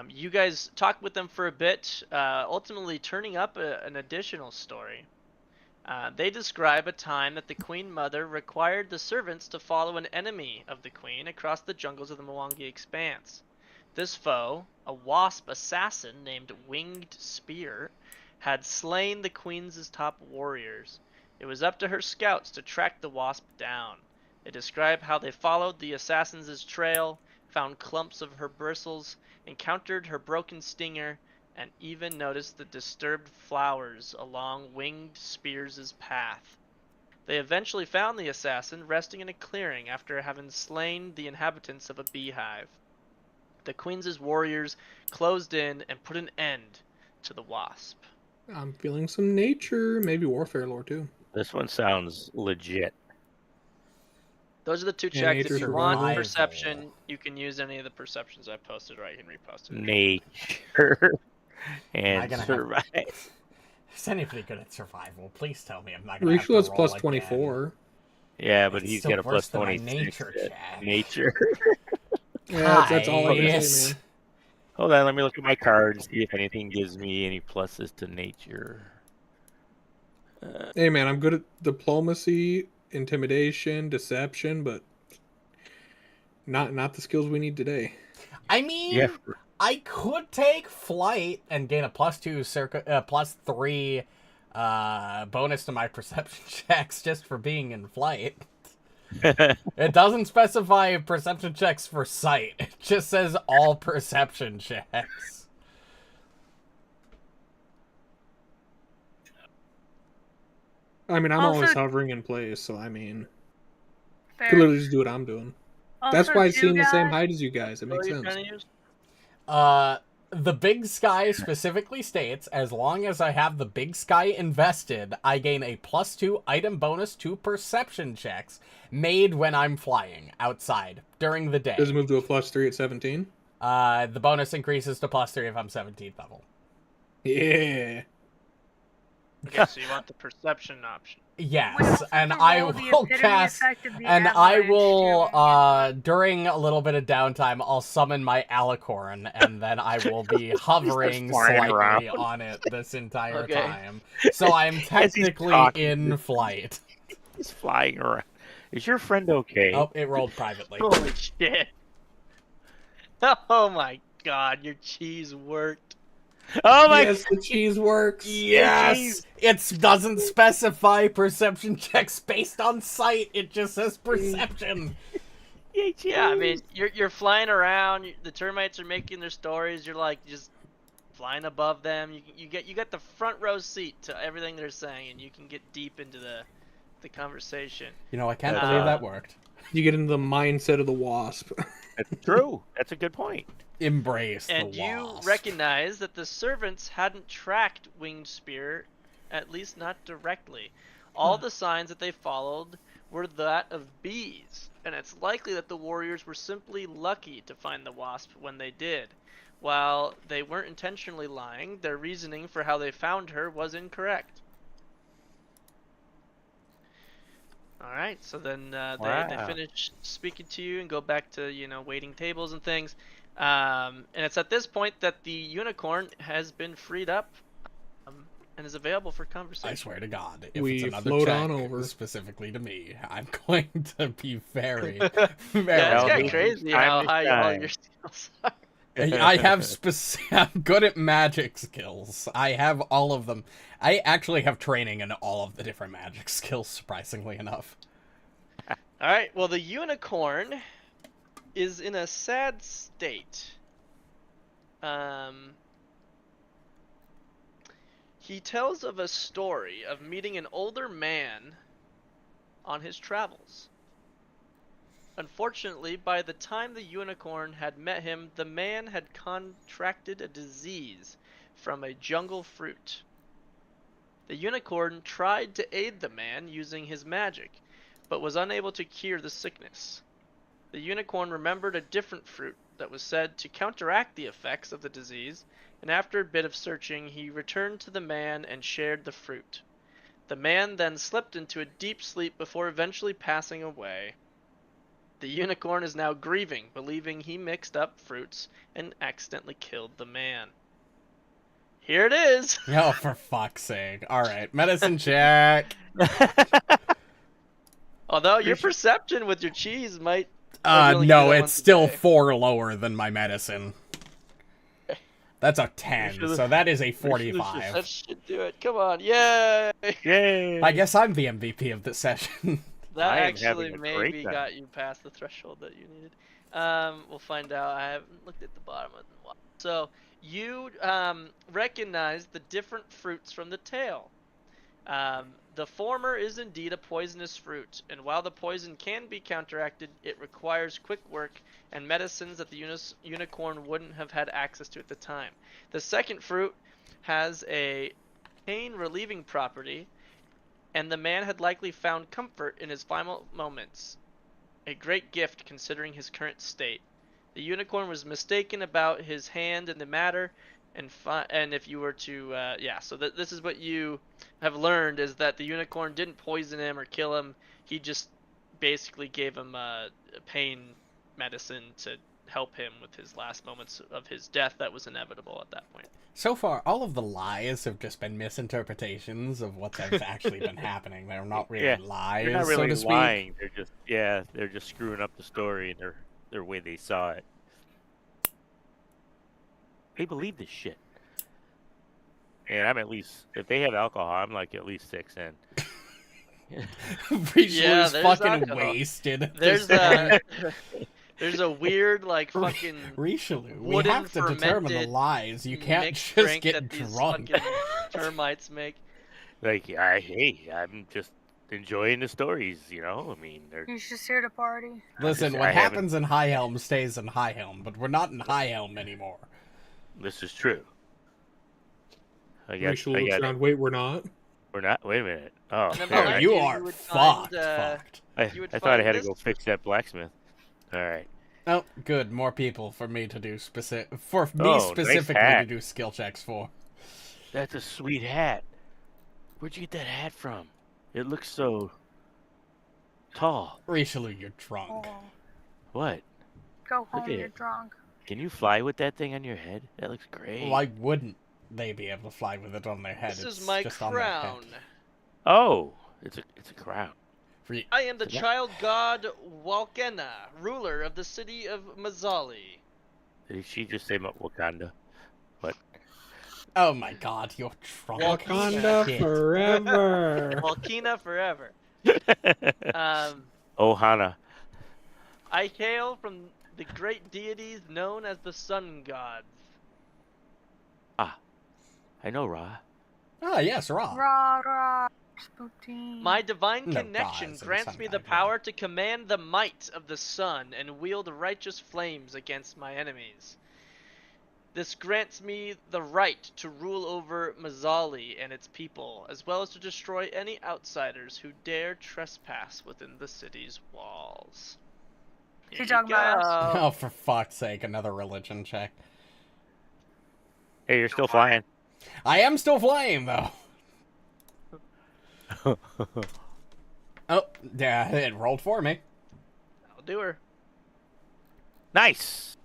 You guys talk with them for a bit, ultimately turning up an additional story. They describe a time that the Queen Mother required the servants to follow an enemy of the Queen across the jungles of the Mwangi Expanse. This foe, a wasp assassin named Winged Spear, had slain the Queen's top warriors. It was up to her scouts to track the wasp down. They describe how they followed the assassin's trail, found clumps of her bristles, encountered her broken stinger, and even noticed the disturbed flowers along Winged Spears' path. They eventually found the assassin resting in a clearing after having slain the inhabitants of a beehive. The Queen's warriors closed in and put an end to the wasp. I'm feeling some nature, maybe warfare lore too. This one sounds legit. Those are the two Yeah, checks. nature If you want survival. perception, you can use any of the perceptions I posted, or I can repost it. Nature Am I and gonna survive. Is anybody good at survival? Please tell me I'm not gonna have to Rishalou, it's roll plus again. 24. Yeah, but It's he's still got a worse plus than my 26. nature at check. Nature. Yeah, that's all I can Nice. say, man. Hold on, let me look at my cards, see if anything gives me any pluses to nature. Hey, man, I'm good at diplomacy, intimidation, deception, but not the skills we need today. I mean, Yeah. I could take flight and gain a +3 bonus to my perception checks just for being in flight. It doesn't specify perception checks for sight. It just says all perception checks. I mean, I'm Also- always hovering in place, so I mean, Fair. could literally just do what I'm doing. That's Also, why I too, seem the same guys, height as you guys. It What makes are you sense. trying to use? The Big Sky specifically states, as long as I have the Big Sky invested, I gain a +2 item bonus to perception checks made when I'm flying outside during the day. Does it move to a +3 at 17? The bonus increases to +3 if I'm 17th level. Yeah. Okay, so you want the perception option. We Yes, also and have to I roll the will epitome cast, effect of the and I avalanche, will, too. during a little bit of downtime, I'll summon my alicorn, and then I will be hovering flying slightly around. on it this entire Okay. time. So I'm he's technically talking. in flight. He's flying around. Is your friend okay? Oh, it rolled privately. Holy shit! Oh my god, your cheese worked. Oh my Yes, the cheese works. Yes! It doesn't specify perception checks based on sight, it just says perception. Yeah, I mean, you're flying around. The termites are making their stories. You're like just flying above them. You get the front row seat to everything they're saying, and you can get deep into the conversation. You know, I can't That's, believe that worked. You get into the mindset of the wasp. That's true. That's a good point. Embrace And the you wasp. recognize that the servants hadn't tracked Winged Spear, at least not directly. All the signs that they followed were that of bees, and it's likely that the warriors were simply lucky to find the wasp when they did. while they weren't intentionally lying, their reasoning for how they found her was incorrect. Alright, so then they Wow. finish speaking to you and go back to, waiting tables and things. And it's at this point that the unicorn has been freed up and is available for conversation. I swear to God, if We it's another float check on over. specifically to me, I'm going to be very, very. Yeah, it's Well, kind he- of crazy time how to high all shine. your skills are. I have I'm good at magic skills. I have all of them. I actually have training in all of the different magic skills, surprisingly enough. Alright, well, the unicorn is in a sad state. He tells of a story of meeting an older man on his travels. Unfortunately, by the time the unicorn had met him, the man had contracted a disease from a jungle fruit. The unicorn tried to aid the man using his magic, but was unable to cure the sickness. The unicorn remembered a different fruit that was said to counteract the effects of the disease, and after a bit of searching, he returned to the man and shared the fruit. The man then slipped into a deep sleep before eventually passing away. The unicorn is now grieving, believing he mixed up fruits and accidentally killed the man. Here it is! Oh, for fuck's sake. Alright, medicine check. Although your perception with your cheese might... Oh, you only do No, that it's once a still day. 4 lower than my medicine. That's a 10, so that is a 45. That should do it. Come on, yay! Yay! I guess I'm the MVP of this session. That I am actually having a great maybe time. got you past the threshold that you needed. We'll find out. I haven't looked at the bottom of it in a while. So you recognize the different fruits from the tail. The former is indeed a poisonous fruit, and while the poison can be counteracted, it requires quick work and medicines that the unicorn wouldn't have had access to at the time. The second fruit has a pain-relieving property, and the man had likely found comfort in his final moments. A great gift considering his current state. The unicorn was mistaken about his hand in the matter, and if you were to, so this is what you have learned, is that the unicorn didn't poison him or kill him. He just basically gave him a pain medicine to help him with his last moments of his death that was inevitable at that point. So far, all of the lies have just been misinterpretations of what's actually been happening. They're not really lies, They're not really so to speak. lying. They're just screwing up the story and their way they saw it. They believe this shit. And I'm at least, if they have alcohol, I'm like at least 6 in. Richalou's there's fucking alcohol. wasted. at There's this point. there's a weird fucking Richelieu, we wooden have to determine the fermented lies. You can't mixed just drink get that these drunk. fucking termites make. I'm just enjoying the stories, I mean, they're He's just here to party. Listen, I what haven't- happens in High Helm stays in High Helm, but we're not in High Helm anymore. this is true. Rachel looks around. Wait, we're not. We're not. Wait a minute. Oh, And then there, behind you you are would find, fucked. you would I thought I find had to this- go fix that blacksmith. All right. Oh, good. More people for me to do for me Oh, nice specifically to hat. do skill checks for. That's a sweet hat. Where'd you get that hat from? It looks so tall. Richelieu, you're drunk. Oh, What? go home, at you're it. drunk. Can you fly with that thing on your head? That looks great. Why wouldn't they be able to fly with it on their head? This It's is my just on their head. crown. Oh, it's a crown. I am the Yeah. child god Walkena, ruler of the city of Mazali. Did she just say Wakanda? What? Oh my god, you're drunk. Wakanda Shit. forever. Walkena forever. Ohana. I hail from the great deities known as the sun gods. I know, Ra. Ah, yes, Ra. Rah, rah, spooky. My divine No connection gods and grants sun me the god, power to command the might of the sun and wield righteous flames against my enemies. This grants me the right to rule over Mazali and its people, as well as to destroy any outsiders who dare trespass within the city's walls. She Here you talking about us? go. Oh, for fuck's sake, another religion check. Hey, you're still flying. I am still flying, though. Oh, yeah, it rolled for me. I'll do her. Nice.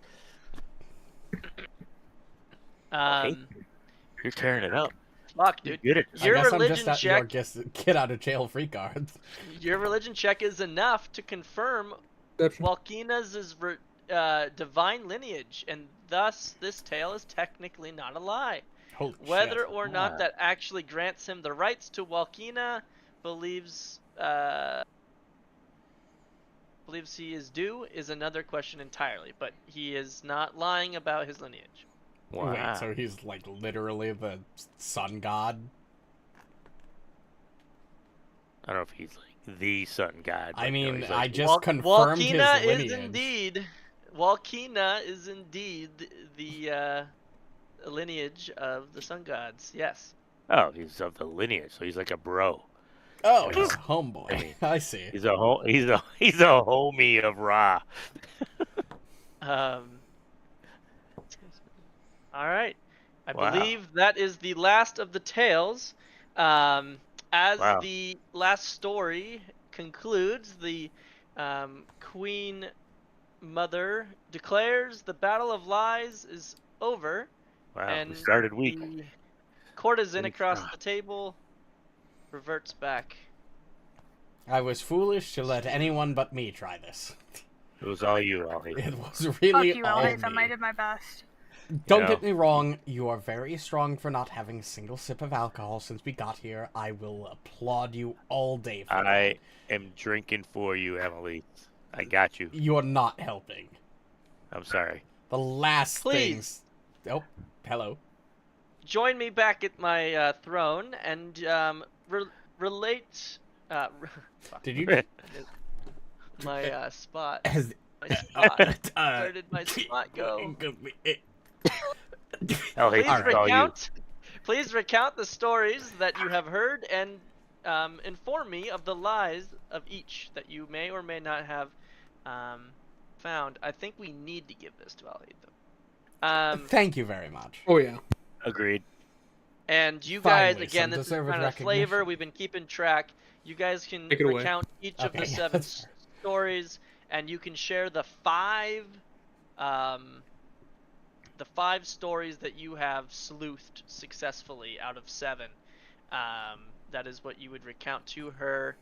You're tearing it up. Fuck, dude. You're good at Your I guess I'm religion just at your check. get out of jail free cards. Your religion check is enough to confirm Deception. Walkina's divine lineage, and thus this tale is technically not a lie. Holy Whether shit. or not that actually grants him the rights to Walkina believes he is due is another question entirely, but he is not lying about his lineage. Wow. Wait, so he's like literally the sun god? I don't know if he's like the sun god. I but, mean, he's I like, just confirmed his Walkina lineage. Walkina is indeed the lineage of the sun gods. Yes. oh, he's of the lineage, so he's like a bro. Oh, Yeah. he's a homeboy. I see. He's a homie of Ra. All right. I Wow. believe that is the last of the tales. As Wow. the last story concludes, the Queen Mother declares the Battle of Lies is over. Wow, and we started weak. The courtesan Weak. across the table reverts back. I was foolish to let anyone but me try this. It was all you, Ollie. It was Fuck really you, all Alhatham. I me. did my best. Don't Yeah. get me wrong, you are very strong for not having a single sip of alcohol since we got here. I will applaud you all day for that. I am drinking for you, Emily. I got you. You are not helping. I'm sorry. The last Please. things... Oh, hello. Join me back at my throne and relate. Did you... My spot. Has... My spot. Where did my spot go? Ellie, Please it's all you. please recount the stories that you have heard and inform me of the lies of each that you may or may not have found. I think we need to give this to Alhatham. Thank you very much. Oh yeah. Agreed. And you Finally, guys, again, some this is deserved kind of flavor. recognition. We've been keeping track. You guys can Take it away. recount each of Okay, the yeah, 7 that's fair. stories, and you can share the 5 stories that you have sleuthed successfully out of 7. That is what you would recount to her.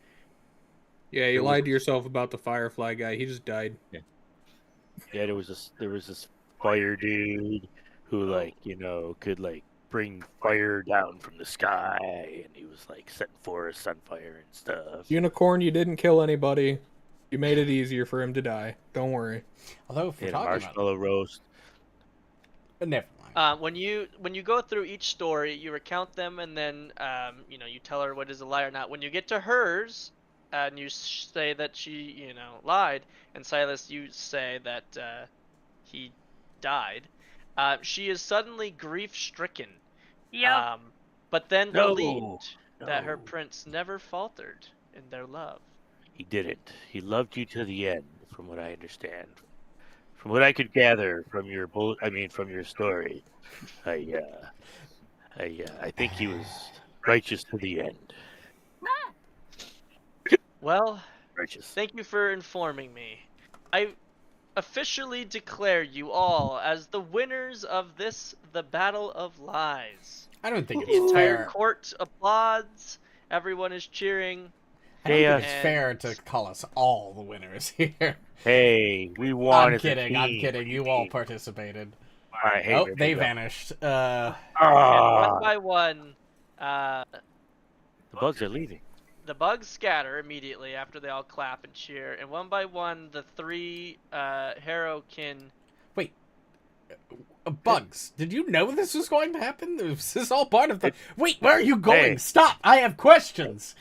Yeah, you lied to yourself about the Firefly guy. He just died. Yeah, there was this fire dude who could bring fire down from the sky, and he was like setting forests on fire and stuff. Unicorn, you didn't kill anybody. You made it easier for him to die. Don't worry. Although, if He we're had a talking marshmallow roast. about... Never mind. When you go through each story, you recount them, and then you tell her what is a lie or not. When you get to hers, and you say that she lied, and Sylas, you say that he died. She is suddenly grief-stricken. Yep. But then No, relieved that her no. prince never faltered in their love. He didn't. He loved you to the end, from what I understand. From what I could gather from your from your story, I think he was righteous to the end. Well, Righteous. thank you for informing me. I officially declare you all as the winners of the Battle of Lies. I don't think The it's entire fair. court applauds. Everyone is cheering. I don't think Chaos. it's fair to call us all the winners here. Hey, we won I'm as a kidding. I'm team. kidding. You all participated. All right, hey, Oh, there they you go. vanished. And Ah, one by one, the bugs are leaving. the bugs scatter immediately after they all clap and cheer. And one by one, the 3 Harrowkin. Bugs, did you know this was going to happen? Was this all part of the... Wait, where are you going? Hey. Stop! I have questions!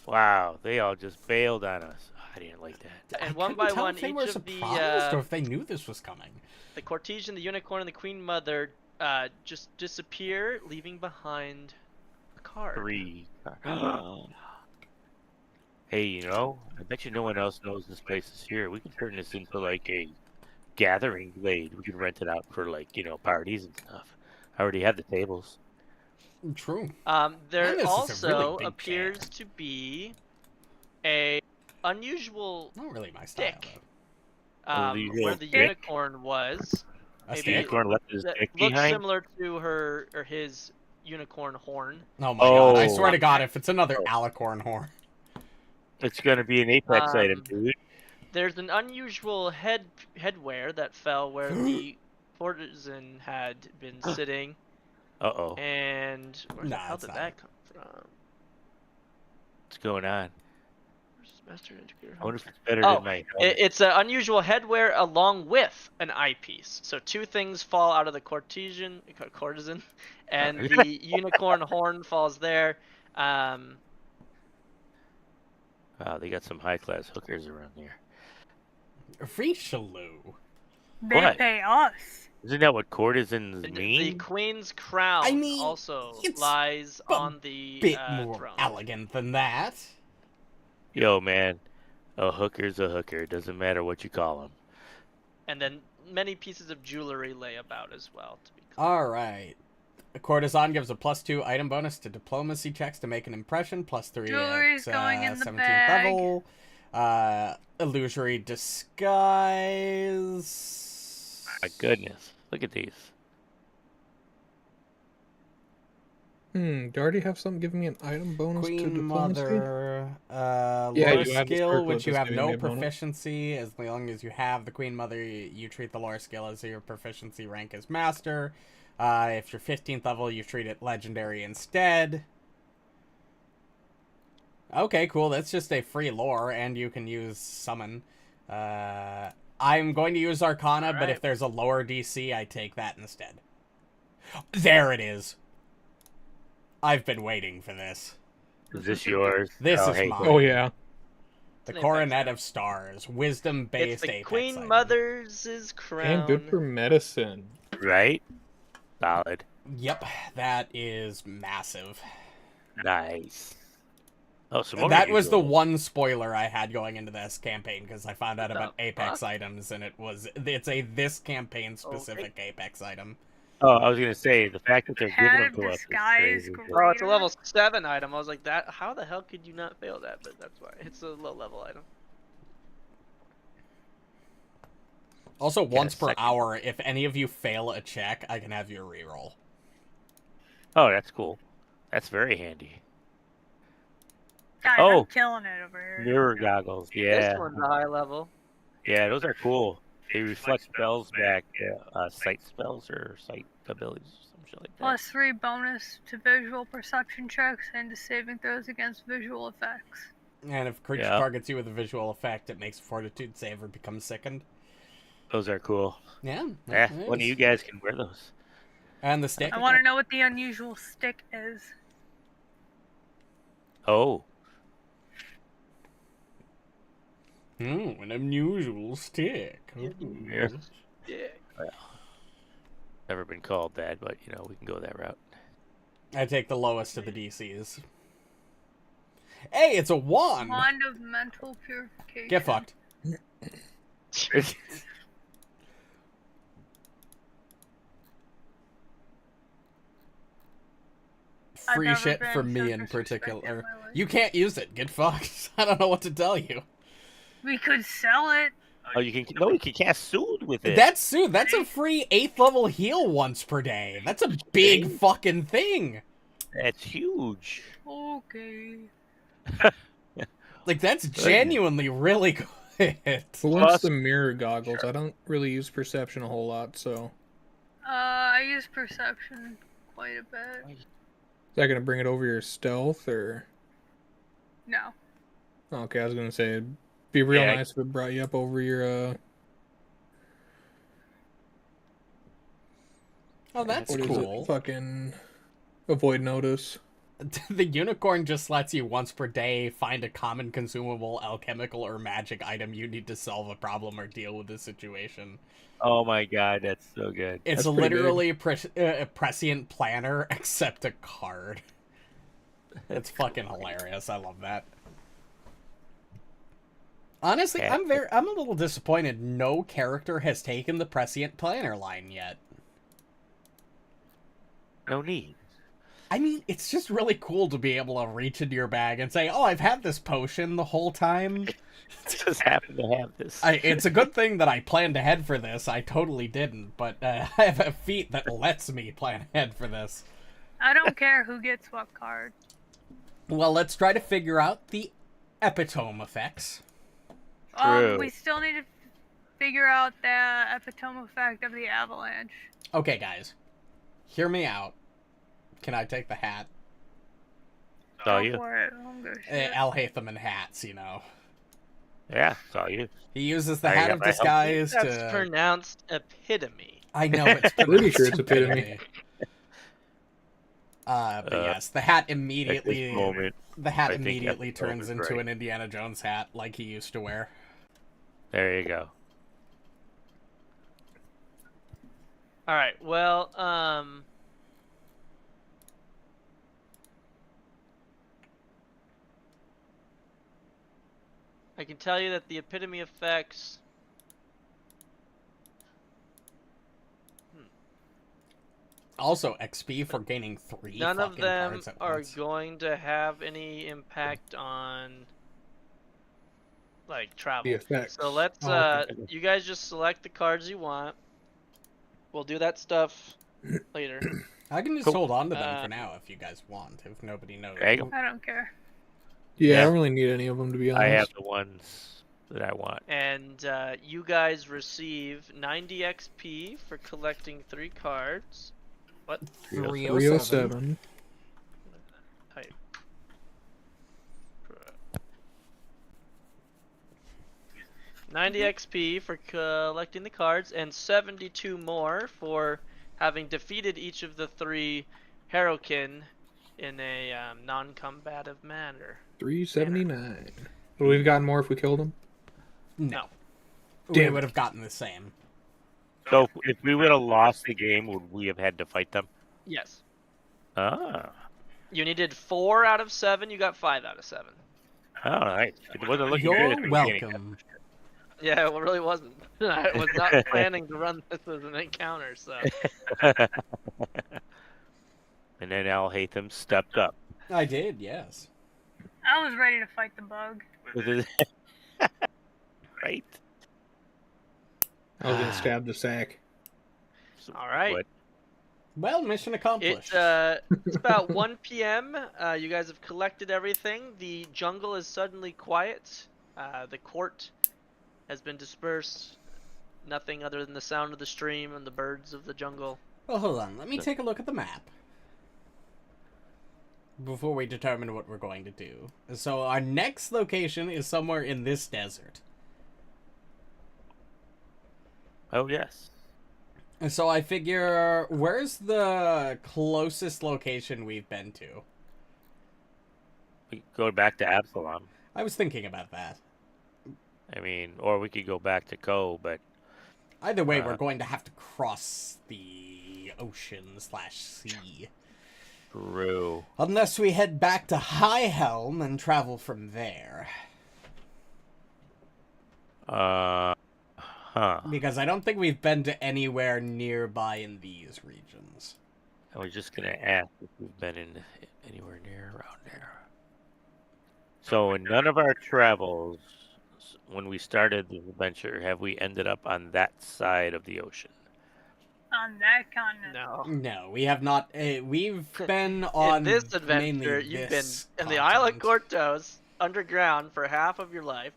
Wow, they all just bailed on us. I didn't like that. And I one couldn't by tell one, if they each were of surprised the or if they knew this was coming. Cortesian, the Unicorn, and the Queen Mother just disappear, leaving behind a card. 3. Hey, I bet you no one else knows this place is here. We can turn this into like a gathering glade. We can rent it out for parties and stuff. I already have the tables. True. There this is a also really big appears chair. to be a unusual Not really my style, stick Unusual where the stick? unicorn was. though. A Maybe stick? Unicorn left his that dick looks behind. similar to her or his unicorn horn. Oh my god! I Oh. swear to God, if it's another Oh. alicorn horn. It's gonna be an Apex item, dude. There's an unusual headwear that fell where the courtesan had been sitting, Uh-oh. and where the Nah, hell it's did not. that come from? What's going on? Where's this master indicator? I wonder if it's better Oh, than my helmet. It's an unusual headwear along with an eyepiece. So two things fall out of the courtesan, and the unicorn horn falls there. Wow, they got some high-class hookers around here. Rishalou. They What? pay us. Isn't that what courtesans The mean? queen's crown I mean, also it's lies a on the Bit more throne. elegant than that. Yo, man, a hooker's a hooker. Doesn't matter what you call them. And then many pieces of jewelry lay about as well. To be clear. All right. A courtesan gives a +2 item bonus to diplomacy checks to make an impression. +3 Jewelry's at going in the 17th bag. level. Illusory disguise. My goodness, look at these. Do I already have something giving me an item bonus to Queen diplomacy? Mother, Yeah, lore you have the skill, circlet which you that's have giving me no a bonus. proficiency. As long as you have the Queen Mother, you treat the lore skill as your proficiency rank as master. If you're 15th level, you treat it legendary instead. Okay, cool. That's just a free lore, and you can use summon. I'm going to use Arcana, but if Alright. there's a lower DC, I take that instead. There it is. I've been waiting for this. Is this yours? This Oh, is hey, mine. Oh yeah. The It's an Coronet Apex of Stars, wisdom-based It's the Apex Queen item. Mother's crown. And good for medicine. right? Solid. Yep, that is massive. Nice. Oh, some more That was the unusual. one spoiler I had going into this campaign because I found out What about the Apex fuck? items, and it's a this campaign specific Apex item. Oh, I was gonna say the fact that they're giving Head them of to us is disguise, crazy. great. Oh, it's a level 7 item. I was like, that. How the hell could you not fail that? But that's why it's a low level item. Also, once per second. hour, if any of you fail a check, I can have you reroll. Oh, that's cool. That's very handy. Guys, Oh. I'm killing it over here. Mirror goggles. Yeah. This one's a high level. Yeah, those are cool. They reflect spells back, sight spells or sight abilities or some shit like that. +3 bonus to visual perception checks and to saving throws against visual effects. And if a creature Yeah. targets you with a visual effect, it makes a fortitude save or becomes sickened. Those are cool. Yeah. Yeah, it one of is. you guys can wear those. And the stick. I want to know what the unusual stick is. Oh, An unusual stick. Yeah. Yeah. never been called that, but you know we can go that route. I take the lowest of the DCs. Hey, it's a wand. Wand of mental purification. Get fucked. I've Free never shit been for so me in disrespected particular. in my life. You can't use it. Get fucked. I don't know what to tell you. We could sell it. Oh, you can no, you can cast Soothe with it. That's a free 8th level heal once per day. That's a big fucking thing. That's huge. Okay. Like, that's genuinely really good. But Plus- once the mirror goggles, I don't really use perception a whole lot, so I use perception quite a bit. is that gonna bring it over your stealth or? No. Okay, I was gonna say it'd be real Yeah. nice if it brought you up over your Oh, that's what is cool. it? Fucking avoid notice. The unicorn just lets you once per day find a common consumable, alchemical, or magic item you need to solve a problem or deal with a situation. Oh my god, that's so good. It's That's pretty literally a prescient planner, except a card. It's fucking hilarious. I love that. Honestly, Yeah. I'm a little disappointed no character has taken the prescient planner line yet. No need. I mean, it's just really cool to be able to reach into your bag and say, "Oh, I've had this potion the whole time." Just happen to have this. It's a good thing that I planned ahead for this. I totally didn't, but I have a feat that lets me plan ahead for this. I don't care who gets what card. Well, let's try to figure out the epitome effects. True. We still need to figure out the epitome effect of the avalanche. Okay, guys. Hear me out. Can I take the hat? It's all Go you. for it. I don't give a shit. Alhatham and hats, you know. Yeah, it's all you. He uses the I hat got of my help. disguise That's to... pronounced epitome. I know, it's Pretty sure it's epitome. But yes, the hat At this immediately... moment, The hat I think immediately epitome turns is into right. an Indiana Jones hat like he used to wear. there you go. All right. Well, I can tell you that the epitome effects. Also, XP for gaining 3 None of fucking them cards at are once. going to have any impact on like travel. The effects. So let's Oh, okay. you guys just select the cards you want. We'll do that stuff later. I can just Cool. hold on to them for now if you guys want, if nobody knows. There you go. I don't care. Yeah, I Yeah. don't really need any of them, to be honest. I have the ones that I want. And you guys receive 90 XP for collecting 3 cards. What? 307. 307. Type. 90 XP for collecting the cards, and 72 more for having defeated each of the 3 Herokin in a non-combative manner. 379. Would we have gotten more if we killed him? No. We Damn would it. have gotten the same. So if we would have lost the game, would we have had to fight them? Yes. Ah. You needed 4 out of 7. You got 5 out of 7. All right. It wasn't looking good at You're the beginning. welcome. Yeah, it really wasn't. I was not planning to run this as an encounter, so. And then Alhatham stepped up. I did, yes. I was ready to fight the bug. With his... right? I was going to stab the sack. All right. What? Well, mission accomplished. It's about 1 p.m. You guys have collected everything. The jungle is suddenly quiet. The court has been dispersed. Nothing other than the sound of the stream and the birds of the jungle. Well, hold on. Let me take a look at the map before we determine what we're going to do. So our next location is somewhere in this desert. Oh, yes. And so I figure, where's the closest location we've been to? We go back to Absalom. I was thinking about that. I mean, or we could go back to Ko, but Either way, we're going to have to cross the ocean/sea. true. Unless we head back to High Helm and travel from there. Huh. Because I don't think we've been to anywhere nearby in these regions. I was just gonna ask if we've been in anywhere near around there. So in none of our travels, when we started the adventure, have we ended up on that side of the ocean? On that continent. No. No, we have not. We've been on In this mainly adventure, you've been this in the Isle of continent. Cortos, underground for half of your life,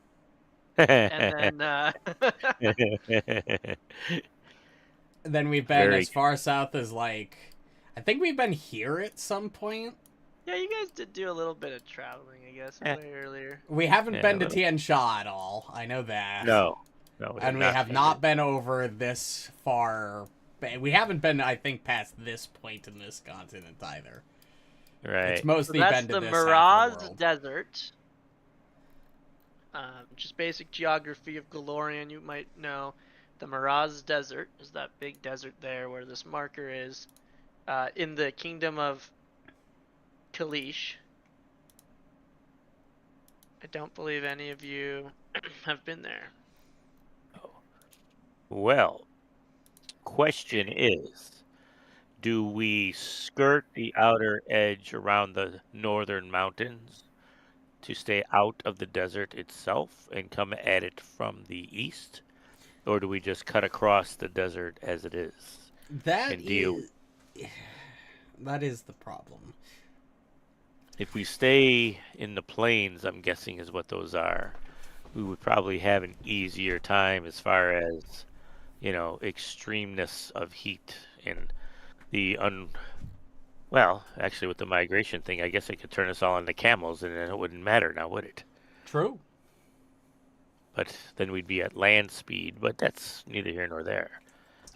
and then Then we've been Very as far south as, like, I think we've been here at some point. yeah, you guys did do a little bit of traveling, I guess, way earlier. We haven't Yeah, been to well- Tian Sha at all. I know that. No. And we have not been over this far. We haven't been, I think, past this point in this continent either. Right. It's So mostly that's been to the this half of Miraz the world. Desert. Just basic geography of Galorian, you might know. The Miraz Desert is that big desert there where this marker is. In the kingdom of Kalish. I don't believe any of you have been there. Well, question is, do we skirt the outer edge around the northern mountains to stay out of the desert itself and come at it from the east? Or do we just cut across the desert as it is That and deal? that is the problem. If we stay in the plains, I'm guessing is what those are, we would probably have an easier time as far as, extremeness of heat and well, actually with the migration thing, I guess it could turn us all into camels and then it wouldn't matter now, would it? True. But then we'd be at land speed, but that's neither here nor there.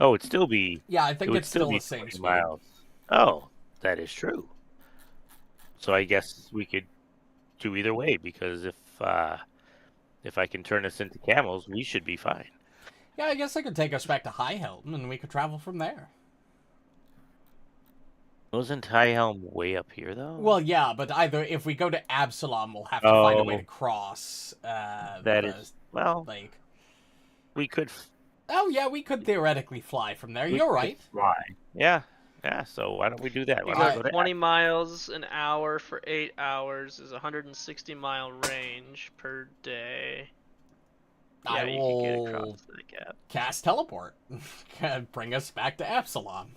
Oh, it'd still be Yeah, I it think would it's still still be the same 20 speed. miles. Oh, that is true. So I guess we could do either way because if I can turn us into camels, we should be fine. Yeah, I guess I could take us back to Alhatham and we could travel from there. Wasn't Helm way up here though? Well, yeah, but either if we go to Absalom, we'll have to find a way to cross that is well. lake. We could. Oh yeah, we could theoretically fly from there. We You're could right. Fly. Yeah. Yeah. So why don't we do that? Why You don't we got go to 20 miles an hour for 8 hours is 160-mile range per day. Yeah, I you will can get across the gap. cast teleport. Bring us back to Absalom.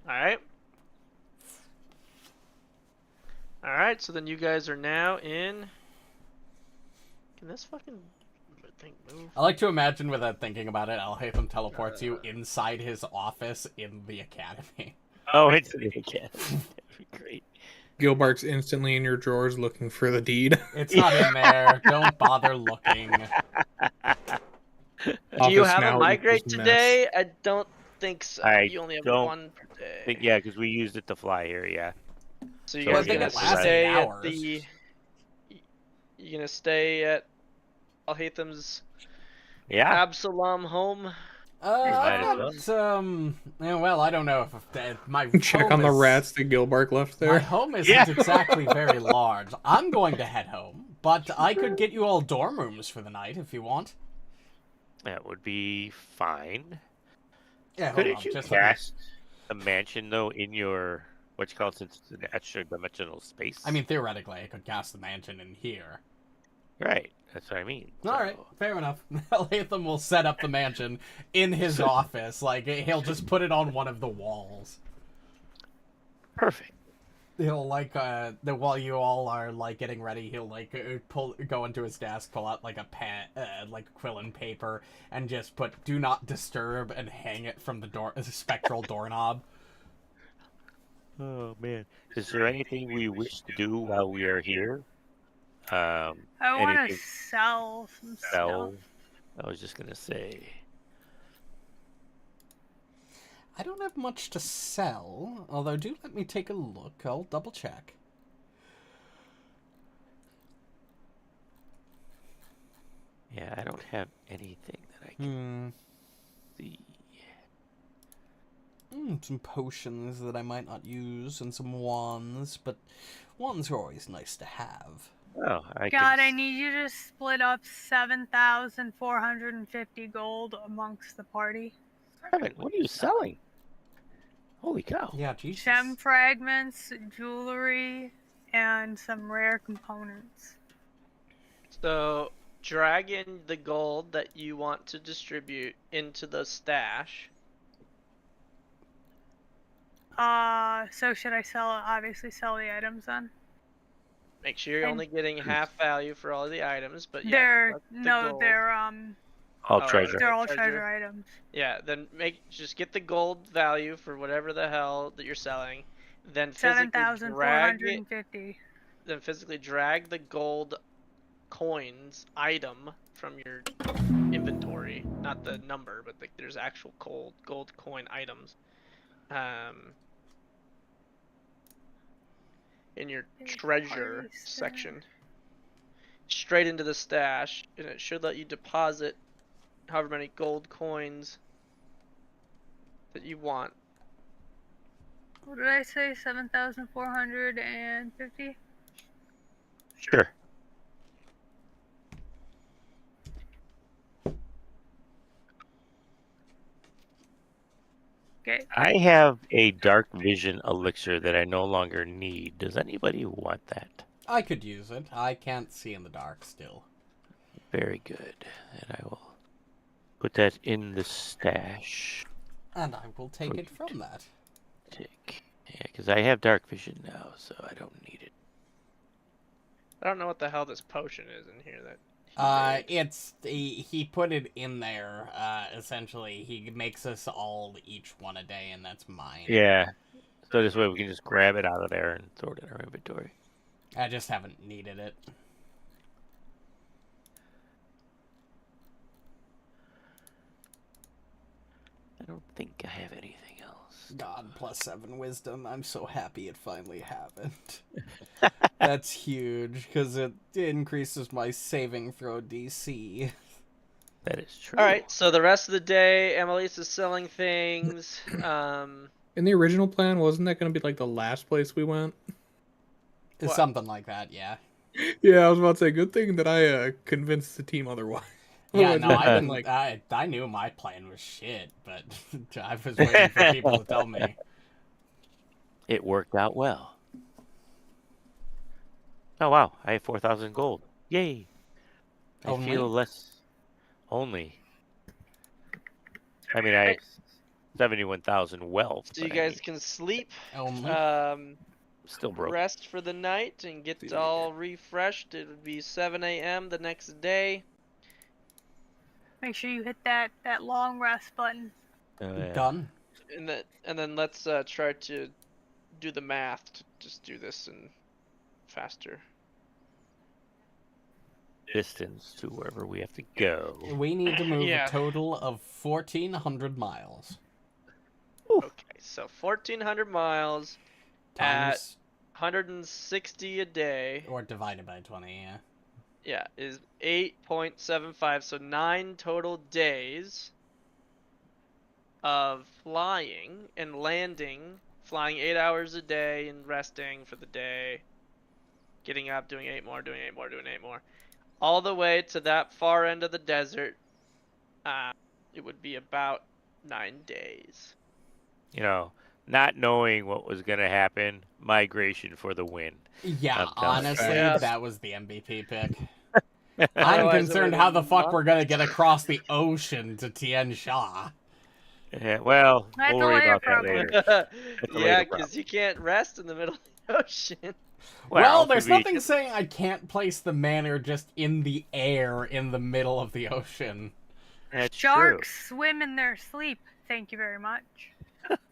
Alright. Alright, so then you guys are now in... Can this fucking thing move? I like to imagine, without thinking about it, Alhatham teleports you inside his office in the academy. Oh, it's the academy. That'd be great. Gilbark's instantly in your drawers looking for the deed. It's not in there. Don't bother looking. Do you Office have now a migrate equals mess. today? I don't think so. I You only have don't one per day. I think, yeah, because we used it to fly here. Yeah. So you So guys I are think gonna it lasts stay 8 at hours. the... You gonna stay at Alhatham's Yeah. Absalom home? might as well, I don't know if my Check home on the is- rats that Gilbark left My there. home isn't Yeah. exactly very large. I'm going to head home, but I could get you all dorm rooms for the night if you want. That would be fine. Yeah, hold Couldn't on, you just cast a mansion though in your what you call it, since it's an extra dimensional space? I mean, theoretically, I could cast the mansion in here. right. That's what I mean. All right, fair enough. Alhatham will set up the mansion in his office. Like, he'll just put it on one of the walls. Perfect. He'll while you all are like getting ready, he'll go into his desk, pull out like a pen, like quill and paper, and just put "Do not disturb" and hang it from the spectral doorknob. Oh man, is there anything we wish to do while we are here? I want to anything sell some sell? stuff. I was just gonna say. I don't have much to sell, although do let me take a look. I'll double check. Yeah, I don't have anything that I can see. Some potions that I might not use, and some wands, but wands are always nice to have. Oh, I God, I can. need you to split up 7,450 gold amongst the party. What are you selling? Holy cow! Yeah, Jesus. Gem fragments, jewelry, and some rare components. So drag in the gold that you want to distribute into the stash. So should I obviously sell the items then? Make sure you're And- only getting half value for all the items, but yeah, They're collect the gold. All Oh, treasure. they're all Treasure. treasure items. Yeah, then just get the gold value for whatever the hell that you're selling, then physically drag it, 7,450. then physically drag the gold coins item from your inventory, not the number, but there's actual gold coin items, in your treasure Party stash. section, straight into the stash, and it should let you deposit however many gold coins that you want. What did I say? 7,450? Sure. Okay. I have a dark vision elixir that I no longer need. Does anybody want that? I could use it. I can't see in the dark still. Very good. And I will put that in the stash. And I will take it from that. Tick. Yeah, because I have dark vision now, so I don't need it. I don't know what the hell this potion is in here that. He put it in there. Essentially, he makes us all each one a day, and that's mine. Yeah. So this way we can just grab it out of there and throw it in our inventory. I just haven't needed it. I don't think I have anything else. God, +7 wisdom. I'm so happy it finally happened. That's huge, because it increases my saving throw DC. That is true. All right, so the rest of the day, Amalisce is selling things. In the original plan, wasn't that going to be like the last place we went? What? Something like that, yeah. Yeah, I was about to say, good thing that I convinced the team otherwise. Yeah, no, I didn't. like, I knew my plan was shit, but I was waiting for people to tell me. It worked out well. Oh wow, I have 4,000 gold. Yay! I Only? feel less. Only. I mean, I have 71,000 wealth. So you but I guys mean, can sleep, Only. still broke. rest for the night, and get all refreshed. It would be 7 a.m. the next day. Make sure you hit that long rest button. Yeah. Done. And then let's try to do the math to just do this in faster. Distance to wherever we have to go. We need to move Yeah. a total of 1,400 miles. Okay, so 1,400 miles at Times, 160 a day. or divided by 20, yeah. Yeah, is 8.75, so 9 total days of flying and landing, flying 8 hours a day and resting for the day, getting up, doing 8 more, doing 8 more, doing 8 more, all the way to that far end of the desert. It would be about 9 days. You know, not knowing what was going to happen, migration for the win. Yeah, I'm telling you. honestly, Yeah. that was the MVP pick. I'm Otherwise, it concerned would've how the been fuck we're gonna months. get across the ocean to Tien Sha. Yeah, well, That's we'll a worry later about that problem. later. That's a Yeah, later because you can't rest in the middle of the ocean. Well, could there's we- nothing saying I can't place the manor just in the air in the middle of the ocean. That's Sharks swim in their sleep. Thank you very much.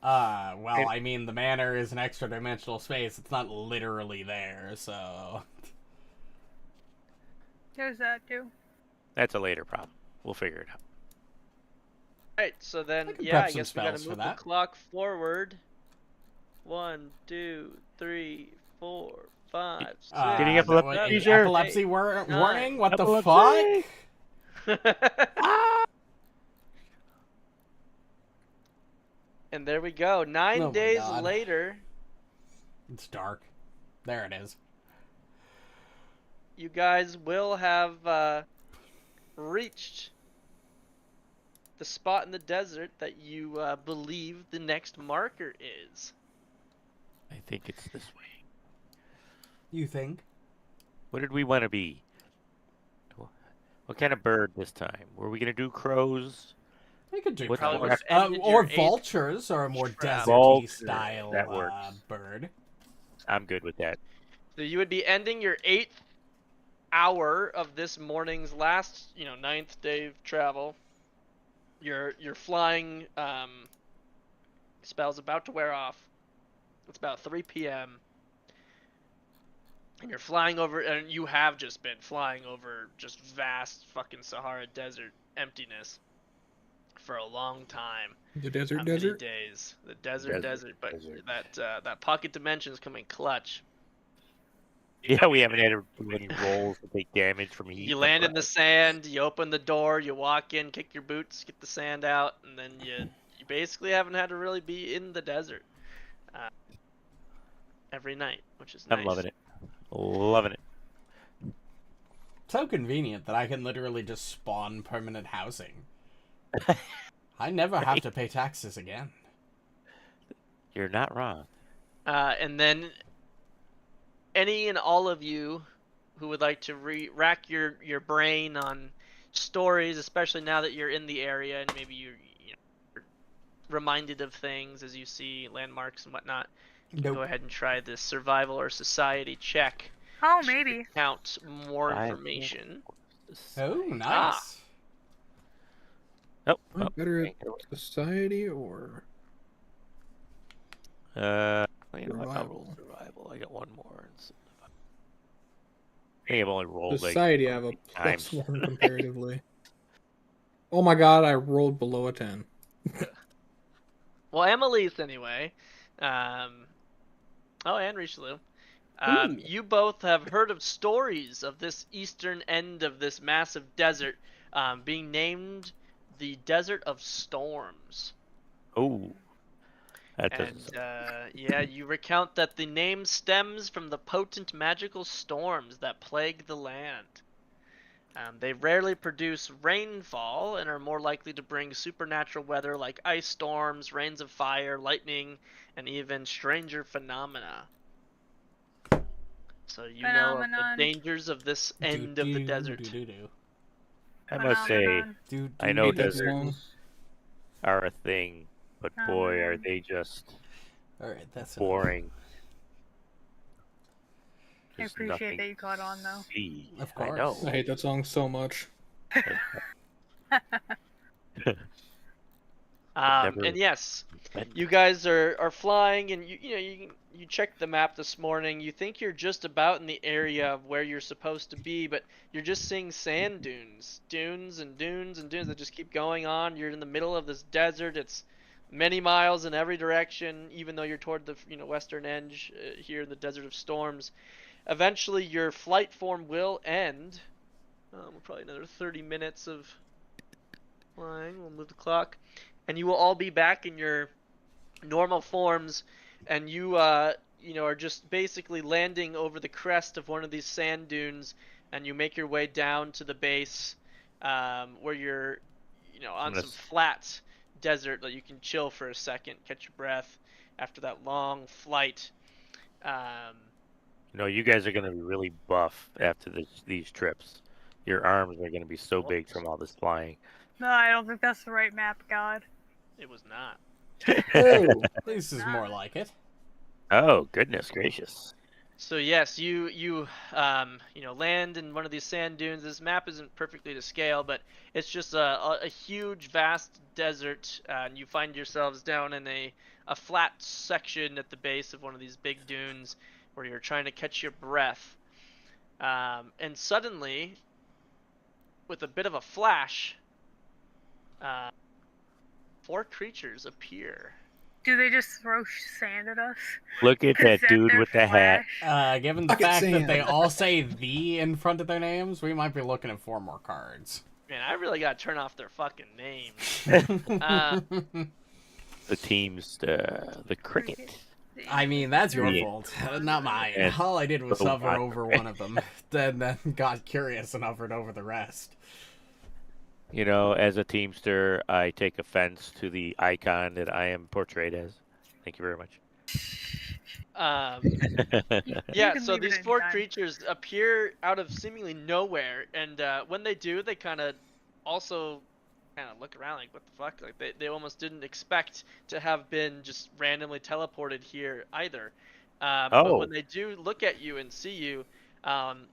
Well, I mean, the manor is an extra dimensional space. It's not literally there, so. There's that too. That's a later problem. We'll figure it out. Right, so then, I could yeah, prep I some guess we gotta spells for move the that. clock forward. 1, 2, 3, 4, 5, 6. Getting epilepsy what- seizure. epilepsy warning? What the Epilepsy. fuck? And there we go. 9 Oh my days God. later, It's dark. There it is. you guys will have reached the spot in the desert that you believe the next marker is. I think it's this way. You think? What did we want to be? What kind of bird this time? Were we going to do crows? We could do What crows. probably would've ended Or your eighth vultures, or a more travel. deserty Vulture, style that works. bird. I'm good with that. So you would be ending your 8th hour of this morning's last, 9th day of travel. Your flying spell's about to wear off. It's about 3 p.m. And you're flying over, and you have just been flying over just vast fucking Sahara desert emptiness for a long time. the desert, How desert. many days? The desert, but desert. that pocket dimension's coming clutch. Yeah, we haven't had to do any rolls to take damage from heat. You or land in the crap. sand, you open the door, you walk in, kick your boots, get the sand out, and then you basically haven't had to really be in the desert every night, which is nice. I'm loving it. Loving it. So convenient that I can literally just spawn permanent housing. I never have to pay taxes again. You're not wrong. And then any and all of you who would like to rack your brain on stories, especially now that you're in the area and maybe you're reminded of things as you see landmarks and whatnot, you can go ahead and try this survival or society check. Oh, to maybe. Count more Survival. information. Oh, nice. Nope. I'm better at society or You know what? survival. Survival. I got one more. I think I've only rolled Society. I like have a times. +1 comparatively. Oh my god! I rolled below a 10. Well, Amalisce anyway. And Rishalou. Ooh. You both have heard of stories of this eastern end of this massive desert being named the Desert of Storms. Oh. That And doesn't you recount that the name stems from the potent magical storms that plague the land. They rarely produce rainfall and are more likely to bring supernatural weather like ice storms, rains of fire, lightning, and even stranger phenomena. So you know of the Phenomenon. dangers of this end of the desert. I must say, Phenomenon. I know Hate that deserts song. are a thing, but boy, are they just All right, that's boring. I There's appreciate nothing that you caught on, though. to see. Of I course. know. I hate that song so much. Never And yes, been you guys are flying, and you checked the map this morning. You think you're just about in the area of where you're supposed to be, but you're just seeing sand dunes and dunes that just keep going on. You're in the middle of this desert. It's many miles in every direction, even though you're toward the western edge here in the Desert of Storms. Eventually, your flight form will end. Probably another 30 minutes of flying. We'll move the clock. And you will all be back in your normal forms, and you are just basically landing over the crest of one of these sand dunes, and you make your way down to the base, where you're, on some flat desert that you can chill for a second, catch your breath after that long flight. You guys are going to be really buff after these trips. Your arms are going to be so big from all this flying. No, I don't think that's the right map, God. It was not. Oh, this is more like it. Oh, goodness gracious. So yes, you land in one of these sand dunes. This map isn't perfectly to scale, but it's just a huge, vast desert, and you find yourselves down in a flat section at the base of one of these big dunes where you're trying to catch your breath. And suddenly, with a bit of a flash, 4 creatures appear. Do they just throw sand at us? Look at that Is dude their with the hat. flash? Given the Bucket fact that sand. they all say "the" in front of their names, we might be looking at 4 more cards. Man, I really gotta turn off their fucking names. The team's the cricket. I mean, that's your Yeah. fault, not mine. And All I did was so hover what? over one of them, then got curious and hovered over the rest. As a teamster, I take offense to the icon that I am portrayed as. Thank you very much. Yeah, can so leave it these in 4 time. creatures appear out of seemingly nowhere, and when they do, they kind of also look around like, what the fuck? Like they almost didn't expect to have been just randomly teleported here either. But when they do look at you and see you,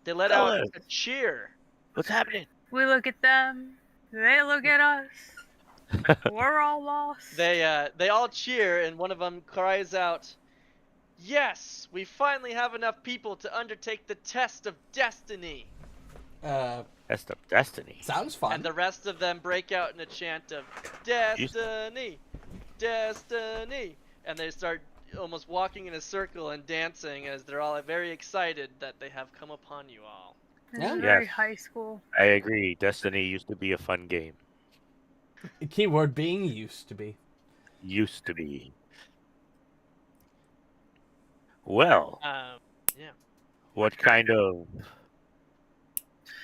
they let out Fellas. a cheer. What's happening? We look at them. They look at us. We're all lost. They all cheer, and one of them cries out, "Yes, we finally have enough people to undertake the test of destiny." That's the destiny. Sounds fun. And the rest of them break out in a chant of "Destiny, Destiny," and they start almost walking in a circle and dancing as they're all very excited that they have come upon you all. This Yeah. is very Yes. high school. I agree. Destiny used to be a fun game. Keyword being used to be. Used to be. Well, Yeah. what kind of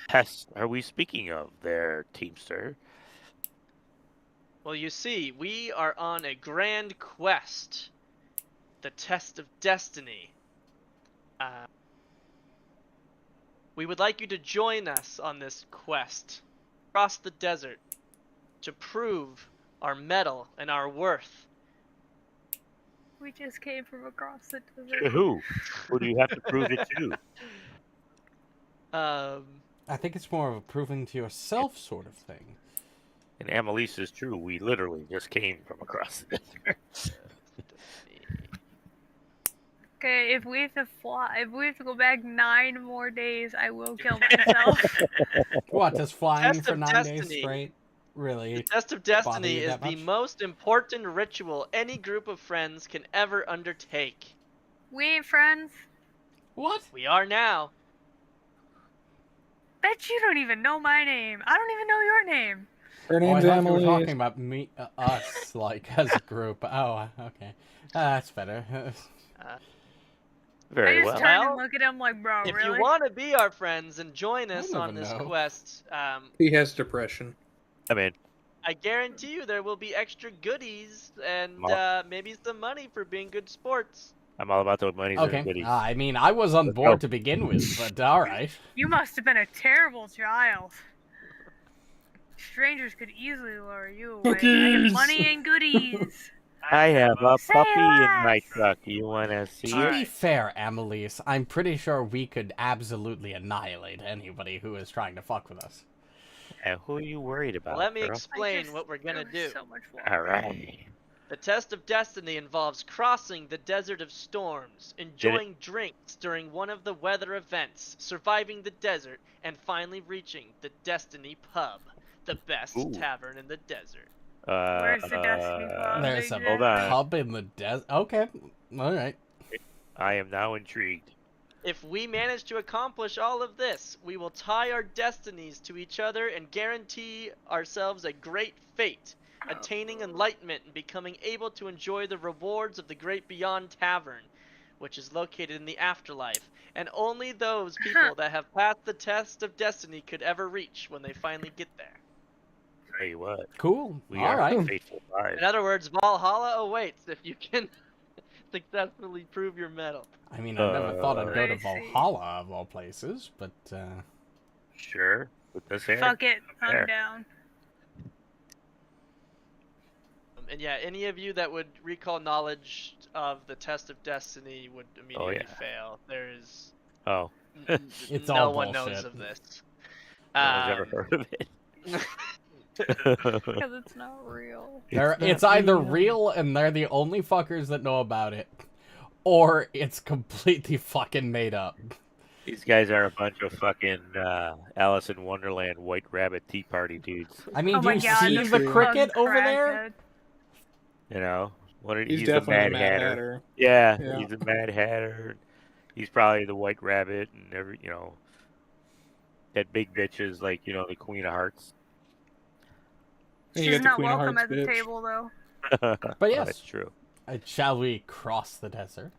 test are we speaking of there, Teamster? Well, you see, we are on a grand quest the test of destiny. We would like you to join us on this quest across the desert to prove our mettle and our worth. We just came from across the To desert. who? Who do you have to prove it to? I think it's more of a proving to yourself sort of thing. And Amalisce is true. We literally just came from across the desert. Okay, if we have to fly, if we have to go back 9 more days, I will kill myself. What, just flying Test for of 9 days destiny. straight? The Really? test of bother destiny you is that the much? most important ritual any group of friends can ever undertake. We ain't friends. What? We are now. Bet you don't even know my name. I don't even know your name. Her Oh, I name's thought you were talking Emily. about me, us, like, as a group. Oh, okay. That's better. Very I just well. turned Well, and looked at him like, bro, If really? you want to be our friends and join us never on this know. quest, He has depression. I'm in. I guarantee you there will be extra goodies and maybe some money for being good sports. I'm all about those monies Okay. and goodies. I mean, I was on Let's board go. to begin with, but alright. You must have been a terrible child. Strangers could easily lure you away. I have Cookies! money and goodies. I have a Say puppy in my less. truck. You want to see To it? be Alright. fair, Amalisce, I'm pretty sure we could absolutely annihilate anybody who is trying to fuck with us. And who are you worried about, Let me girl? explain what we're gonna It was do. So much fun. All right. The test of destiny involves crossing the desert of storms, enjoying drinks during one of the weather events, surviving the desert, and finally reaching the Destiny Pub, the best Ooh. tavern in the desert. Where's the Destiny Pub? There's a Big hold Jack? on. pub in the desert. Okay. Alright. I am now intrigued. If we manage to accomplish all of this, we will tie our destinies to each other and guarantee ourselves a great fate, attaining enlightenment and becoming able to enjoy the rewards of the Great Beyond Tavern, which is located in the afterlife, and only those people that have passed the test of destiny could ever reach when they finally get there. Tell you what, Cool. we are Alright. the faithful five. In other words, Valhalla awaits if you can successfully prove your mettle. I mean, I never thought I'd go to I see. Valhalla of all places, but, Sure. With this hair. Fuck it, There. I'm down. And yeah, any of you that would recall knowledge of the test of destiny would immediately yeah. fail. There is Oh, It's no all one knows bullshit. of this. no one's ever heard of it. Because it's not real. it's either real and they're the only fuckers that know about it, or it's completely fucking made up. These guys are a bunch of fucking Alice in Wonderland White Rabbit Tea Party dudes. I mean, Oh do my you god, see this the fucking cricket over crackhead. there? You know, He's the definitely Mad the Mad Hatter. Hatter. Yeah, Yeah. he's the Mad Hatter. He's probably the White Rabbit, and that big bitch is like the Queen of Hearts. And you She's got the not Queen of welcome Hearts at the bitch. table, though. But yes. That's true. Shall we cross the desert?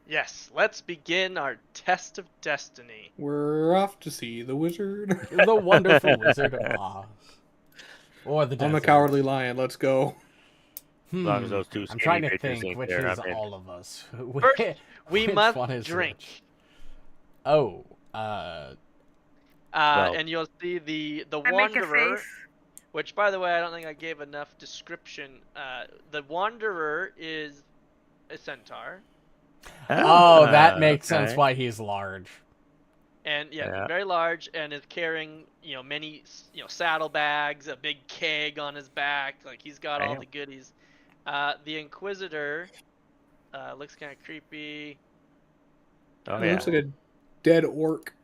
Yes, let's begin our test of destiny. We're off to see the wizard. The wonderful Wizard of Oz. Or the desert. I'm the Cowardly Lion. Let's go. As long as those two I'm skinny trying to bitches think ain't which there, is I'm in. all of us. First, we Which must one is drink. which? Oh, Well- And you'll see the I make a Wanderer, face. which, by the way, I don't think I gave enough description. The Wanderer is a centaur, oh, that makes sense okay. why he's large. and Yeah. very large, and is carrying many saddlebags, a big keg on his back. Like he's got all Damn. the goodies. The Inquisitor looks kind of creepy. Oh It yeah, looks like a dead orc.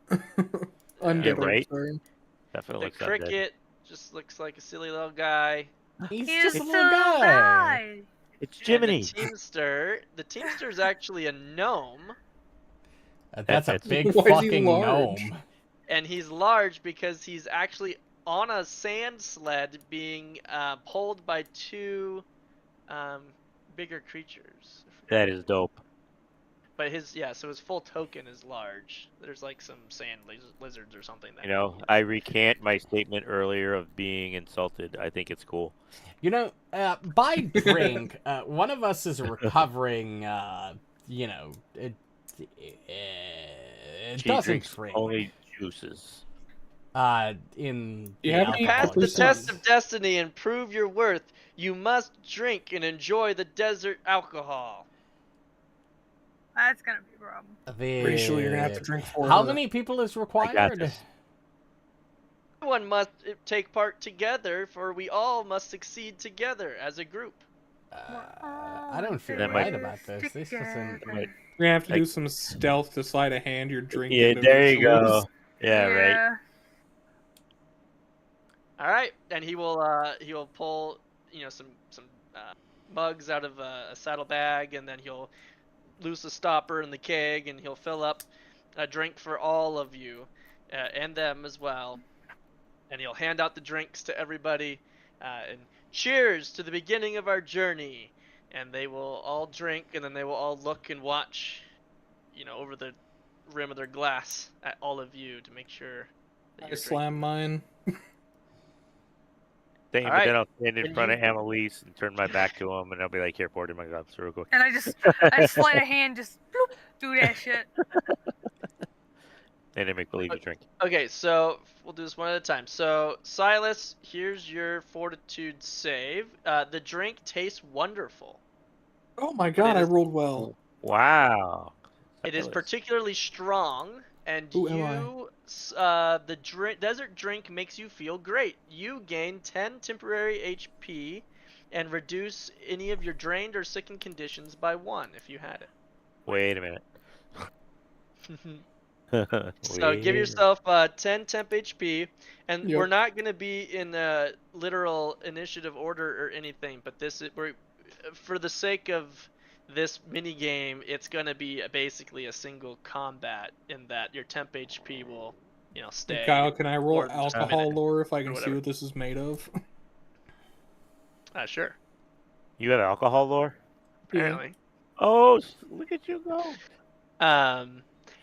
Undead Yeah, orc, right. sorry. definitely The looks undead. Cricket just looks like a silly little guy. He's He's just a so little guy. nice. It's And Jiminy. the Teamster is actually a gnome, That's a That's- big Why is he fucking large? gnome. and he's large because he's actually on a sand sled being pulled by two bigger creatures. That is dope. but so his full token is large. There's like some sand lizards or something. That You know, I recant my statement earlier of being insulted. I think it's cool. You know, by drink, one of us is recovering. You know, it She doesn't drinks drink. only juices. In You the have any pass the alcohol test juice. of destiny and prove your worth. You must drink and enjoy the desert alcohol. That's gonna be a problem. Pretty sure you're gonna have to drink 4 How of her. many people is I got required? this. Everyone must take part together, for we all must succeed together as a group. I don't feel That right might- about this. This isn't. Might- You're gonna have to Like- do some stealth to slide a hand your drink Yeah, into there you Rishalou's. go. Yeah, right. All right, and he will pull some mugs out of a saddlebag, and then he'll loose a stopper in the keg, and he'll fill up a drink for all of you and them as well. And he'll hand out the drinks to everybody, and cheers to the beginning of our journey. And they will all drink, and then they will all look and watch, over the rim of their glass at all of you to make sure that I you're slam mine. But Alright, then I'll stand in and front you- of Amalisce and turn my back to him, and I'll be like, "Here, pour it in my glass real quick." And I just slide a hand, just bloop, do that shit. And they make believe you drink. Okay, so we'll do this one at a time. So, Sylas, here's your fortitude save. The drink tastes wonderful. Oh my god, I rolled well. Wow. It is Fabulous. particularly strong, and Who am I? the desert drink makes you feel great. You gain 10 temporary HP and reduce any of your drained or sickened conditions by 1 if you had Wait a minute. it. So give yourself 10 temp HP, and Yep. we're not going to be in a literal initiative order or anything, but for the sake of this mini game, it's going to be basically a single combat in that your temp HP will, stay. Kyle, can I roll or just a alcohol minute, lore if I can see whatever. what this is made of? Sure. You have alcohol lore? Apparently. Oh, look at you go.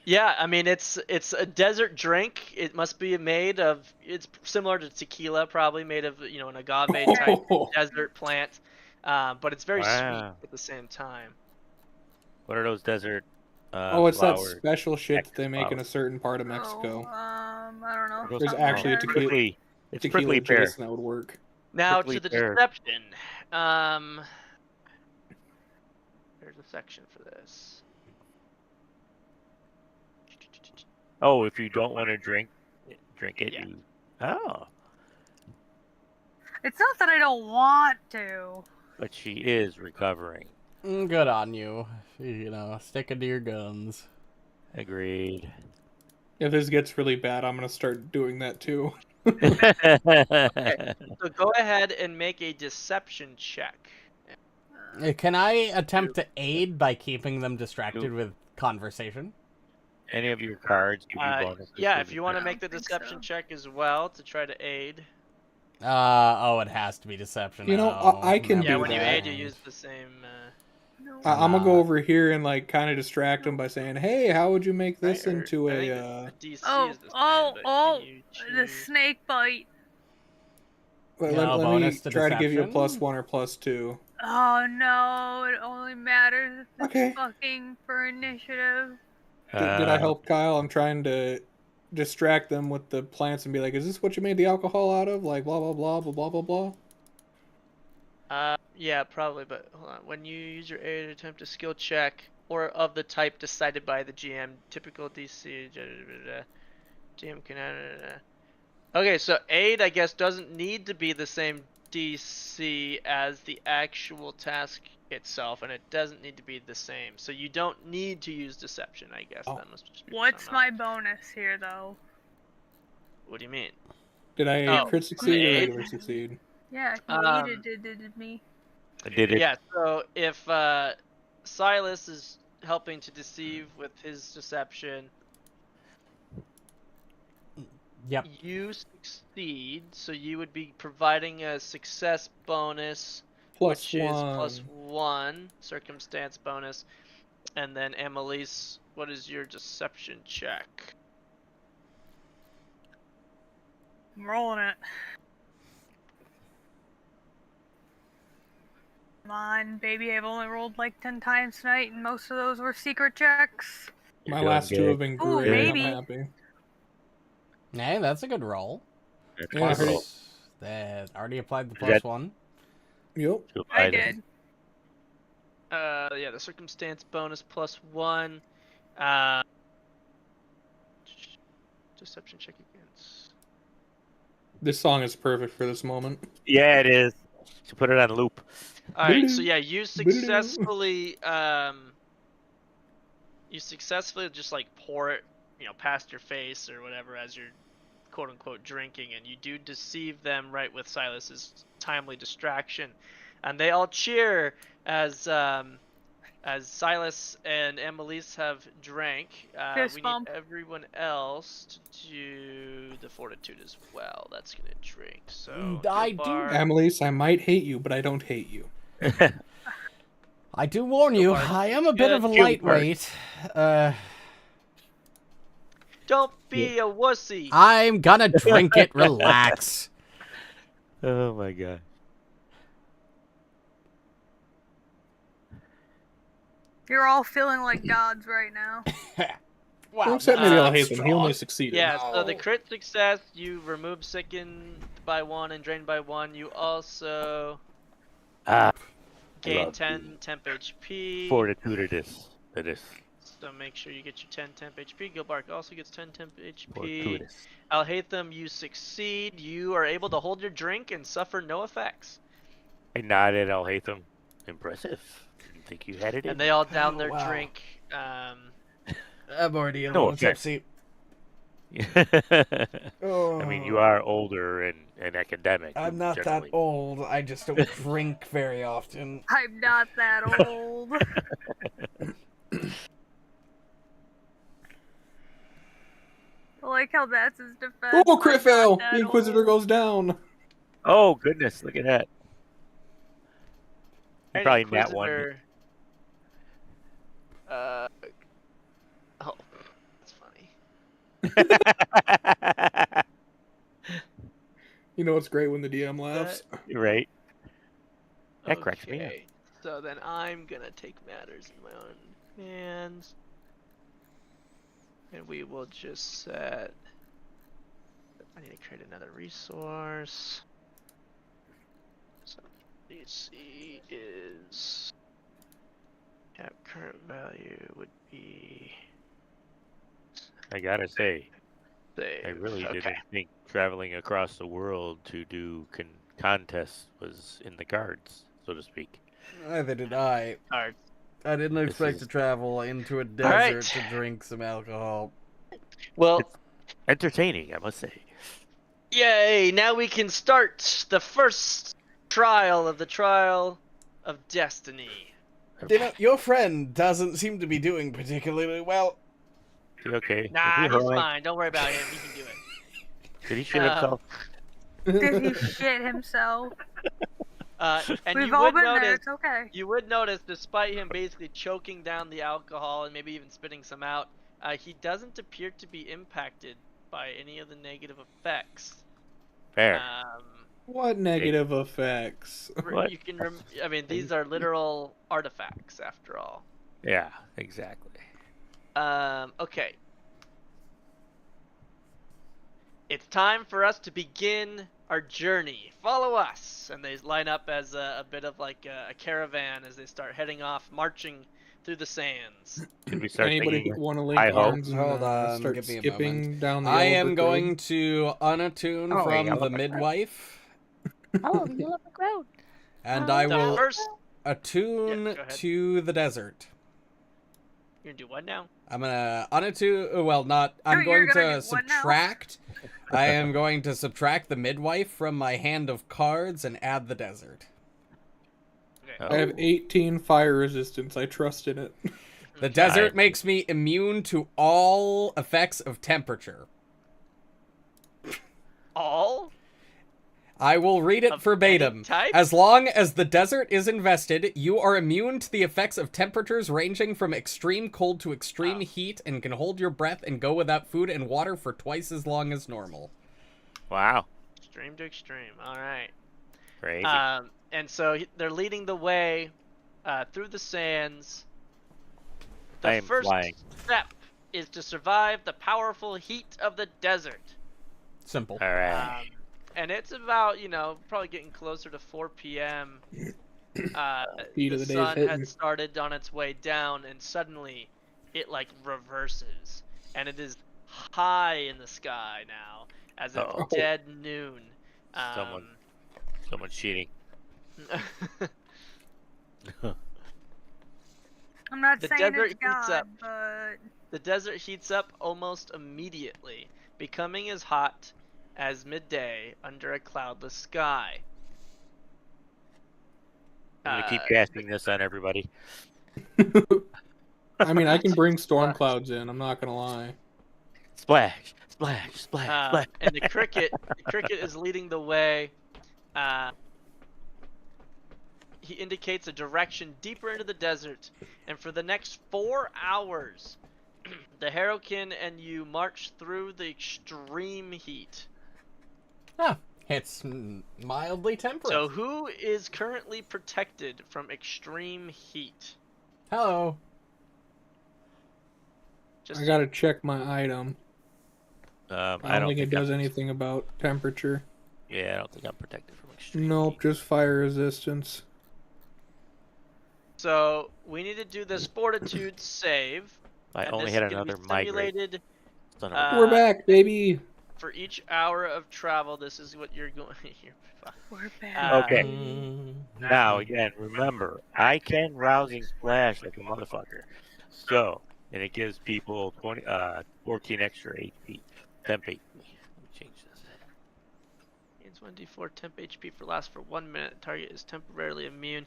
Yeah, I mean it's a desert drink. It must be made of. It's similar to tequila, probably made of an agave type desert plant, but it's very sweet Wow. at the same time. What are those desert It's that flowers? special shit that they Cactus make in a flowers. certain part of Mexico. I don't know. Those- There's Something like actually a that. tequila- It's Tequila prickly pear. adjacent that would work. Now Prickly to the pear. deception. There's a section for this. Oh, if you don't want to drink it. Yeah. You... Oh, It's not that I don't want to. but she is recovering. Good on you. Sticking to your guns. Agreed. If this gets really bad, I'm gonna start doing that too. So go ahead and make a deception check. Can I attempt to aid by keeping them distracted Nope. with conversation? Any of your cards give you bonuses. Yeah, for if you want to I make the don't think deception so. check as well to try to aid. It has to be deception. You know, I can Yeah, do when you that. aid, you use the same. No. I'm gonna go over here and kind of distract them by saying, "Hey, how would you make this right, or into I think a?" the DC Oh, is the same, oh, but oh, can you The choose- snake bite. Let No, me bonus to try to give you a deception? +1 or +2. Oh no, it only matters if it's Okay. fucking for initiative. Did I help Kyle? I'm trying to distract them with the plants and be like, "Is this what you made the alcohol out of?" Like blah blah blah blah blah blah blah. Yeah, probably, but hold on. When you use your aid, attempt a skill check or of the type decided by the GM, typical DC. GM can. Okay, so aid, I guess, doesn't need to be the same DC as the actual task itself, and it doesn't need to be the same. So you don't need to use deception, I guess. Oh. That must just be What's something else. my bonus here, though? What do you mean? Did I Oh, crit succeed or aid? regular succeed? Yeah, he Um, aided me. I did it. Yeah, so if Sylas is helping to deceive with his deception, Yep. you succeed, so you would be providing a success bonus, Plus which one. is +1 circumstance bonus. And then Amalisce, what is your deception check? I'm rolling it. Come on, baby. I've only rolled like 10 times tonight, and most of those were secret checks. You're My doing last two good. have been Ooh, great. maybe. I'm happy. Hey, that's a good roll. That's Yeah, I a heard roll. That already applied the Is plus that- 1. Yep. To I apply this. did. Yeah, the circumstance bonus +1. Uh, deception check against. This song is perfect for this moment. Yeah, it is. To put it on loop. All right, so yeah, you successfully just like pour it, past your face or whatever as you're quote unquote drinking, and you do deceive them right with Sylas's timely distraction, and they all cheer as Sylas and Amalisce have drank. Fist We bump. need everyone else to do the fortitude as well. That's gonna drink. So I do- Gilbark- Amalisce, I might hate you, but I don't hate you. I do warn you, Gilbark, I am a bit of a Gilbark. lightweight. Don't be a wussy. I'm gonna drink it. Relax. Oh my god. You're all feeling like gods right now. Wow, Except maybe I'll that's hate them. He only strong. succeeded. Yeah, so the No. crit success, you remove sickened by 1 and drained by 1. You also Ah, gain love 10 temp HP. fortitude it is. It is. So make sure you get your 10 temp HP. Gilbark also gets 10 temp HP. Fortuitous. Alhatham, you succeed. You are able to hold your drink and suffer no effects. I nodded, Alhatham. Impressive. Didn't think you had it in. And they all down Oh, their wow. drink. I'm already a No little offense. tipsy. I mean, you are older and academic. I'm not that generally. old. I just don't drink very often. I'm not that old. I like how that's his defense. Oh, crit I'm fail! not that The Inquisitor old. goes down. Oh goodness, look at that. You Hey, probably nat one. Inquisitor. Oh, that's funny. You know what's great when the DM laughs? You're right. That cracks me up. Okay, so then I'm gonna take matters in my own hands. And we will just set... I need to create another resource. So DC is... Yeah, current value would be... I gotta say, Save. I really Okay. didn't think traveling across the world to do contests was in the cards, so to speak. Neither did I. Alright. I didn't This expect is- to travel into a right. desert to drink some alcohol. Well, Entertaining, I must say. yay! Now we can start the first trial of the Trial of Destiny. You know, your friend doesn't seem to be doing particularly well. Is he okay? Nah, Is he he's alright? fine. Don't worry about him. He can do it. Did he shit Um, himself? Did he shit himself? And We've you all would been there. notice, It's okay. you would notice, despite him basically choking down the alcohol and maybe even spitting some out, he doesn't appear to be impacted by any of the negative effects. Fair. What negative effects? What? You can, I mean, these are literal artifacts after all. Yeah, exactly. Okay. It's time for us to begin our journey. Follow us! And they line up as a bit of like a caravan as they start heading off, marching through the sands. Should we start Anybody thinking? want to link I hope. arms and Hold on, start give me a skipping down the I yellow am brick going road? to unattune Oh, from yellow the brick road. midwife, Oh, the yellow brick road. and I The will first, attune Yeah, go ahead. to the desert. you're gonna do what now? I'm gonna unattune. Well, not. I'm You're going gonna to do what now? subtract. I am going to subtract the midwife from my hand of cards and add the desert. Okay. I have 18 fire resistance. I trust in it. The desert makes me immune to all effects of temperature. All? I will read it Of verbatim. any type? As long as the desert is invested, you are immune to the effects of temperatures ranging from extreme cold to extreme heat and can hold your breath and go without food and water for twice as long as normal. Wow. Extreme to extreme. All right. Crazy. And so they're leading the way through the sands. I The am first flying. step is to survive the powerful heat of the desert. Simple. All right. And it's about, probably getting closer to 4 p.m. Heat The of the day's sun hitting. had started on its way down, and suddenly it reverses, and it is high in the sky now, as it's Uh-oh. dead noon. Someone's cheating. I'm not The saying desert it's heats God, up. but The desert heats up almost immediately, becoming as hot as midday under a cloudless sky. I'm gonna keep casting this on everybody. I mean, I can bring storm clouds in. I'm not gonna lie. Splash, splash, splash, splash. And the cricket is leading the way. He indicates a direction deeper into the desert, and for the next 4 hours, the Harrowkin and you march through the extreme heat. Huh. It's mildly temperate. So who is currently protected from extreme heat? Hello. Just I gotta check my item. I I don't think it I'm- does anything about temperature. Yeah, I don't think I'm protected from extreme. Nope, heat. just fire resistance. So we need to do this fortitude save. I and only this had is gonna be another migrate. simulated Son of a- We're back, baby. for each hour of travel. This is what you're going. we're bad. Okay. Mm, Now again, remember, I can rousing splash like a motherfucker. So, and it gives people 14 extra HP, temp HP. Let me change this. Gains 1d4 temp HP for last for 1 minute. Target is temporarily immune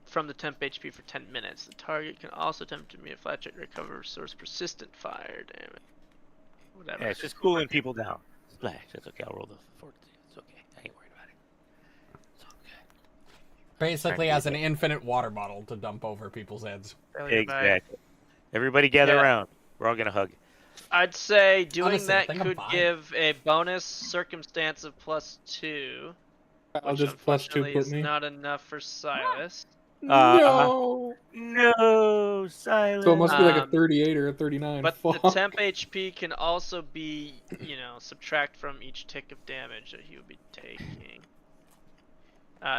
from the temp HP for 10 minutes. The target can also attempt to immune a flat check to recover source persistent fire damage. Whatever. Yeah, it's just cooling people down. Splash. That's okay. I'll roll the 14. It's okay. I ain't worried about it. It's okay. basically as an infinite water bottle to dump over people's heads. Exactly. Everybody gather Yeah. around. We're all gonna hug. I'd say doing Honestly, I that think I'm could fine. give a bonus circumstance of +2. I'll Which just plus 2 unfortunately put is me. not enough for Sylas. No. No, silence. So it must be like a Um, 38 or a 39. But Fuck. the temp HP can also be, subtract from each tick of damage that he would be taking.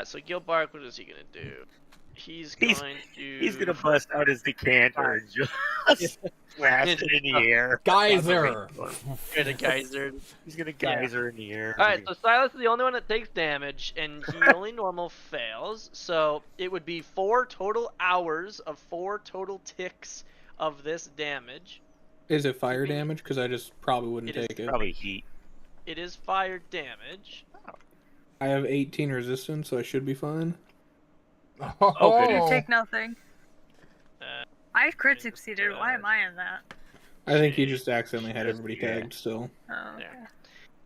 So Gilbark, what is he gonna do? He's going to. He's gonna bust out his decanter and just blast it in the air. Geyser! Get a geyser. He's gonna geyser in the air. Alright, so Sylas is the only one that takes damage, and he only normal fails. So it would be 4 total hours of 4 total ticks of this damage. Is it fire damage? Because I just probably wouldn't It is take it. Probably heat. It is fire damage. I have 18 resistance, so I should be fine. Oh, You take nothing. Uh, I crit succeeded. Why am I in that? I think he just accidentally had everybody Yeah. tagged still. Oh, okay.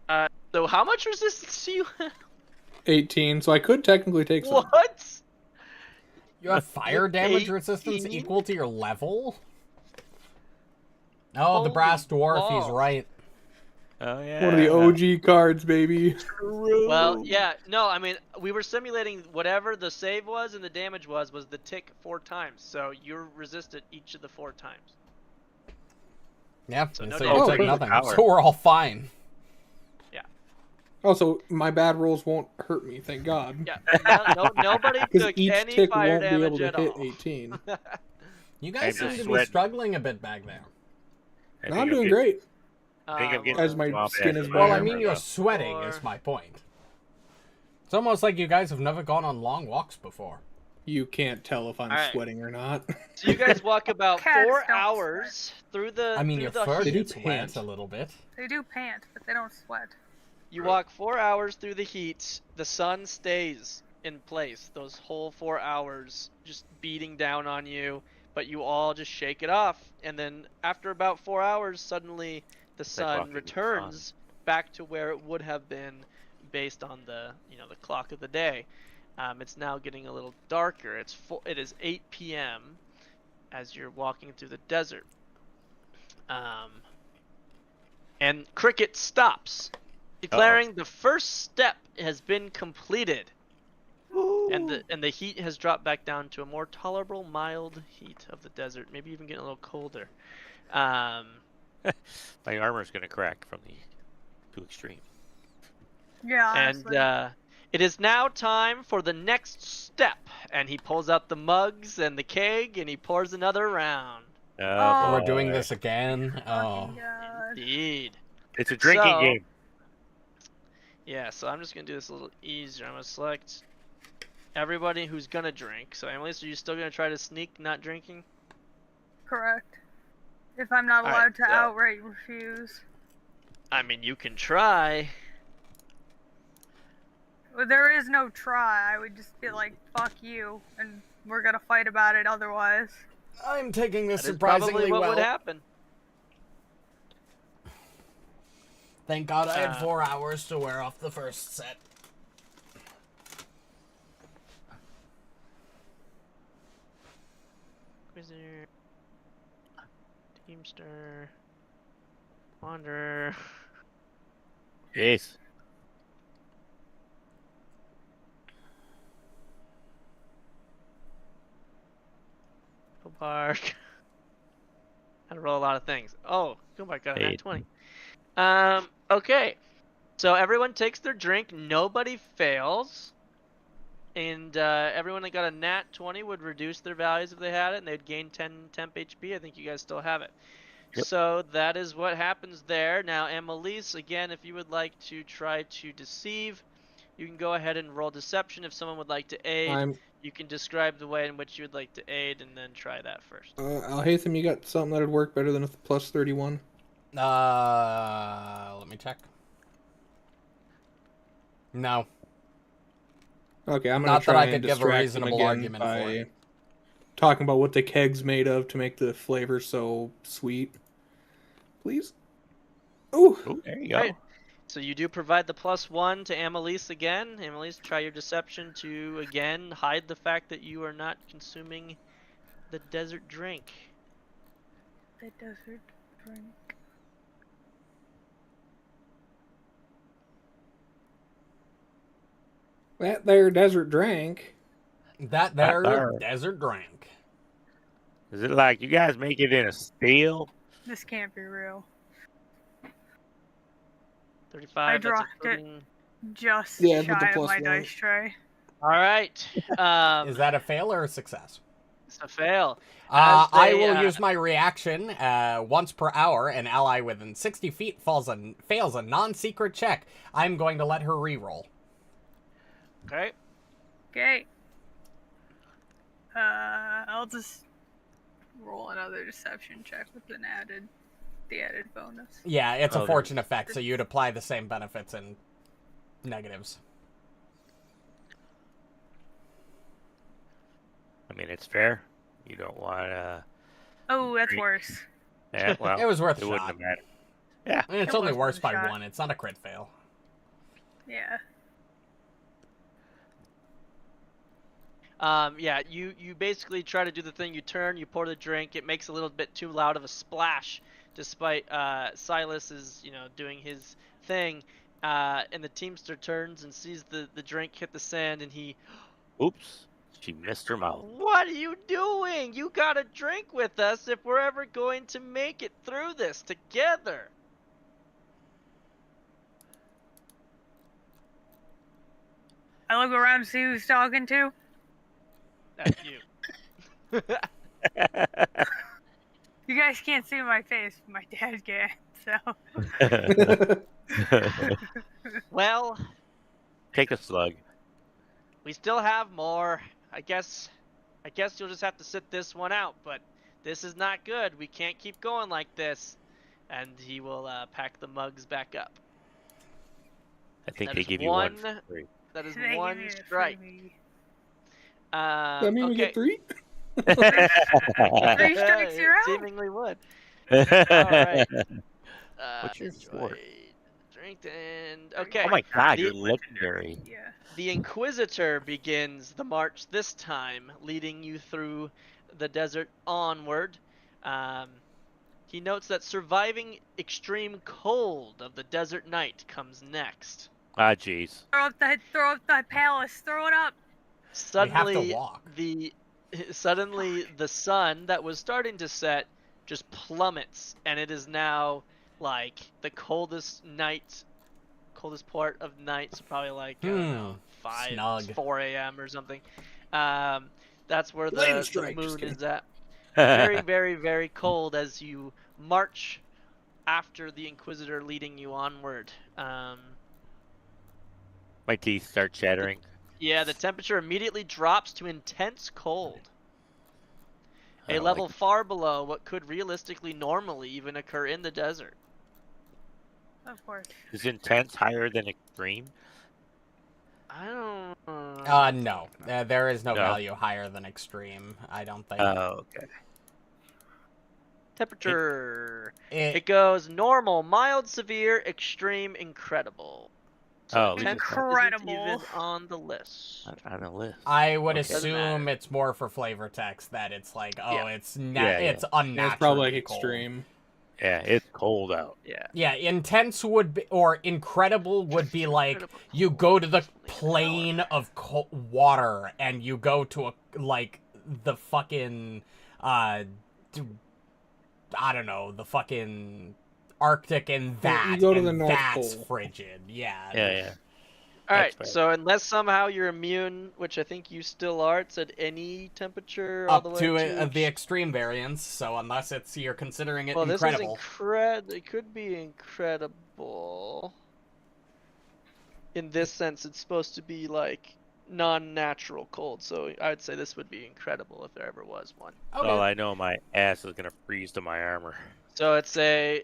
Yeah. So how much resistance do you have? 18, so I could technically take some. What? You have fire damage 18? resistance equal to your level? Oh, the Holy brass dwarf, he's balls. right. Oh yeah. One of the OG cards, baby. Well, yeah, no, I mean, we were simulating whatever the save was and the damage was the tick 4 times. So you're resisted each of the 4 times. Yeah, So so, no you damage. take Oh, nothing. power. So we're all fine. Also, my bad rolls won't hurt me, thank God. Yeah, nobody Because took each any tick fire won't be able damage to at hit all. 18. You I'm guys seem just to be sweating. struggling a bit back there. I No, think I'm doing getting- great. I think I'm getting As my swamp skin ass is in my Well, I Fire. mean, armor, you're though. sweating is my point. It's almost like you guys have never gone on long walks before. You can't tell if I'm Alright. sweating or not. So you guys walk about Cats 4 don't hours through the. I mean, through your the fur They do gets pant. wet a little bit. They do pant, but they don't sweat. You walk 4 hours through the heat. The sun stays in place those whole 4 hours, just beating down on you. But you all just shake it off, and then after about 4 hours, suddenly the like sun walking in the returns back to where it would have been based on the the clock of the day. It's now getting a little darker. It is 8 p.m. as you're walking through the desert. And Cricket stops, declaring the first step has been completed. And the heat has dropped back down to a more tolerable, mild heat of the desert. Maybe even getting a little colder. My armor's gonna crack from the too extreme. Yeah, honestly. And it is now time for the next step. And he pulls out the mugs and the keg, and he pours another round. Oh, We're boy. doing this again. Oh. Fucking God. Indeed. It's a drinking So- game. Yeah, so I'm just gonna do this a little easier. I'm gonna select everybody who's gonna drink. So Amalisce, are you still gonna try to sneak not drinking? Correct. If I'm not Alright, allowed to so- outright refuse. I mean, you can try. Well, there is no try. I would just be like, fuck you, and we're gonna fight about it otherwise. I'm taking this That is surprisingly probably what well. would happen. Thank God I had 4 hours to wear off the first set. Wizard, Teamster, Wanderer. Yes. Gilbark. Had to roll a lot of things. Oh, Gilbark got a nat Eight. 20. Okay. So everyone takes their drink. Nobody fails. And everyone that got a nat 20 would reduce their values if they had it, and they'd gain 10 temp HP. I think you guys still have it. Yep. So that is what happens there. Now, Amalisce, again, if you would like to try to deceive, you can go ahead and roll deception. If someone would like to aid, you can describe the way in which you would like to aid, and then try that first. Alhatham, you got something that'd work better than a plus 31? Let me check. No. Okay, I'm gonna Not that try I and could give a distract them reasonable again argument for by it. talking about what the keg's made of to make the flavor so sweet. Please. Ooh. Oh, there you go. Right. So you do provide the +1 to Amalisce again. Amalisce, try your deception to, again, hide the fact that you are not consuming the desert drink. The desert drink. That there desert drink. That there there. desert drink. Is it like you guys make it in a steel? This can't be real. 35. I that's a dropped it. 13. Just Yeah, with the shy of plus my one. dice tray. All right. Is that a fail or a success? It's a fail. As I they, will use my reaction once per hour. An ally within 60 feet fails a non-secret check. I'm going to let her re-roll. Okay. Okay. I'll just roll another deception check with the added bonus. Yeah, it's a Okay. fortune effect, so you'd apply the same benefits and negatives. I mean, it's fair. You don't want to. Oh, that's Great. worse. Yeah, well, It was worth a it wouldn't shot. have mattered. Yeah. I mean, it's It only was worse worth a by shot. 1. It's not a crit fail. Yeah. Yeah, you basically try to do the thing. You turn, you pour the drink. It makes a little bit too loud of a splash, despite Sylas is doing his thing. And the Teamster turns and sees the drink hit the sand, and he, Oops. She missed her mouth. "What are you doing? You gotta drink with us if we're ever going to make it through this together." I look around to see who's talking to. That's you. You guys can't see my face, but my dad can, so. Well, Take a slug. we still have more. I guess you'll just have to sit this one out, but this is not good. We can't keep going like this. And he will pack the mugs back up. I think That they is give you one one. for free. That is They give one me a strike. freebie. Does that mean we Okay. get 3? 3 strikes, It you're out. seemingly would. Alright. What's your Destroyed. sword? Strengthened. Okay. Oh my god, The- you're legendary. Yeah. The Inquisitor begins the march this time, leading you through the desert onward. He notes that surviving extreme cold of the desert night comes next. Ah, jeez. Throw up the palace. Throw it up. Suddenly, walk. suddenly the sun that was starting to set just plummets, and it is now like the coldest part of night. So probably like I don't know, 4 a.m. or something. That's where the moon is at. Very, very, very cold as you march after the Inquisitor leading you onward. My teeth start chattering. Yeah, the temperature immediately drops to intense cold. I A don't level like it. far below what could realistically normally even occur in the desert. Of course. Is intense higher than extreme? I don't No. There is no No. value higher than extreme, I don't think. Oh, okay. Temperature. It- It goes normal, mild, severe, extreme, incredible. Oh, intense Incredible. isn't even on the list. Not on the list. I would Okay. assume it's more for flavor text that it's like, Yeah. it's Yeah. it's Yeah, unnaturally it's probably like cold. extreme. Yeah, it's cold out. Yeah. Yeah, intense would be, or incredible would be like Incredible you cold. go to the Only an plane hour. of water and you go to the fucking I don't know, the fucking Arctic, and Yeah, you that go to and the North that's Pole. frigid. Yeah. Yeah. All That's right, fair. so unless somehow you're immune, which I think you still are, it's at any temperature all Up the way to to the extreme variance, so unless you're considering it well, incredible. this is it could be incredible. In this sense, it's supposed to be like non-natural cold, so I would say this would be incredible if there ever was one. Okay. Well, I know my ass is gonna freeze to my armor. So it's a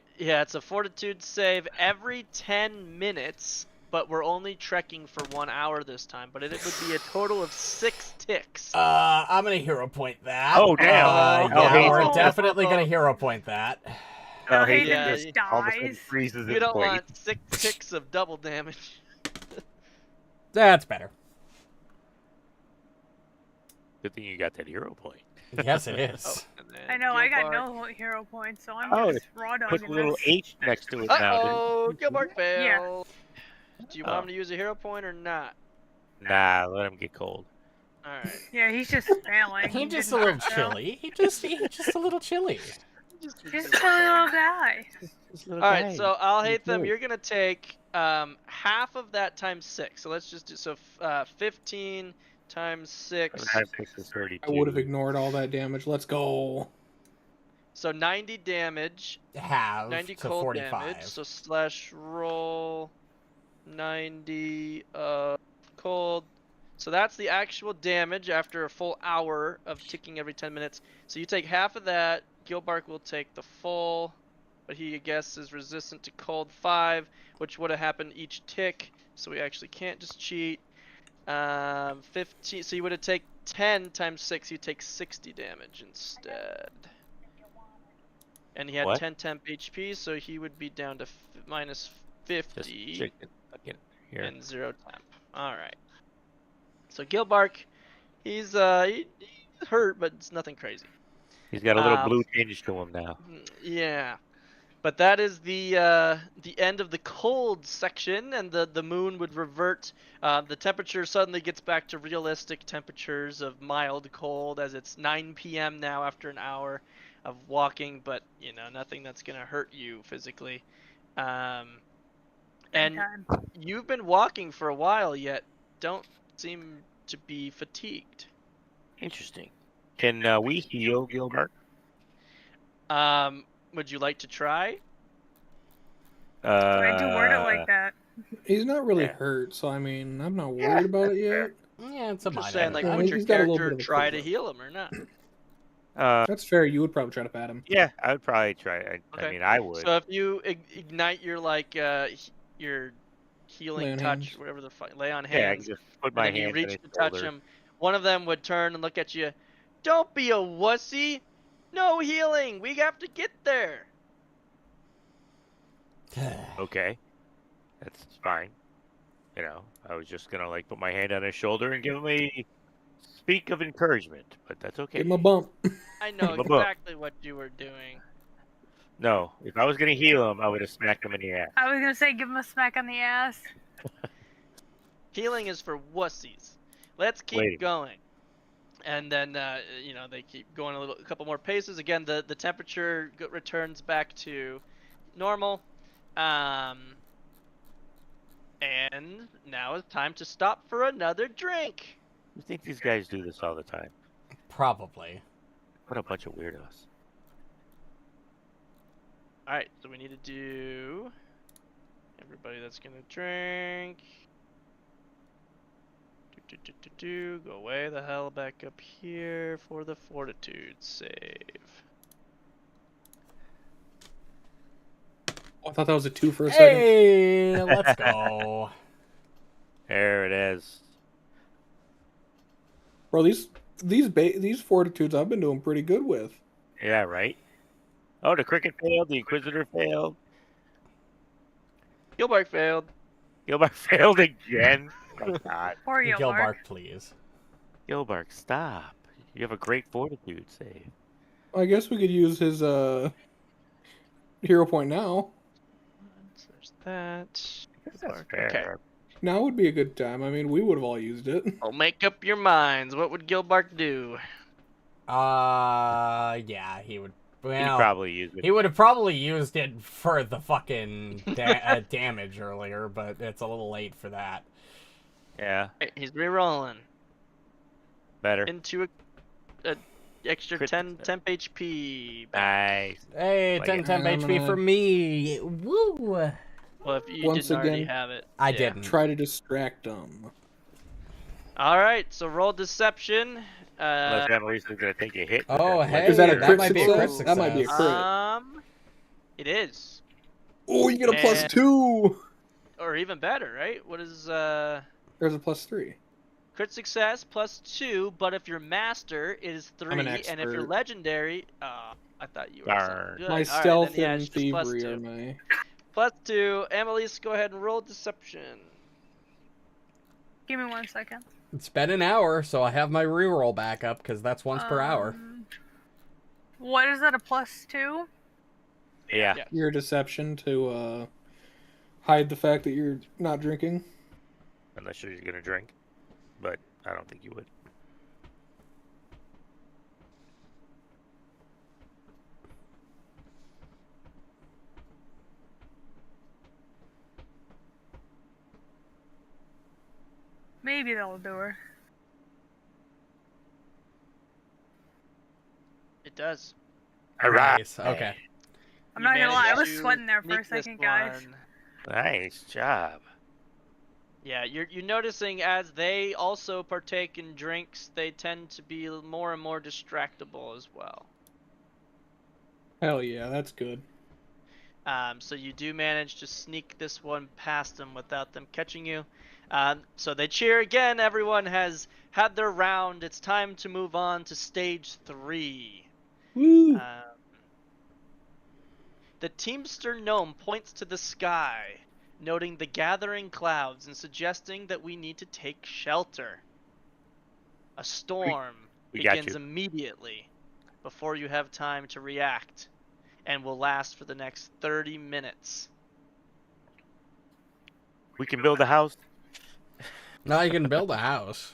fortitude save every 10 minutes, but we're only trekking for 1 hour this time. But it would be a total of 6 ticks. I'm gonna hero point that. Oh, damn. Yeah, Oh, we're hey. definitely gonna hero point that. Now hey, Hayden yeah, just all of a sudden dies. freezes You in don't place. want 6 ticks of double damage. That's better. Good thing you got that hero point. Yes, it is. And then I know, I got Gilbark. no hero points, so I'm Oh, just raw Put dogging a little this. H next to it now. Uh-oh, Gilbark failed. Do you Oh. want him to use a hero point or not? Nah, let him get cold. Alright. Yeah, he's just failing. He's just a did little not fail. chilly. He's just a little chilly. Just a little guy. Alright, so Alhatham, good. you're gonna take half of that times 6. So let's just do 15 times 6. 7 times 6 is 32. I would have ignored all that damage. Let's go. So 90 damage. Have 90 to cold 45. damage. So slash roll 90 cold. So that's the actual damage after a full hour of ticking every 10 minutes. So you take half of that. Gilbark will take the full, but he, I guess, is resistant to cold 5, which would have happened each tick. So we actually can't just cheat. 15. So you would have taken 10 times 6. You take 60 damage instead. And he had What? 10 temp HP, so he would be down to minus 50 Just chicken. Again, here. and 0 temp. Alright. So Gilbark, he's hurt, but it's nothing crazy. He's got a little blue tinge to him now. Yeah. But that is the end of the cold section, and the moon would revert. The temperature suddenly gets back to realistic temperatures of mild cold, as it's 9 p.m. now after an hour of walking, but nothing that's gonna hurt you physically. And Time. you've been walking for a while, yet don't seem to be fatigued. Interesting. Can we heal Gilbark? Would you like to try? Why'd you word it like that? He's not really Yeah. hurt, so I mean, I'm not worried about it yet. Yeah, it's a I'm just minor. saying, like, Yeah, would your he's got a little character bit of a try cold to though. heal him or not? That's fair. You would probably try to pat him. Yeah, I would probably try. I Okay. mean, I would. So if you ignite your your healing Lay on touch, hands. whatever the fuck, lay on yeah, I hands, can just put and my then you hand reach on his to touch shoulder. him, one of them would turn and look at you. Don't be a wussy. No healing. We have to get there. Okay. That's fine. You know, I was just gonna like put my hand on his shoulder and give him a speak of encouragement, but that's okay. Give him a bump. I know Give him a bump. exactly what you were doing. No, if I was gonna heal him, I would have smacked him in the ass. I was gonna say give him a smack on the ass. Healing is for wussies. Let's keep Wait. going. And then, you know, they keep going a couple more paces. Again, the temperature returns back to normal. And now it's time to stop for another drink. You think these guys do this all the time? Probably. What a bunch of weirdos. Alright, so we need to do everybody that's gonna drink. Go way the hell back up here for the fortitude save. Oh, I thought that was a 2 for a second. Hey, let's go. There it is. Bro, these fortitudes I've been doing pretty good with. Yeah, right? Oh, the cricket failed. The Inquisitor failed. Gilbark failed. Gilbark failed again. Oh, God. Poor Gilbark. Gilbark, please. Gilbark, stop. You have a great fortitude save. I guess we could use his hero point now. So there's that. That's Gilbark, fair. okay. Now would be a good time. I mean, we would have all used it. Well, make up your minds. What would Gilbark do? Yeah, he would. He Well, probably used it. he would have probably used it for the fucking damage earlier, but it's a little late for that. Yeah, Right, he's re-rolling better. into a extra Crit 10 success. temp HP. Nice. Hey, Like 10 it. temp I'm HP gonna- for me. Woo! Well, if you Once didn't already again, have it. I yeah. didn't. Try to distract them. All right, so roll deception. Unless Amalisce is going to think you hit. but Oh, that's hey, what- Is that a that crit might be a success? crit That might be a success. crit. It is, Oh, you get a plus And- 2. or even better, right? What is There's a plus 3. crit success +2? But if you're master, it is 3, an and if you're expert. legendary, I thought you were Darn. something good. My All right, stealth then, yeah, and it's just thievery are +2. my. +2. Amalisce, go ahead and roll deception. Give me 1 second. It's been an hour, so I have my reroll back up because that's once per hour. What is that? A +2? Yeah. Yeah. Your deception to hide the fact that you're not drinking. Unless you're going to drink. But I don't think you would. Maybe that'll do her. It does. Hurrah! Nice. Okay. I'm You not gonna lie, I managed was to sweating there for a sneak this second, guys. one. Nice job. Yeah, you're noticing as they also partake in drinks, they tend to be more and more distractible as well. Hell yeah, that's good. So you do manage to sneak this one past them without them catching you. So they cheer again. Everyone has had their round. It's time to move on to stage 3. Woo! The Teamster Gnome points to the sky, noting the gathering clouds and suggesting that we need to take shelter. A storm we got begins you. immediately before you have time to react and will last for the next 30 minutes. We can build a house. Now you can build a house.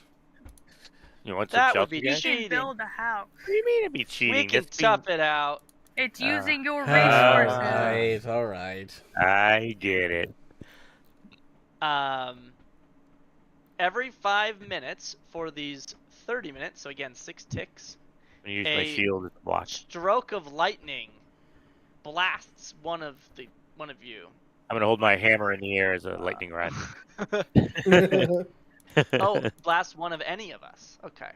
You want some That would shelter, be You guys? can cheating. build a house. What do you mean it'd be cheating? We can That's being- tough it out. It's using your All resources. right. All right. I get it. Every 5 minutes for these 30 minutes, so again 6 ticks, I'm gonna use my A- shield as a block. stroke of lightning blasts one of you. I'm gonna hold my hammer in the air as a lightning rod. Oh, blast one of any of us. Okay.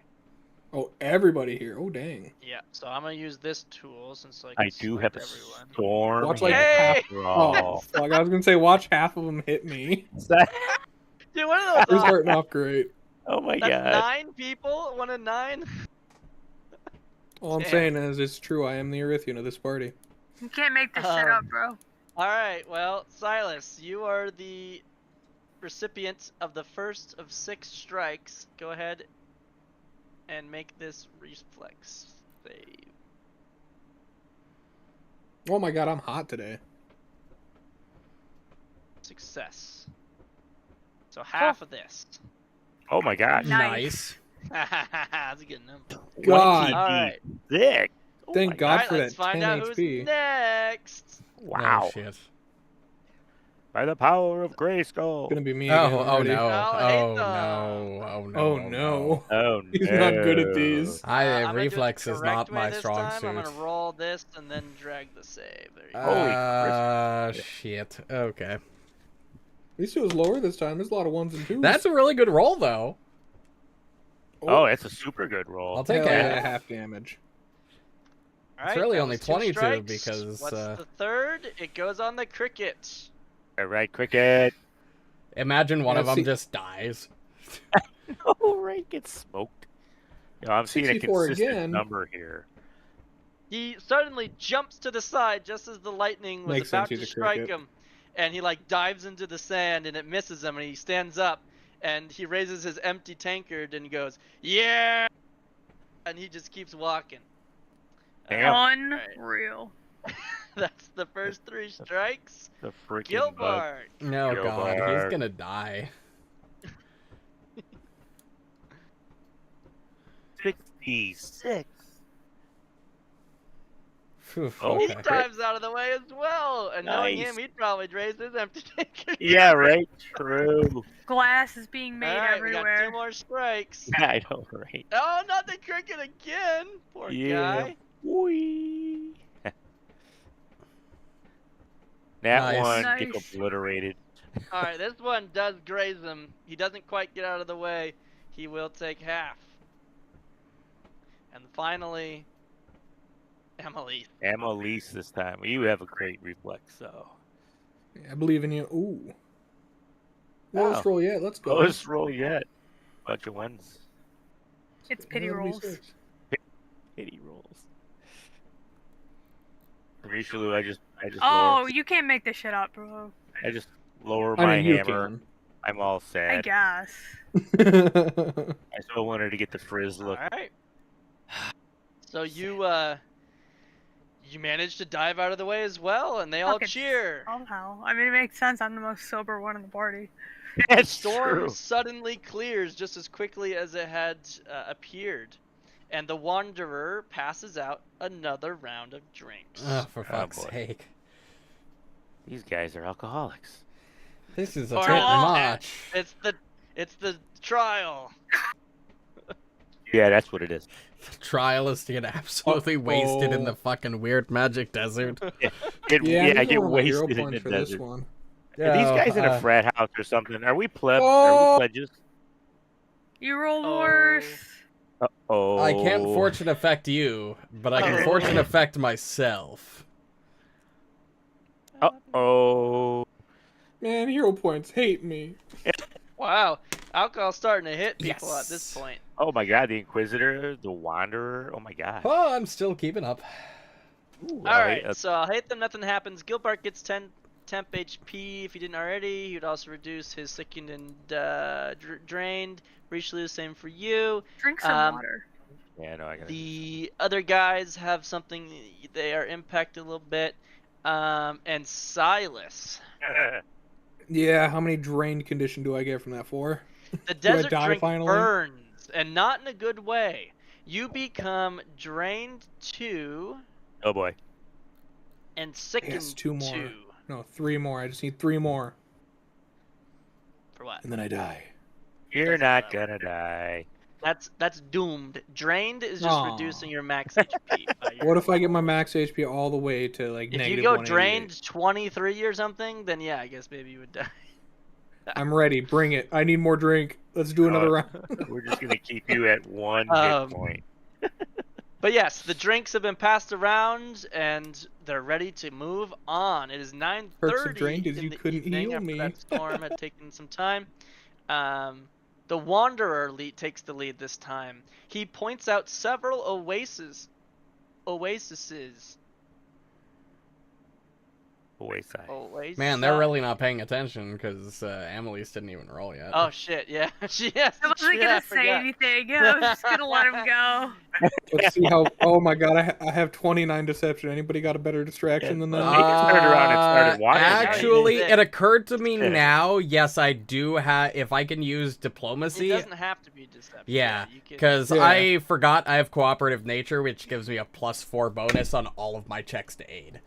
Oh, everybody here. Oh, dang. Yeah. So I'm gonna use this tool since I I can do select have a everyone. storm. Watch like Hey! half. Oh, fuck. I was gonna say, watch half of them hit me. Dude, what are We're those? starting off great. Oh my That's god. 9 people. 1 in 9. All I'm Damn. saying is, it's true. I am the Erythian of this party. You can't make this shit up, bro. All right. Well, Sylas, you are the recipient of the first of 6 strikes. Go ahead and make this reflex save. Oh my god, I'm hot today. Success. So half of this. Oh my gosh. Nice. That's a good number. God. All right. 26. Oh Thank my God All right, for let's that find 10 out HP. who's next. Wow. Oh, shit. By the power of Grayskull. Gonna be me again. Oh, I'm oh ready. no. Alhatham. Oh no. Oh no. Oh He's no. not good at these. I I'm gonna do it the reflex is correct not way my this strong time. I'm suit. gonna roll this and then drag the save. There you go. Holy Christmas. Shit. Okay. At least it was lower this time. There's a lot of 1s and 2s. That's a really good roll, though. Oh, that's a super good roll. I'll take Hell it. yeah, half damage. All It's right, really that only was 2 22 strikes. because, What's the third? It goes on the cricket. All right, cricket. Imagine one Yeah, of them see- just dies. Oh, right, gets smoked. You know, I'm seeing a 64 consistent again. number here. He suddenly jumps to the side just as the lightning was Makes about sense, to he's a strike cricket. him, and he like dives into the sand and it misses him, and he stands up and he raises his empty tankard and goes, "Yeah!" and he just keeps walking. Damn. Unreal. That's the first 3 strikes. The freaking bug. Gilbark. No, God, he's Gilbark. gonna die. 66. Phew, Oh, He okay. dives out of the way as well, and knowing Nice. him, he'd probably raise his empty tankard. Yeah, right. True. Glass is being made Alright, we got 2 everywhere. more strikes. I know, right? Oh, not the cricket again! Poor Yeah. guy. Whee. That Nice. one Nice. gets obliterated. Alright, this one does graze him. He doesn't quite get out of the way. He will take half. And finally, Amalisce. Amalisce this time. You have a great reflex, so. I believe in you. Ooh. Lowest Oh. roll yet. Let's go. Lowest roll yet. Bunch of ones. It's pity rolls. 80 rolls. Rishalou, I just Oh, lower, you can't make this shit up, bro. I just lower I my mean, you hammer. I'm all I sad. guess. can. I still wanted to get the frizz look. Alright. So you managed to dive out of the way as well, and they all Fucking cheer. Somehow. I mean, it makes sense. I'm the most sober one in the party. That's Storm true. suddenly clears just as quickly as it had appeared, and the Wanderer passes out another round of drinks. Oh, for fuck's boy. sake. These guys are alcoholics. This is a Or bit well, much. It's the trial. Yeah, that's what it is. The trial is to get absolutely wasted in the fucking weird magic desert. Get, Yeah, yeah, I get want my hero wasted in points the for this desert. one. Are these guys in a Uh, frat house or something? Are we pleb? Are Oh! we pledges? You roll Oh. worse. Oh. I can't fortune affect you, but I can Oh. fortune affect myself. Oh. Man, hero points hate me. Wow, alcohol's starting to hit people at Yes. this point. Oh my God! The Inquisitor, the Wanderer. Oh my God. Oh, I'm still keeping up. Ooh, All I- right, so I'll hate them. Nothing happens. Gilbark gets 10 temp HP if he didn't already. He would also reduce his sickened and drained. Rishalou, same for you. Drink some Um, water. Yeah, no, I got The other guys have something. They are impacted a little bit. And Sylas. Yeah, how many drained condition do I get from that 4? The I desert die drink finally? burns, and not in a good way. You become drained 2 Oh boy. and sickened Yes, 2 more. 2. No, 3 more. I just need 3 more. For what? And then I die. You're not gonna die. That's doomed. Drained is just Aw. reducing your max HP. by your- What if I get my max HP all the way to like If negative you go 188? drained 23 or something, then yeah, I guess maybe you would die. I'm ready. Bring it. I need more drink. Let's do another Uh, round. We're just gonna keep you at 1 Um, hit point. But yes, the drinks have been passed around and they're ready to move on. It is 9:30 Perks of drained is in you the couldn't evening heal after me. that storm had taken some time. The Wanderer takes the lead this time. He points out several oases. Wayside. Man, they're really not paying attention because Amalisce didn't even roll yet. Oh shit! Yeah, she has. I wasn't gonna say anything. I was just gonna let him go. Let's see how. Oh my god, I have 29 deception. Anybody got a better distraction than that? He just turned around and started watching. Actually, it. it occurred to me now. Yes, I do have. If I can use diplomacy. It doesn't have to be deception. Yeah, you can- because I forgot I have cooperative nature, which gives me a +4 bonus on all of my checks to aid.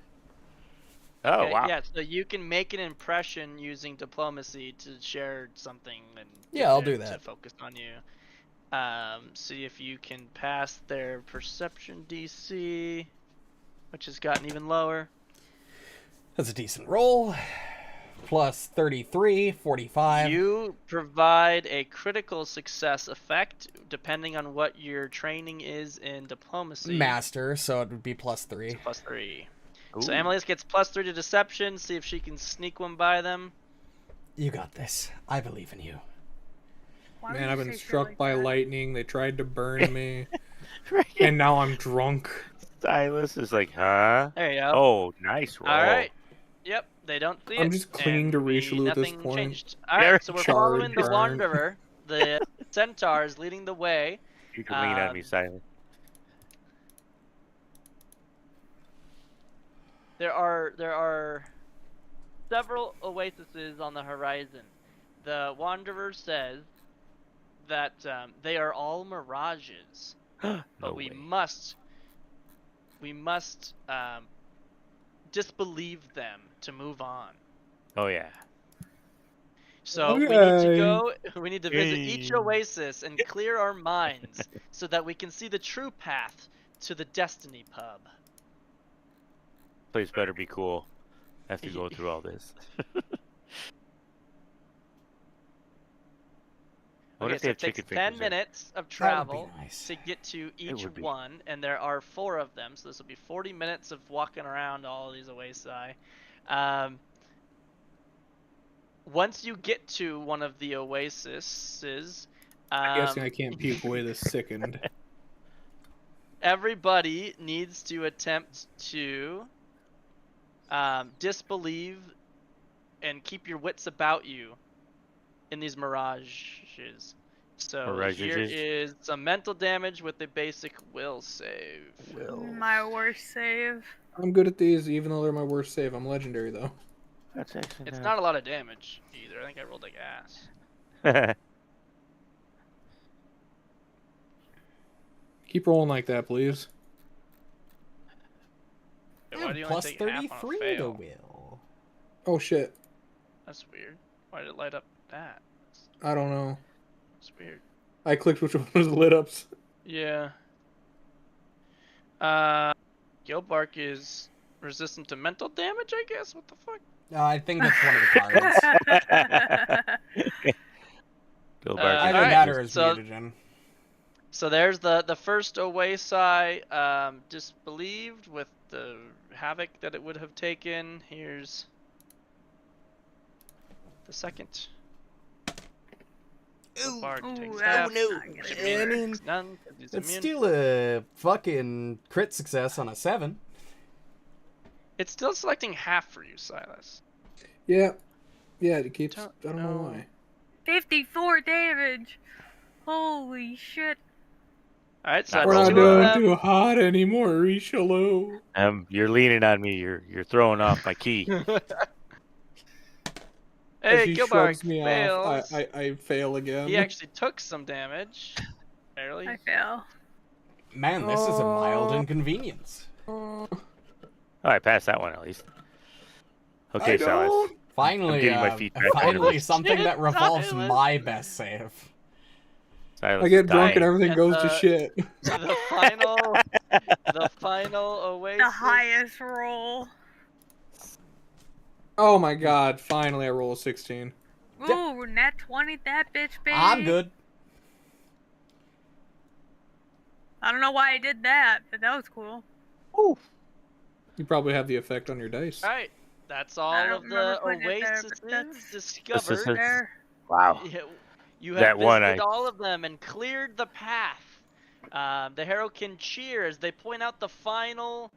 Oh, Okay, wow. Yeah, so you can make an impression using diplomacy to share something and Yeah, I'll to- do that. to focus on you. See if you can pass their perception DC, which has gotten even lower. That's a decent roll. +33, 45. You provide a critical success effect depending on what your training is in diplomacy. Master, so it would be +3. So +3. Ooh. So Amalisce gets +3 to deception. See if she can sneak one by them. You got this. I believe in you. Why would Man, you I've been say shit struck like by that? lightning. They tried to burn me, and now I'm drunk. Sylas is like, huh? There you go. Oh, nice roll. All right. Yep, they don't see it. I'm just clinging to and Rishalou at this nothing point. changed. All right, so we're Charred, following the burnt. Wanderer. The Centaur is leading the way. You can lean on me, Sylas. There are several oases on the horizon. The Wanderer says that they are all mirages, but No we way. must disbelieve them to move on. Oh, yeah. So we need to Okay. go. We need to visit each Hey. oasis and clear our minds so that we can see the true path to the Destiny Pub. Place better be cool. I have to go through all this. What Okay, if so they it have takes chicken 10 fingers in? minutes of That would be travel nice. to get to each would be. one, and there are 4 of them, so this will be 40 minutes of walking around all of these oasis. Once you get to one of the oases, I'm guessing I can't puke away this sickened. everybody needs to attempt to disbelieve and keep your wits about you in these mirages. So here Mirages? is some mental damage with a basic will save. My worst save. I'm good at these, even though they're my worst save. I'm legendary though. That's actually It's not a lot of damage either. I think I rolled like ass. not. Keep rolling like that, please. Why do you only Plus take half on a 33 to fail? will. Oh shit. That's weird. Why did it light up that? I don't know. That's weird. I clicked which one was lit up. Yeah. Gilbark is resistant to mental damage, I guess? What the fuck? I think that's one of the cards. Gilbark Either alright, that or his so- mutagen. So there's the first oasis disbelieved with the havoc that it would have taken. Here's the second. Gilbark Ooh, takes that's half. not gonna Takes be I mean, none, 'cause he's it's immune. still a fucking crit success on a 7. It's still selecting half for you, Sylas. Yeah. Yeah, it keeps. Don't I don't know know. why. 54 damage. Holy shit. Alright, so Not We're that's not two of doing them. too hot anymore, Rishalou. You're leaning on me. You're throwing off my key. As Hey, he Gilbark shrugs me fails. off, I fail again. He actually took some damage. Barely. I fail. Man, this is a mild inconvenience. Oh, I passed that one at least. Okay, I Sylas. don't. Finally, getting my feet back finally under me. something that revolves Silas. my best save. Sylas I get is drunk and dying. everything And goes to the- shit. The final oasis. The highest roll. Oh my god, finally I roll a 16. Ooh, nat 20 that bitch, baby. I'm good. I don't know why I did that, but that was cool. You probably have the effect on your dice. Alright, that's all I of don't the remember putting it there, oases but that's- discovered. There. Wow. You have That one visited I- all of them and cleared the path. The hero can cheer as they point out the final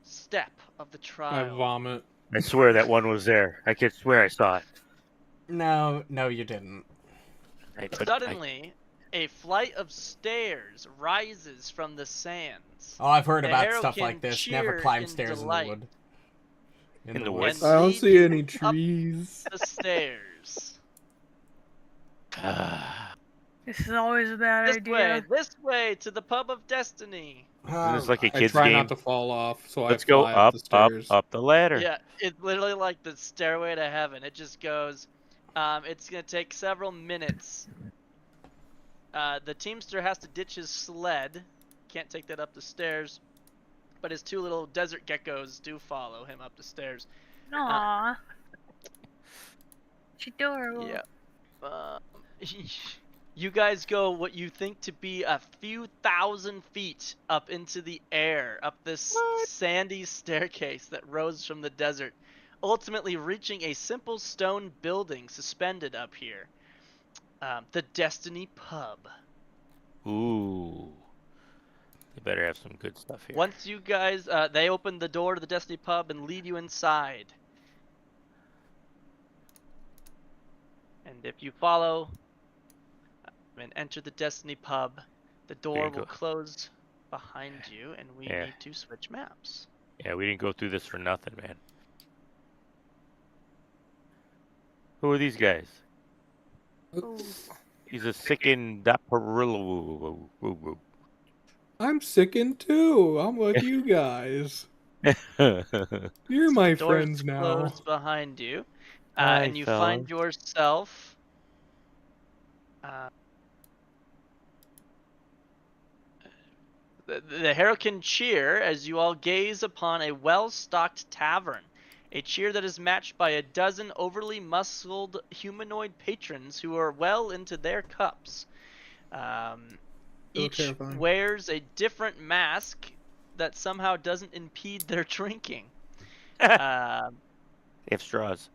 step of the I trial. vomit. I swear that one was there. I could swear I saw it. No, you didn't. Suddenly, a flight of stairs rises from the sands. Oh, I've heard The about Harrow stuff can like this. Never cheer climb in stairs delight. in the wood. In the woods. woods. I don't lead see any up trees. The stairs. This is always a bad idea. This way to the pub of destiny. Isn't this like a I kid's try game? not to fall off, so Let's I go fly up, the stairs. up the ladder. Yeah, it's literally like the stairway to heaven. It just goes. It's gonna take several minutes. The teamster has to ditch his sled. Can't take that up the stairs. But his 2 little desert geckos do follow him up the stairs. Aww. It's adorable. Yeah. You guys go what you think to be a few thousand feet up into the air, up this sandy staircase that rose from the desert, ultimately reaching a simple stone building suspended up here. The Destiny Pub. Ooh. They better have some good stuff here. Once you guys, they open the door to the Destiny Pub and lead you inside. And if you follow and enter the Destiny Pub, the door will close behind you, and we need to switch maps. Yeah, we didn't go through this for nothing, man. Who are these guys? He's a sickened Daparillo. I'm sickened too. I'm like you guys. You're my friends now. Doors close behind you, and you find yourself. The Harrow can cheer as you all gaze upon a well-stocked tavern. A cheer that is matched by a dozen overly muscled humanoid patrons who are well into their cups. Each terrifying. wears a different mask that somehow doesn't impede their drinking. They have straws.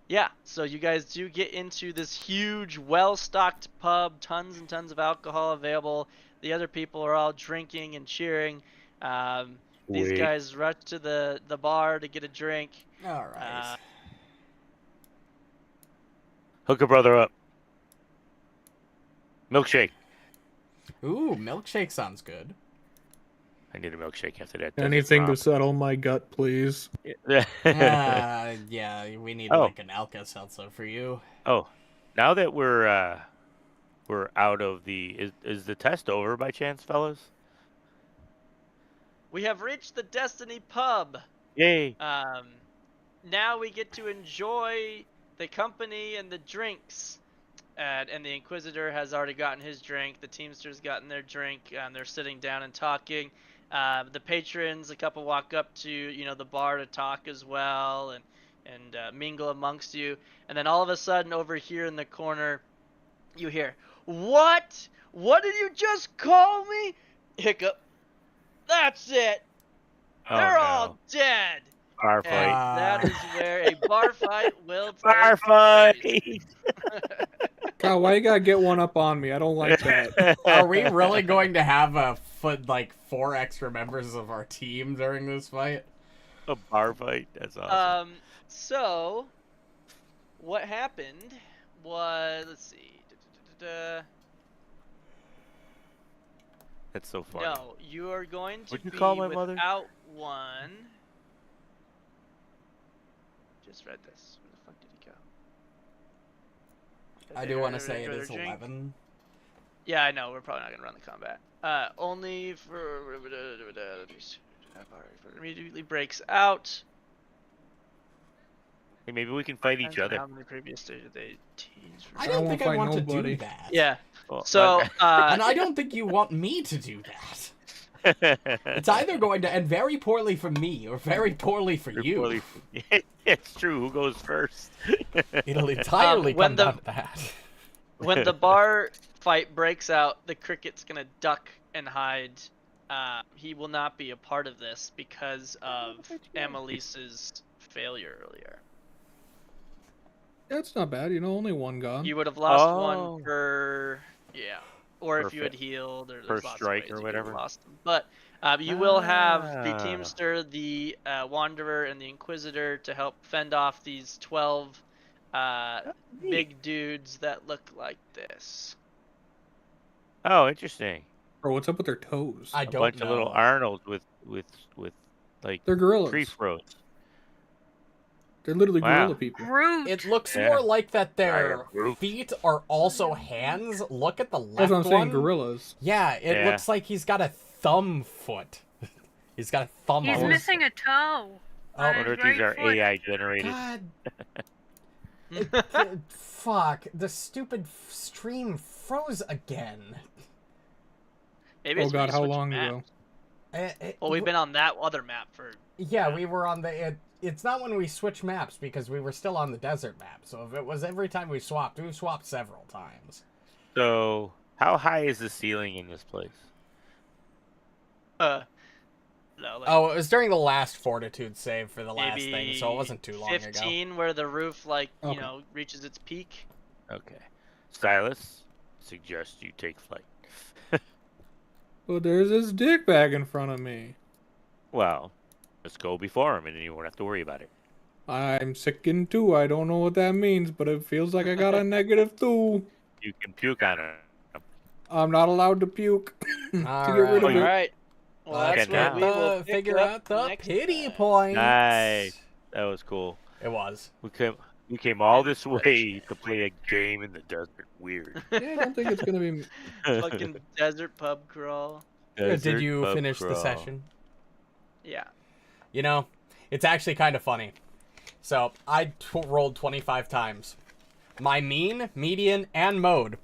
Yeah, so you guys do get into this huge, well-stocked pub, tons and tons of alcohol available. The other people are all drinking and cheering. These guys rush to the bar to get a drink. All right. Hook a brother up. Milkshake. Ooh, milkshake sounds good. I need a milkshake after that. Anything to settle my gut, please. Yeah, we need like an Alka-Seltzer for you. Oh, now that we're out of the is the test over by chance, fellas? We have reached the Destiny Pub. Yay! Now we get to enjoy the company and the drinks. And the Inquisitor has already gotten his drink. The Teamster's gotten their drink. They're sitting down and talking. The patrons, a couple walk up to the bar to talk as well and mingle amongst you. And then all of a sudden, over here in the corner, you hear, "What? What did you just call me?" Hiccup. That's it. They're all dead. Bar And fight. that is where a bar fight will take Bar place. fight. God, why you gotta get one up on me? I don't like that. Are we really going to have 4 extra members of our team during this fight? A bar fight. That's awesome. So what happened was, let's see. That's so funny. No, you are going to What'd you be call my mother? without one. Just read this. Where the fuck did he go? I do want to say it is 11. Yeah, I know. We're probably not gonna run the combat. Only for immediately breaks out. Hey, maybe we can fight each other. How many previous stages they teens? I don't think I fight want to nobody. do that. Yeah. Well, So And I don't think you want me to do that. It's either going to end very poorly for me or very poorly for you. It's true. Who goes first? It'll entirely when come down to that. When the bar fight breaks out, the cricket's gonna duck and hide. He will not be a part of this because of Amalisce's failure earlier. That's not bad, only one gone. You would have lost one for or if Perfect. you had healed, or there's First lots strike of ways or you could have whatever. lost them. But you will have the Ah. Teamster, the Wanderer, and the Inquisitor to help fend off these 12 Neat. big dudes that look like this. Oh, interesting. Or what's up with their toes? I A don't bunch know. of little Arnolds with like They're gorillas. tree throats. They're literally Wow. gorilla people. Groot. It looks Yeah. more like that I their am Groot. feet are also hands. Look at the left That's what I'm saying, one. gorillas. Yeah, it Yeah. looks like he's got a thumb foot. He's got a thumb He's on his missing a toe. Oh, I on wonder his if these right are foot. AI generated. God. Fuck. The stupid stream froze again. Maybe Oh it's when god, you how switch long maps. ago? Well, we've been on that other map for. Yeah, we were on it's not when we switched maps because we were still on the desert map. So if it was every time we swapped several times. So, how high is the ceiling in this place? No, like Oh, it was during the last fortitude save for the last maybe thing, so it wasn't too long ago. 15, where the roof, like, Okay. you know, reaches its peak. Okay. Sylas, suggest you take flight. Well, there's this dick bag in front of me. Well, let's go before him, and then you won't have to worry about it. I'm sickened too. I don't know what that means, but it feels like I got a -2. You can puke on it. I'm not allowed to puke to get All rid of right. it. All right. Well, Let's that's Okay, what now. we will pick figure up out the next pity time. points. Nice. That was cool. It was. We came all this way to play a game in the desert. Weird. Yeah, I don't think it's gonna be. Fucking desert pub crawl. Did Desert you pub finish the crawl. session? Yeah. You know, it's actually kind of funny. So, I rolled 25 times. My mean, median, and mode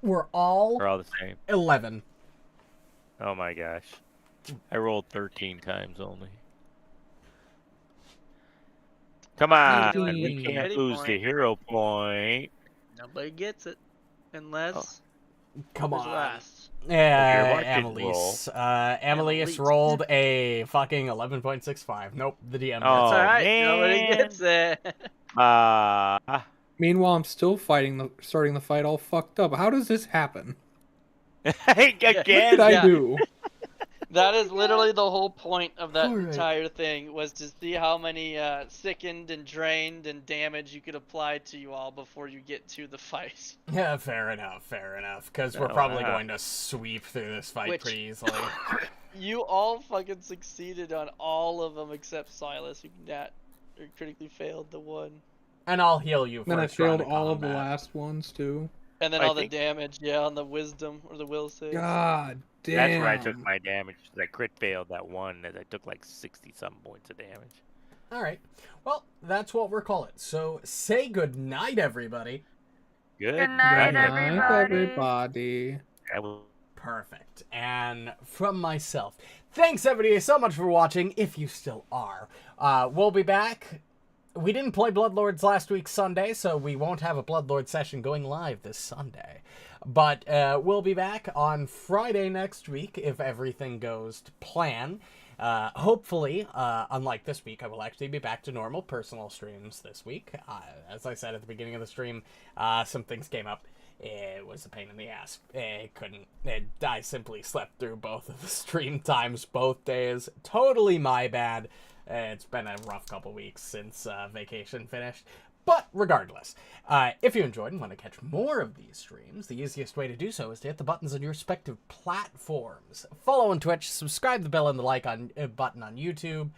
were all We're all the same. 11. Oh my gosh. I rolled 13 times only. Come on. We 13. can't lose the hero point. Nobody gets it. Unless. Come who's on. last? Yeah, Gilbark didn't Amalisce. Amalisce Amalisce. rolled a fucking 11.65. Nope, the DM. Oh, It's alright. man. Nobody gets it. Meanwhile, I'm still starting the fight all fucked up. How does this happen? What Again. did I Yeah. do? That is literally the whole point of that Alright. entire thing, was to see how many sickened and drained and damage you could apply to you all before you get to the fight. Yeah, fair enough. Because we're Oh, probably wow. going to sweep through this fight Which- pretty easily. You all fucking succeeded on all of them except Sylas, who critically failed the one. And I'll heal you Then I first round failed all of the combat. last ones too. And then I all the think- damage, on the wisdom or the will save. God damn. That's where I took my damage. I crit failed that one, and I took like 60-some points of damage. All right. Well, that's what we're calling. So say good night, everybody. Good. Good night, Good everybody. night, everybody. That was- Perfect. And from myself, thanks everybody so much for watching, if you still are. We'll be back. We didn't play Bloodlords last week Sunday, so we won't have a Bloodlord session going live this Sunday. But we'll be back on Friday next week if everything goes to plan. Hopefully, unlike this week, I will actually be back to normal personal streams this week. As I said at the beginning of the stream, some things came up. It was a pain in the ass. I simply slept through both of the stream times both days. Totally my bad. It's been a rough couple weeks since vacation finished. But regardless, if you enjoyed and want to catch more of these streams, the easiest way to do so is to hit the buttons on your respective platforms. Follow on Twitch, subscribe the bell and the like button on YouTube.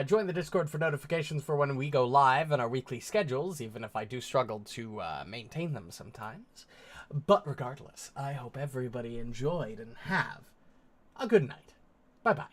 Join the Discord for notifications for when we go live and our weekly schedules, even if I do struggle to maintain them sometimes. But regardless, I hope everybody enjoyed and have a good night. Bye-bye.